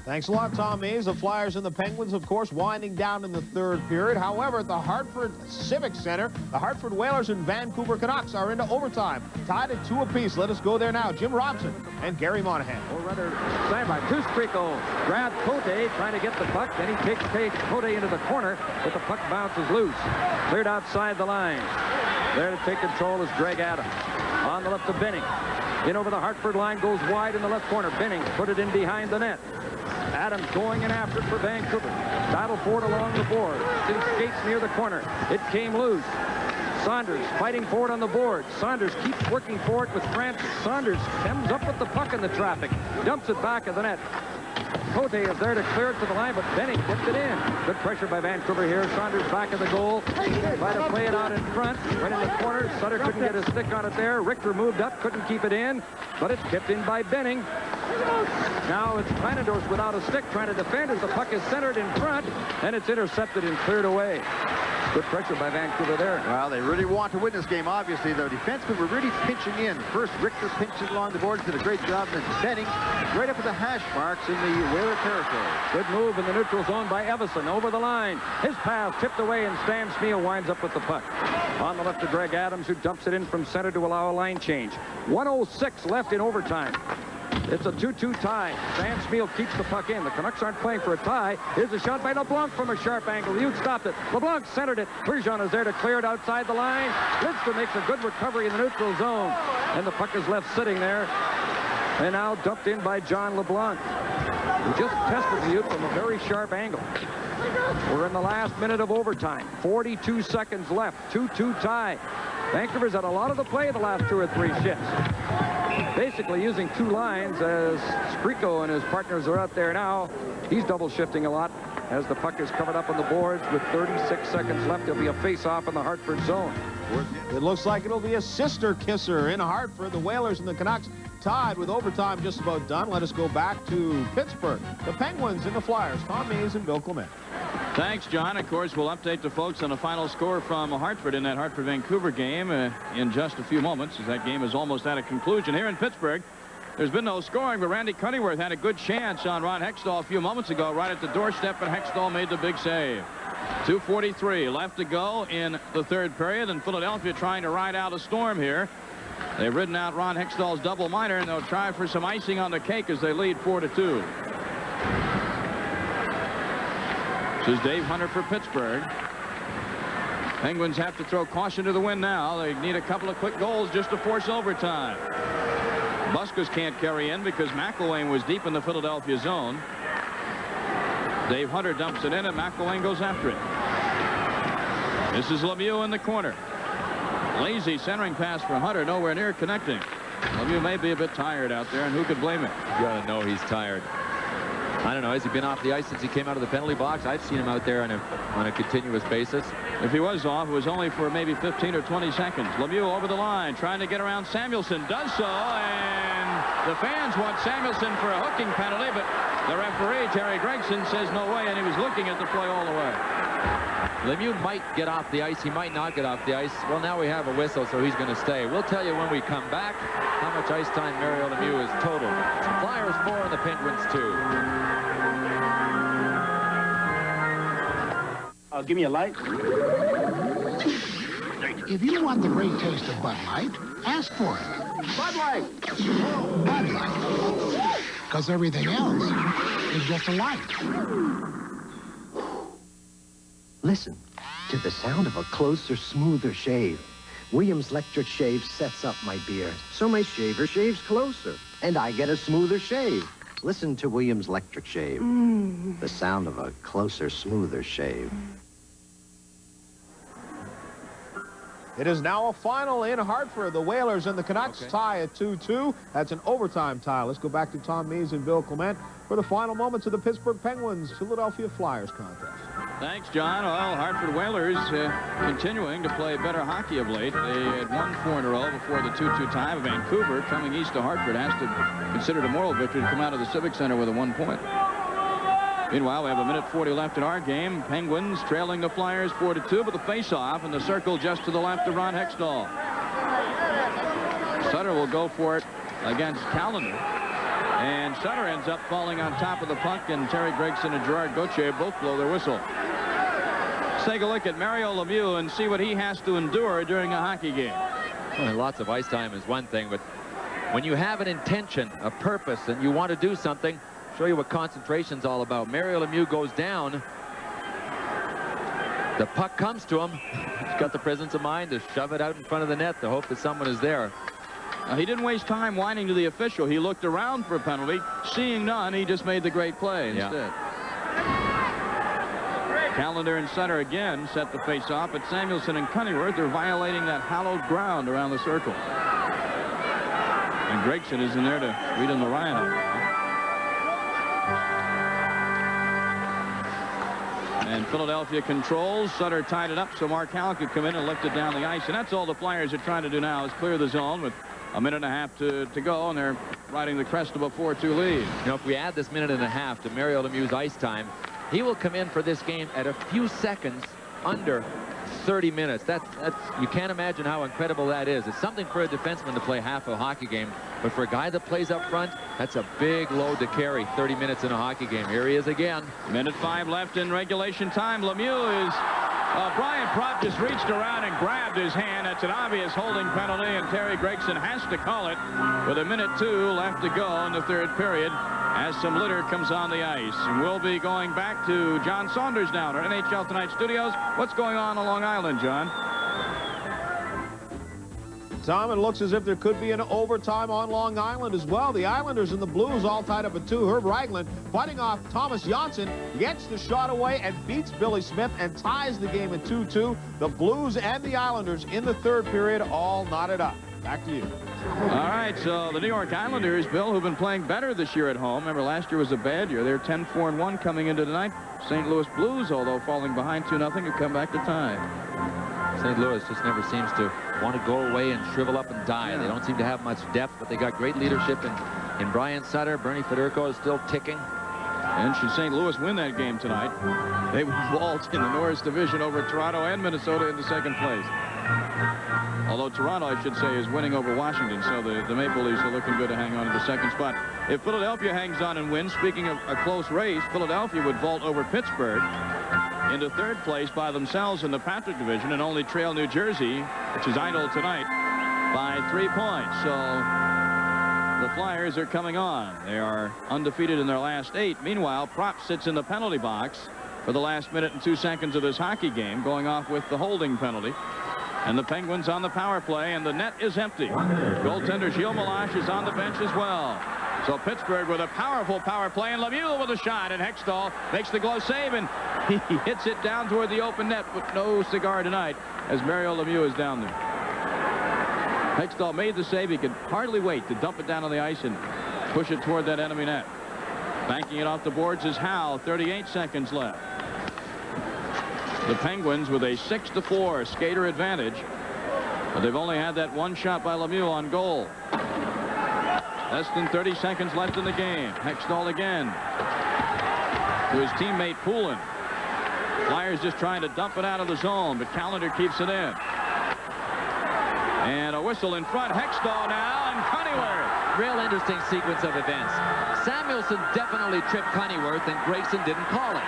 Thanks a lot, Tom Mees. The Flyers and the Penguins, of course, winding down in the 3rd period. However, at the Hartford Civic Center, the Hartford Whalers and Vancouver Canucks are into overtime, tied at 2 apiece. Let us go there now. Jim Robson and Gary Monahan. Or rather, standby. 2 Strico grabs Cote, trying to get the puck. Then he takes Cote into the corner, but the puck bounces loose. Cleared outside the line. There to take control is Greg Adams. On the left of Benning. In over the Hartford line, goes wide in the left corner. Benning put it in behind the net. Adams going in after it for Vancouver. Battle for it along the board. Two skates near the corner. It came loose. Saunders fighting for it on the board. Saunders keeps working for it with Francis. Saunders comes up with the puck in the traffic. Dumps it back of the net. Cote is there to clear it to the line, but Benning tipped it in. Good pressure by Vancouver here. Saunders back of the goal. Try to play it out in front. Right in the corner. Sutter couldn't get his stick on it there. Richter moved up, couldn't keep it in, but it's tipped in by Benning. Now it's Kleinendorf without a stick trying to defend as the puck is centered in front, and it's intercepted and cleared away. Good pressure by Vancouver there. Well, they really want to win this game, obviously. The defensemen were really pinching in. First, Richter pinched it along the boards, did a great job, and then Benning right up at the hash marks in the Whaler territory. Good move in the neutral zone by Evison over the line. His pass tipped away, and Stan Smeel winds up with the puck. On the left to Greg Adams, who dumps it in from center to allow a line change. 1:06 left in overtime. It's a 2-2 tie. Stan Smeel keeps the puck in. The Canucks aren't playing for a tie. Here's a shot by LeBlanc from a sharp angle. Hughes stopped it. LeBlanc centered it. Turgeon is there to clear it outside the line. Lidstrom makes a good recovery in the neutral zone. And the puck is left sitting there. And now dumped in by John LeBlanc, who just tested the Ute from a very sharp angle. We're in the last minute of overtime. 42 seconds left. 2-2 tie. Vancouver's had a lot of the play the last 2 or 3 shifts. Basically using 2 lines as Skriko and his partners are out there now. He's double shifting a lot as the puck is covered up on the boards with 36 seconds left. There'll be a face-off in the Hartford zone. It looks like it'll be a sister kisser in Hartford. The Whalers and the Canucks tied with overtime just about done. Let us go back to Pittsburgh. The Penguins and the Flyers. Tom Mees and Bill Clement. Thanks, John. Of course, we'll update the folks on the final score from Hartford in that Hartford-Vancouver game in just a few moments, as that game is almost at a conclusion. Here in Pittsburgh, there's been no scoring, but Randy Cunneyworth had a good chance on Ron Hextall a few moments ago, right at the doorstep, and Hextall made the big save. 2:43 left to go in the third period, and Philadelphia trying to ride out a storm here. They've ridden out Ron Hextall's double minor, and they'll try for some icing on the cake as they lead 4-2. This is Dave Hunter for Pittsburgh. Penguins have to throw caution to the wind now. They need a couple of quick goals just to force overtime. Buskers can't carry in because McElwain was deep in the Philadelphia zone. Dave Hunter dumps it in, and McElwain goes after it. This is Lemieux in the corner. Lazy centering pass for Hunter, nowhere near connecting. Lemieux may be a bit tired out there, and who could blame him? You gotta know he's tired. I don't know, has he been off the ice since he came out of the penalty box? I've seen him out there on a continuous basis. If he was off, it was only for maybe 15 or 20 seconds. Lemieux over the line, trying to get around Samuelson. Does so, and the fans want Samuelson for a hooking penalty, but the referee, Terry Gregson, says no way, and he was looking at the play all the way. Lemieux might get off the ice. He might not get off the ice. Well, now we have a whistle, so he's going to stay. We'll tell you when we come back how much ice time Mario Lemieux is total. Flyers 4 and the Penguins 2. Give me a light. If you want the great taste of Bud Light, ask for it. Bud Light. Bud Light. Because everything else is just a light. Listen to the sound of a closer, smoother shave. Williams Electric Shave sets up my beard, so my shaver shaves closer, and I get a smoother shave. Listen to Williams Electric Shave. The sound of a closer, smoother shave. It is now a final in Hartford. The Whalers and the Canucks tie at 2-2. That's an overtime tie. Let's go back to Tom Mees and Bill Clement for the final moments of the Pittsburgh Penguins Philadelphia Flyers contest. Thanks, John. Well, Hartford Whalers continuing to play better hockey of late. They had won 4 in a row before the 2-2 tie. Vancouver, coming east to Hartford, has to consider it a moral victory to come out of the Civic Center with a 1 point. Meanwhile, we have a minute 40 left in our game. Penguins trailing the Flyers 4-2, but the face-off in the circle just to the left of Ron Hextall. Sutter will go for it against Callender. And Sutter ends up falling on top of the puck, and Terry Gregson and Gerard Gauthier both blow their whistle. Let's take a look at Mario Lemieux and see what he has to endure during a hockey game. Well, lots of ice time is one thing, but when you have an intention, a purpose, and you want to do something, show you what concentration's all about. Mario Lemieux goes down. The puck comes to him. He's got the presence of mind to shove it out in front of the net to hope that someone is there. He didn't waste time whining to the official. He looked around for a penalty. Seeing none, he just made the great play instead. Callender and Sutter again set the face-off, but Samuelson and Cunneyworth are violating that hallowed ground around the circle. And Gregson is in there to read him the Ryan. And Philadelphia controls. Sutter tied it up so Mark Howell could come in and lift it down the ice. And that's all the Flyers are trying to do now is clear the zone with a minute and a half to go, and they're riding the crest of a 4-2 lead. You know, if we add this minute and a half to Mario Lemieux's ice time, he will come in for this game at a few seconds under 30 minutes. That's you can't imagine how incredible that is. It's something for a defenseman to play half a hockey game, but for a guy that plays up front, that's a big load to carry. 30 minutes in a hockey game. Here he is again. Minute 5 left in regulation time. Lemieux is... Brian Propp just reached around and grabbed his hand. That's an obvious holding penalty, and Terry Gregson has to call it with a minute 2 left to go in the third period as some litter comes on the ice. And we'll be going back to John Saunders now in our NHL Tonight studios. What's going on Long Island, John? Tom, it looks as if there could be an overtime on Long Island as well. The Islanders and the Blues all tied up at 2. Herb Ragland fighting off Thomas Janssen, gets the shot away and beats Billy Smith and ties the game at 2-2. The Blues and the Islanders in the third period all knotted up. Back to you. All right, so the New York Islanders, Bill, who've been playing better this year at home. Remember, last year was a bad year. They're 10-4-1 coming into tonight. St. Louis Blues, although falling behind 2-0, have come back to tie. St. Louis just never seems to want to go away and shrivel up and die. Yeah. They don't seem to have much depth, but they got great leadership in Brian Sutter. Bernie Federico is still ticking. And should St. Louis win that game tonight, they would vault in the Norris Division over Toronto and Minnesota into second place. Although Toronto, I should say, is winning over Washington, so the Maple Leafs are looking good to hang on to the second spot. If Philadelphia hangs on and wins, speaking of a close race, Philadelphia would vault over Pittsburgh into third place by themselves in the Patrick Division and only trail New Jersey, which is idle tonight, by 3 points. So the Flyers are coming on. They are undefeated in their last 8. Meanwhile, Propp sits in the penalty box for the last minute and 2 seconds of this hockey game, going off with the holding penalty. And the Penguins on the power play, and the net is empty. Goaltender Gilles Meloche is on the bench as well. So Pittsburgh with a powerful power play, and Lemieux with a shot, and Hextall makes the glove save, and he hits it down toward the open net, but no cigar tonight as Mario Lemieux is down there. Hextall made the save. He could hardly wait to dump it down on the ice and push it toward that enemy net. Banking it off the boards is Howe. 38 seconds left. The Penguins with a 6-4 skater advantage, but they've only had that one shot by Lemieux on goal. Less than 30 seconds left in the game. Hextall again to his teammate Poulin. Flyers just trying to dump it out of the zone, but Callender keeps it in. And a whistle in front. Hextall now, and Cunnyworth. Real interesting sequence of events. Samuelson definitely tripped Cunnyworth, and Gregson didn't call it.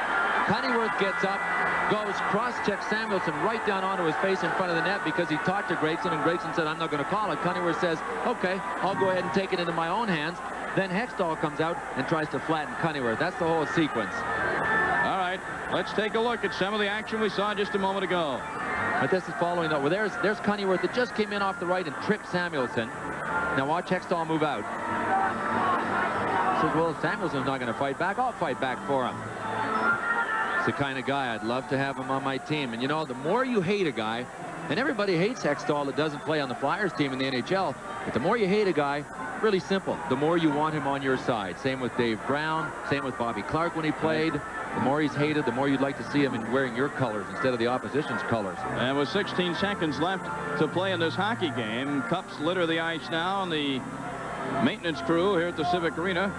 Cunnyworth gets up, goes cross-checks Samuelson right down onto his face in front of the net because he talked to Gregson, and Gregson said, I'm not going to call it. Cunnyworth says, okay, I'll go ahead and take it into my own hands. Then Hextall comes out and tries to flatten Cunnyworth. That's the whole sequence. All right, let's take a look at some of the action we saw just a moment ago. But this is following up. Well, there's Cunnyworth that just came in off the right and tripped Samuelson. Now watch Hextall move out. Says, well, Samuelson's not going to fight back. I'll fight back for him. The kind of guy I'd love to have him on my team. And you know, the more you hate a guy, and everybody hates Hextall that doesn't play on the Flyers team in the NHL, but the more you hate a guy, really simple, the more you want him on your side. Same with Dave Brown, same with Bobby Clark when he played. The more he's hated, the more you'd like to see him in wearing your colors instead of the opposition's colors. And with 16 seconds left to play in this hockey game, cups litter the ice now, and the maintenance crew here at the Civic Arena,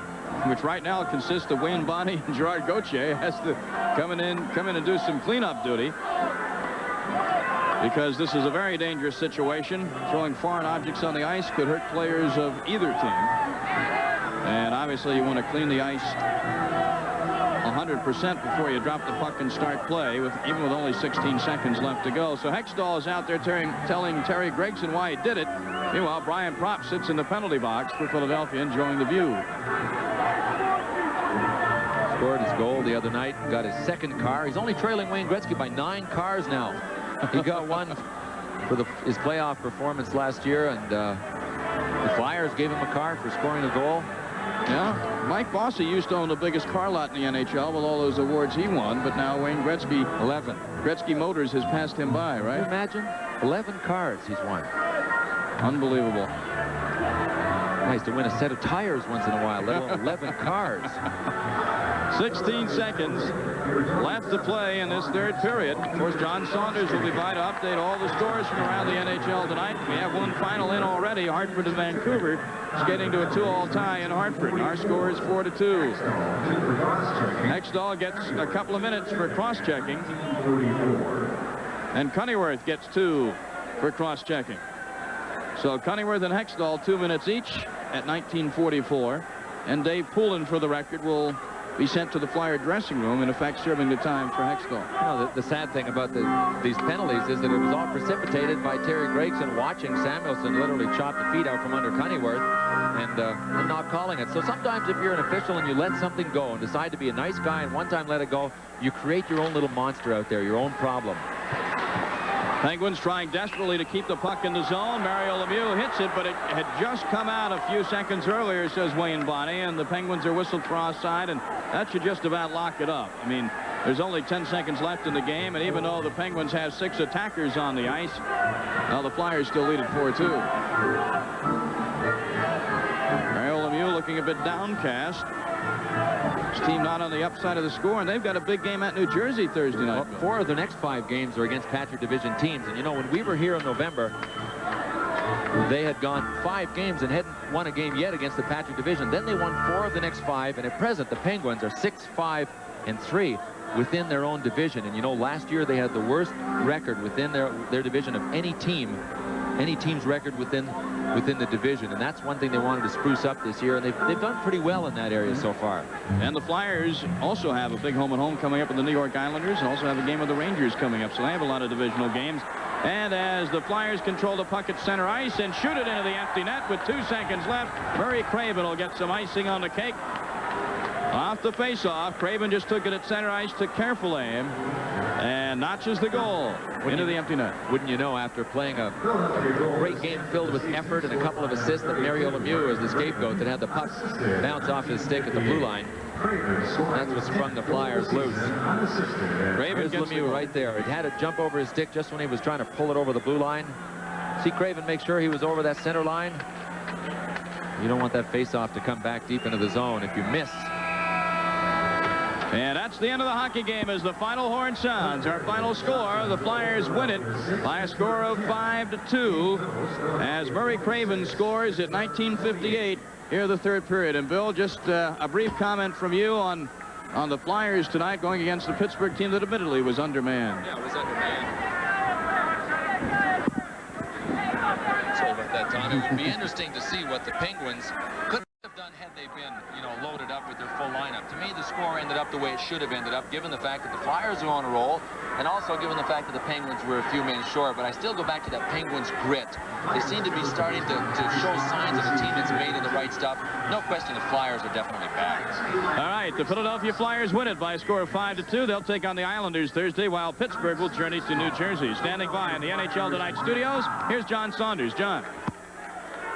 which right now consists of Wayne Bonney and Gerard Gauthier, has to come in and do some cleanup duty, because this is a very dangerous situation. Throwing foreign objects on the ice could hurt players of either team, and obviously you want to clean the ice 100% before you drop the puck and start play, even with only 16 seconds left to go. So Hextall is out there telling Terry Gregson why he did it. Meanwhile, Brian Propp sits in the penalty box for Philadelphia, enjoying the view. Scored his goal the other night, got his second car. He's only trailing Wayne Gretzky by 9 cars now. He got one for his playoff performance last year, and the Flyers gave him a car for scoring a goal. Yeah, Mike Bossy used to own the biggest car lot in the NHL with all those awards he won, but now Wayne Gretzky, 11. Gretzky Motors has passed him by, right? Can you imagine? 11 cars he's won. Unbelievable. Nice to win a set of tires once in a while, let alone 11 cars. 16 seconds left to play in this third period. Of course, John Saunders will be by to update all the scores from around the NHL tonight. We have one final in already, Hartford and Vancouver, skating to a 2-all tie in Hartford. Our score is 4-2. Hextall gets a couple of minutes for cross-checking. And Cunningworth gets 2 for cross-checking. So Cunningworth and Hextall 2 minutes each at 19:44. And Dave Poulin, for the record, will be sent to the Flyer dressing room, in effect serving the time for Hextall. You know, the sad thing about these penalties is that it was all precipitated by Terry Gregson watching Samuelson literally chop the feet out from under Cunningworth and not calling it. So sometimes if you're an official and you let something go and decide to be a nice guy and one time let it go, you create your own little monster out there, your own problem. Penguins trying desperately to keep the puck in the zone. Mario Lemieux hits it, but it had just come out a few seconds earlier, says Wayne Bonney, and the Penguins are whistled for offside, and that should just about lock it up. I mean, there's only 10 seconds left in the game, and even though the Penguins have 6 attackers on the ice, well, the Flyers still lead it 4-2. Mario Lemieux looking a bit downcast. His team not on the upside of the score, and they've got a big game at New Jersey Thursday night. Well, 4 of the next 5 games are against Patrick Division teams. And, you know, when we were here in November, they had gone 5 games and hadn't won a game yet against the Patrick Division. Then they won 4 of the next 5, and at present, the Penguins are 6-5-3 within their own division. And, you know, last year they had the worst record within their division of any team's record within the division, and that's one thing they wanted to spruce up this year, and they've done pretty well in that area so far. And the Flyers also have a big home-and-home coming up with the New York Islanders, and also have a game with the Rangers coming up, so they have a lot of divisional games. And as the Flyers control the puck at center ice and shoot it into the empty net with 2 seconds left, Murray Craven will get some icing on the cake. Off the face-off, Craven just took it at center ice to careful aim and notches the goal into the empty net. Wouldn't you know, after playing a great game filled with effort and a couple of assists, that Mario Lemieux is the scapegoat that had the puck bounce off his stick at the blue line. That's what sprung the Flyers loose. Craven gets Lemieux right there. It had to jump over his stick just when he was trying to pull it over the blue line. See Craven make sure he was over that center line. You don't want that face-off to come back deep into the zone if you miss. And that's the end of the hockey game as the final horn sounds. Our final score, the Flyers win it by a score of 5-2 as Murray Craven scores at 19:58 here the 3rd period. And Bill, just a brief comment from you on the Flyers tonight going against the Pittsburgh team that admittedly was undermanned. Yeah, it was undermanned. Sorry about that, Tom. It would be interesting to see what the Penguins could have done had they been, you know, loaded up with their full lineup. To me, the score ended up the way it should have ended up, given the fact that the Flyers are on a roll, and also given the fact that the Penguins were a few men short. But I still go back to that Penguins grit. They seem to be starting to show signs of a team that's made of the right stuff. No question, the Flyers are definitely back. All right, the Philadelphia Flyers win it by a score of 5-2. They'll take on the Islanders Thursday, while Pittsburgh will journey to New Jersey. Standing by in the NHL Tonight studios, here's John Saunders. John.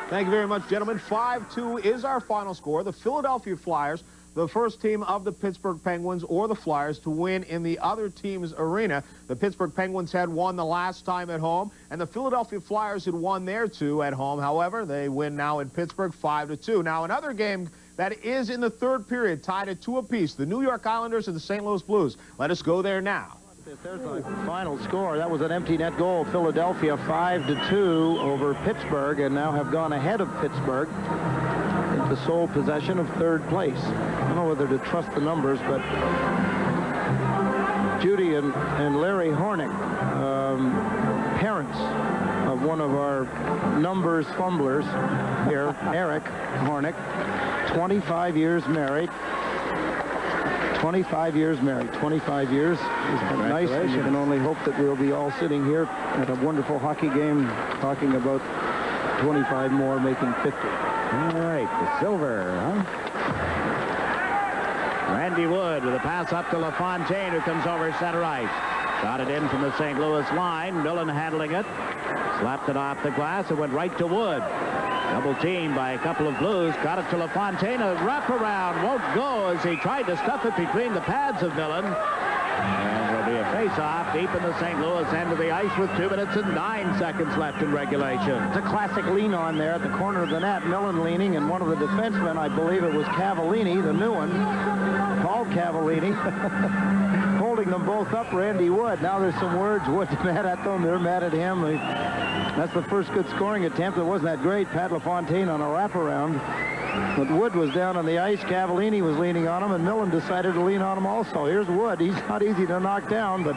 Thank you very much, gentlemen. 5-2 is our final score. The Philadelphia Flyers, the first team of the Pittsburgh Penguins or the Flyers to win in the other team's arena. The Pittsburgh Penguins had won the last time at home, and the Philadelphia Flyers had won their 2 at home. However, they win now in Pittsburgh 5-2. Now, another game that is in the 3rd period, tied at 2 apiece, the New York Islanders and the St. Louis Blues. Let us go there now. There's the final score. That was an empty net goal. Philadelphia 5-2 over Pittsburgh, and now have gone ahead of Pittsburgh into sole possession of 3rd place. I don't know whether to trust the numbers, but Judy and Larry Hornick, parents of one of our numbers fumblers here, Eric Hornick, 25 years married. 25 years married. 25 years has been nice, and you can only hope that we'll be all sitting here at a wonderful hockey game talking about 25 more making 50. All right, the silver, huh? Randy Wood with a pass up to LaFontaine, who comes over center ice. Got it in from the St. Louis line. Millen handling it. Slapped it off the glass. It went right to Wood. Double team by a couple of Blues. Got it to LaFontaine. A wraparound won't go as he tried to stuff it between the pads of Millen. And there'll be a face-off deep in the St. Louis end of the ice with 2 minutes and 9 seconds left in regulation. It's a classic lean-on there at the corner of the net. Millen leaning, and one of the defensemen, I believe it was Cavallini, the new one, Paul Cavallini, holding them both up, Randy Wood. Now there's some words. Wood's mad at them. They're mad at him. That's the first good scoring attempt. It wasn't that great. Pat LaFontaine on a wraparound. But Wood was down on the ice. Cavallini was leaning on him, and Millen decided to lean on him also. Here's Wood. He's not easy to knock down, but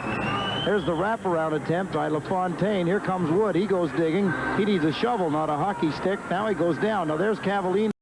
there's the wraparound attempt by LaFontaine. Here comes Wood. He goes digging. He needs a shovel, not a hockey stick. Now he goes down. Now there's Cavallini.